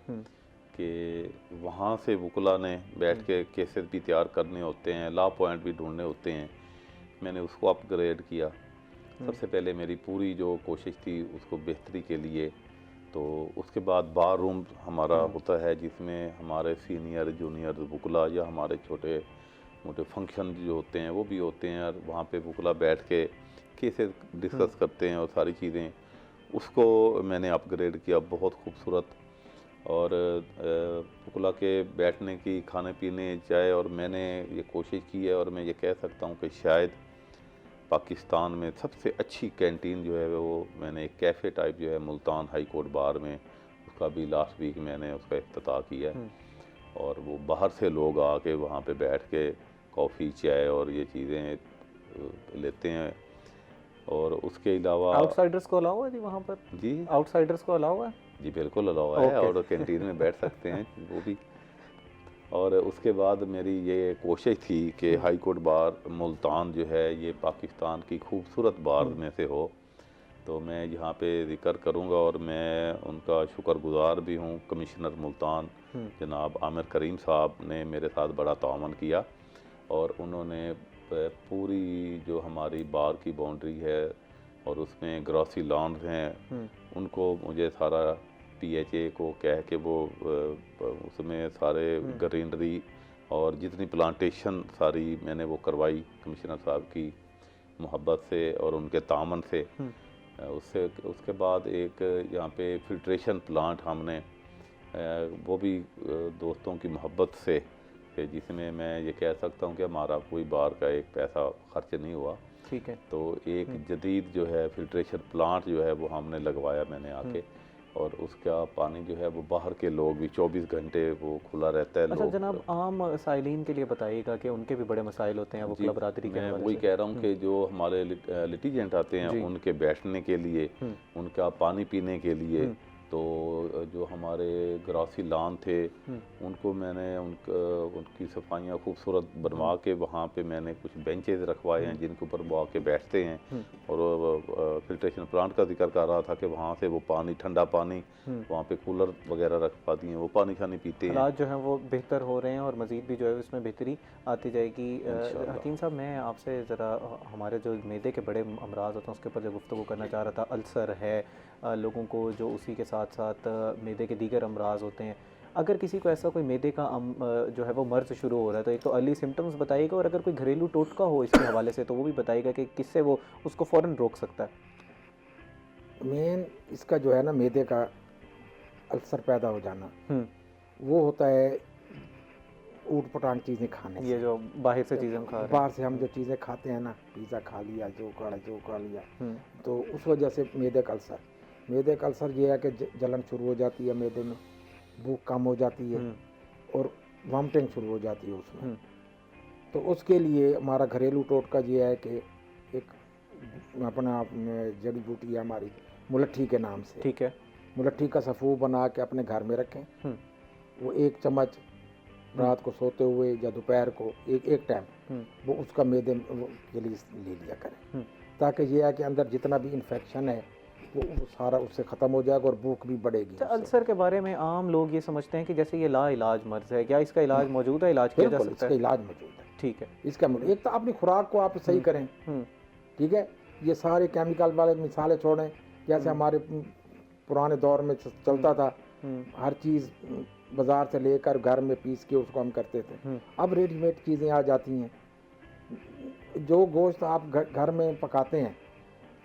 कि वहाँ से वकला ने बैठ के केसेस भी तैयार करने होते हैं, लॉ पॉइंट भी ढूंढने होते हैं, मैंने उसको अपग्रेड किया। सबसे पहले मेरी पूरी जो कोशिश थी उसको बेहतरी के लिए। तो उसके बाद बार रूम हमारा होता है जिसमें हमारे सीनियर जूनियर वकला या हमारे छोटे मोटे फंक्शन जो होते हैं वो भी होते हैं, और वहाँ पे वकला बैठ के केसेस डिस्कस करते हैं और सारी चीज़ें, उसको मैंने अपग्रेड किया, बहुत खूबसूरत। और वकला के बैठने की, खाने पीने, चाय, और मैंने ये कोशिश की है और मैं ये कह सकता हूँ कि शायद पाकिस्तान में सबसे अच्छी कैंटीन जो है वो मैंने एक कैफ़े टाइप जो है मुल्तान हाई कोर्ट बार में, उसका भी लास्ट वीक मैंने उसका इफ्तिताह किया है। और वो बाहर से लोग आके वहाँ पे बैठ के कॉफ़ी, चाय और ये चीज़ें लेते हैं। और उसके अलावा
आउटसाइडर्स को अलाउ है जी वहाँ पर?
जी,
आउटसाइडर्स को अलाउ है?
जी बिल्कुल अलाउ है, और कैंटीन में बैठ सकते हैं वो भी। और उसके बाद मेरी ये कोशिश थी कि हाई कोर्ट बार मुल्तान जो है ये पाकिस्तान की खूबसूरत बार में से हो। तो मैं यहाँ पे जिक्र करूँगा और मैं उनका शुक्रगुजार भी हूँ। कमिश्नर मुल्तान जनाब आमिर करीम साहब ने मेरे साथ बड़ा तावन किया, और उन्होंने पूरी जो हमारी बार की बाउंड्री है और उसमें ग्रॉसरी लॉन्स हैं, उनको मुझे सारा PHA को कह के वो उसमें सारे ग्रीनरी और जितनी प्लांटेशन सारी मैंने वो करवाई कमिश्नर साहब की मोहब्बत से और उनके तामन से। उसके बाद एक यहाँ पे फिल्ट्रेशन प्लांट हमने वो भी दोस्तों की मोहब्बत से, कि जिसमें मैं ये कह सकता हूँ कि हमारा कोई बार का एक पैसा खर्च नहीं हुआ।
ठीक है।
तो एक जदीद जो है फिल्ट्रेशन प्लांट जो है वो हमने लगवाया मैंने आके, और उसका पानी जो है वो बाहर के लोग भी 24 घंटे वो खुला रहता है।
अच्छा
लोग
जनाब, आम साइलिन के लिए बताइएगा कि उनके भी बड़े मसाइल होते हैं वो
जी,
क्लब बरादरी के
मैं
हवाले
वही
से।
कह रहा हूँ कि जो हमारे लिटिजेंट आते हैं उनके बैठने के लिए, उनका पानी पीने के लिए, तो जो हमारे ग्रासी लान थे उनको मैंने उनकी सफाइयाँ खूबसूरत बनवा के वहाँ पे मैंने कुछ बेंचेज रखवाए हैं जिनके ऊपर वो आके बैठते हैं। और फिल्ट्रेशन प्लांट का जिक्र कर रहा था कि वहाँ से वो पानी, ठंडा पानी, वहाँ पे कूलर वगैरह रखवा दिए, वो पानी शानी पीते हैं।
हालात जो हैं वो बेहतर हो रहे हैं और मज़ीद भी जो है उसमें बेहतरी आती जाएगी। हकीम साहब, मैं आपसे ज़रा हमारे जो मैदे के बड़े अमराज होते हैं उसके ऊपर जो गुफ्तगू करना चाह रहा था। अल्सर है, लोगों को जो उसी के साथ साथ मैदे के दीगर अमराज होते हैं, अगर किसी को ऐसा कोई मैदे का जो है वो मर्ज़ शुरू हो रहा है तो एक तो अर्ली सिम्टम्स बताइएगा, और अगर कोई घरेलू टोटका हो इसके हवाले से तो वो भी बताइएगा कि किससे वो उसको फ़ौरन रोक सकता है।
मेन इसका जो है ना मैदे का अल्सर पैदा हो जाना, वो होता है ऊट पटांग चीज़ें खाने से।
ये जो बाहर से चीज़ें हम खा रहे हैं,
बाहर से हम जो चीज़ें खाते हैं ना, पिज़्ज़ा खा लिया, जो खा लिया, तो उस वजह से मैदे का अल्सर ये है कि जलन शुरू हो जाती है मैदे में, भूख कम हो जाती है और वॉमिटिंग शुरू हो जाती है उसमें। तो उसके लिए हमारा घरेलू टोटका ये है कि एक अपना जड़ी बूटी है हमारी मुलट्ठी के नाम से।
ठीक है।
मुलट्ठी का सफ़ू बना के अपने घर में रखें। वो 1 चम्मच रात को सोते हुए या दोपहर को एक टाइम वो उसका मैदे के लिए ले लिया करें, ताकि ये है कि अंदर जितना भी इन्फेक्शन है वो सारा उससे ख़त्म हो जाएगा और भूख भी बढ़ेगी।
अल्सर के बारे में आम लोग ये समझते हैं कि जैसे ये लाइलाज मर्ज़ है, क्या इसका इलाज मौजूद है, इलाज किया जा सकता है?
इसका इलाज मौजूद है।
ठीक है।
इसका एक तो अपनी खुराक को आप सही करें, ठीक है, ये सारे केमिकल वाले मिसालें छोड़ें। जैसे हमारे पुराने दौर में चलता था, हर चीज़ बाज़ार से लेकर घर में पीस के उसको हम करते थे। अब रेडीमेड चीज़ें आ जाती हैं। जो गोश्त आप घर में पकाते हैं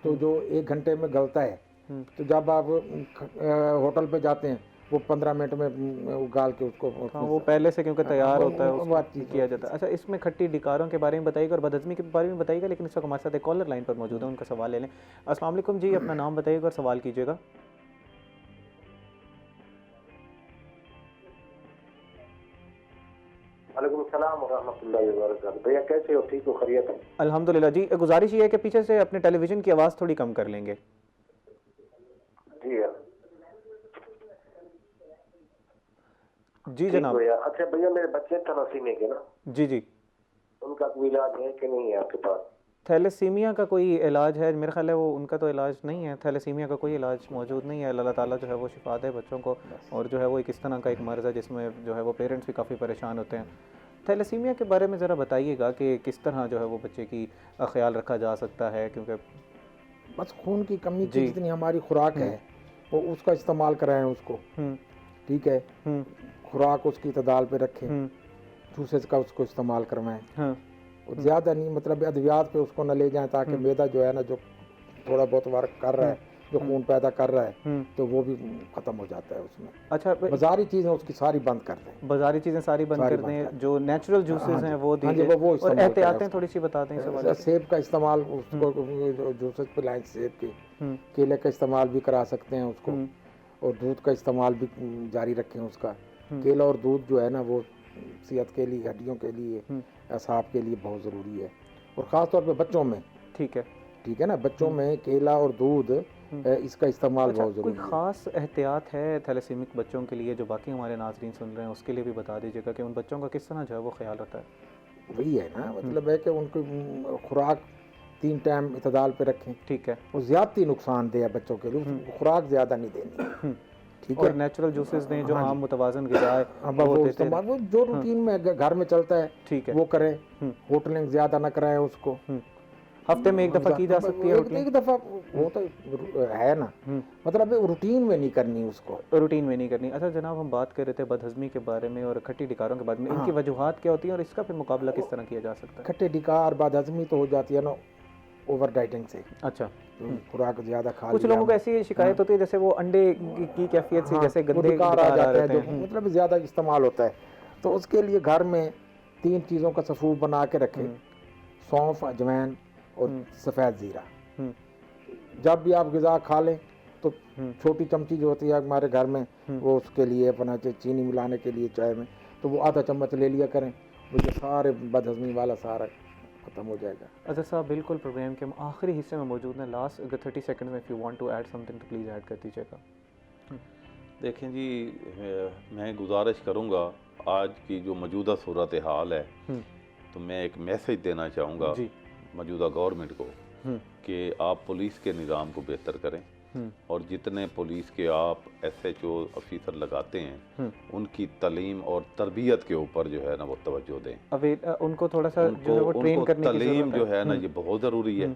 तो जो 1 घंटे में गलता है, तो जब आप होटल पे जाते हैं वो 15 मिनट में उगाल के उसको,
हाँ, वो पहले से क्योंकि तैयार होता है
वो
उसको किया जाता है। अच्छा, इसमें खट्टी डिकारों के बारे में बताइएगा और बदहज़मी के बारे में बताइएगा, लेकिन इस वक्त हमारे साथ एक कॉलर लाइन पर मौजूद है, उनका सवाल ले लें। अस्सलाम वालेकुम जी, अपना नाम बताइएगा और सवाल कीजिएगा।
वालेकुम सलाम व रहमतुल्लाहि व बरकातहू। भैया कैसे हो? ठीक हो? खैरियत है?
अल्हम्दुलिल्लाह जी। गुजारिश ये है कि पीछे से अपने टेलीविज़न की आवाज़ थोड़ी कम कर लेंगे।
जी हाँ
जी जनाब।
भैया। अच्छा भैया, मेरे बच्चे थैलेसीमिया के ना,
जी जी,
उनका कोई इलाज है कि नहीं है आपके पास?
थैलेसीमिया का कोई इलाज है? मेरा ख्याल है वो उनका तो इलाज नहीं है, थैलेसीमिया का कोई इलाज मौजूद नहीं है। अल्लाह ताला जो है वो शिफा दे बच्चों को, और जो है वो एक इस तरह का एक मर्ज़ है जिसमें जो है वो पेरेंट्स भी काफ़ी परेशान होते हैं। थैलेसीमिया के बारे में ज़रा बताइएगा कि किस तरह जो है वो बच्चे की ख्याल रखा जा सकता है, क्योंकि
बस खून की कमी की जितनी हमारी खुराक है वो उसका इस्तेमाल कराएं उसको, ठीक है, खुराक उसकी तदाल पे रखें, जूसेस का उसको इस्तेमाल करवाएं, और ज़्यादा नहीं, मतलब अद्वियात पे उसको न ले जाएं, ताकि मैदा जो है ना, जो थोड़ा बहुत वर्क कर रहा है, जो खून पैदा कर रहा है, तो वो भी ख़त्म हो जाता है उसमें।
अच्छा,
बाजारी चीज़ें उसकी सारी बंद कर दें,
बाजारी चीज़ें सारी बंद कर दें, जो नेचुरल जूसेस हैं वो दीजिए, और एहतियातें थोड़ी सी बता दें इस हवाले से।
सेब का इस्तेमाल उसको जूसेस पिलाएं, सेब के, केले का इस्तेमाल भी करा सकते हैं उसको, और दूध का इस्तेमाल भी जारी रखें उसका। केला और दूध जो है ना वो सेहत के लिए, हड्डियों के लिए, असाब के लिए बहुत ज़रूरी है, और ख़ास तौर पे बच्चों में। ठीक है ना, बच्चों में केला और दूध इसका इस्तेमाल बहुत ज़रूरी है।
कोई ख़ास एहतियात है थैलेसीमिक बच्चों के लिए जो बाकी हमारे नाज़रीन सुन रहे हैं, उसके लिए भी बता दीजिएगा कि उन बच्चों का किस तरह जो है वो ख्याल रखता है?
वही है ना, मतलब है कि उनको खुराक 3 टाइम इतदाल पे रखें,
ठीक है,
वो ज़्यादती नुकसानदेह है बच्चों के लिए, खुराक ज़्यादा नहीं देनी, ठीक है,
और नेचुरल जूसेस दें जो आम मुतवाज़न ग़िज़ा है
वो इस्तेमाल, वो जो रूटीन में घर में चलता है, ठीक है, वो करें। होटलिंग ज़्यादा ना कराएं उसको,
हफ्ते में 1 दफ़ा की जा सकती है,
एक दफ़ा वो तो है ना, मतलब रूटीन में नहीं करनी उसको,
रूटीन में नहीं करनी। अच्छा जनाब, हम बात कर रहे थे बदहज़मी के बारे में और खट्टी डिकारों के बारे में, इनकी वजूहात क्या होती हैं और इसका फिर मुकाबला किस तरह किया जा सकता है?
खट्टे डिकार बदहज़मी तो हो जाती है ना ओवर डाइटिंग से।
अच्छा,
तो खुराक ज़्यादा खा
कुछ
लिया
लोगों को ऐसी शिकायत होती है जैसे वो अंडे की कैफियत से,
हाँ,
जैसे
वो
गंदे
डकार आ
डकार
जाता है,
रहते
जो
हैं।
मतलब ज़्यादा इस्तेमाल होता है। तो उसके लिए घर में 3 चीज़ों का सफ़ूफ बना के रखें, सौंफ, अजवाइन और सफ़ेद ज़ीरा। जब भी आप ग़िज़ा खा लें तो छोटी चमची जो होती है हमारे घर में, वो उसके लिए अपना चीनी मिलाने के लिए चाय में, तो वो आधा चम्मच ले लिया करें, वो जो सारे बदहज़मी वाला सारा ख़त्म हो जाएगा।
अच्छा साहब, बिल्कुल प्रोग्राम के हम आखिरी हिस्से में मौजूद हैं। लास्ट अगर 30 सेकंड में if you want to add something तो प्लीज़ ऐड कर दीजिएगा।
देखें जी, मैं गुजारिश करूँगा, आज की जो मौजूदा सूरत हाल है, तो मैं एक मैसेज देना चाहूँगा मौजूदा गवर्नमेंट को कि आप पुलिस के निज़ाम को बेहतर करें और जितने पुलिस के आप SHO ऑफिसर लगाते हैं उनकी तालीम और तरबियत के ऊपर जो है ना वो तवज्जो दें।
अब उनको थोड़ा सा जो है वो ट्रेन करने की
तालीम
ज़रूरत
जो
है
है ना ये बहुत ज़रूरी है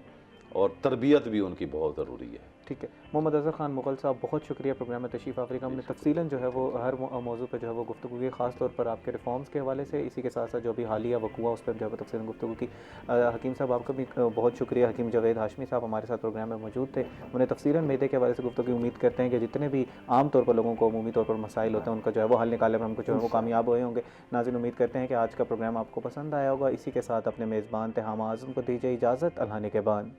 और तरबियत भी उनकी बहुत ज़रूरी है।
ठीक है। मोहम्मद अज़हर ख़ान मुग़ल साहब, बहुत शुक्रिया प्रोग्राम में तशरीफ़ अफ्रीका। हमने तफ़सीलन जो है वो हर मौजू पे जो है वो गुफ्तगू की, ख़ास तौर पर आपके रिफॉर्म्स के हवाले से, इसी के साथ साथ जो भी हालिया वक़ुआ उस पर जो है तफ़सीलन गुफ्तगू की। हकीम साहब आपका भी बहुत शुक्रिया। हकीम जावेद हाशमी साहब हमारे साथ प्रोग्राम में मौजूद थे, उन्हें तफ़सीलन मैदे के हवाले से गुफ्तगू की। उम्मीद करते हैं कि जितने भी आम तौर पर लोगों को अमूमी तौर पर मसाइल होते हैं उनका जो है वो हल निकालने में हमको जो है वो कामयाब हुए होंगे। नाज़रीन, उम्मीद करते हैं कि आज का प्रोग्राम आपको पसंद आया होगा। इसी के साथ अपने मेज़बान तेहाम आज़म को दीजिए इजाज़त। अल्लाह निगहबान।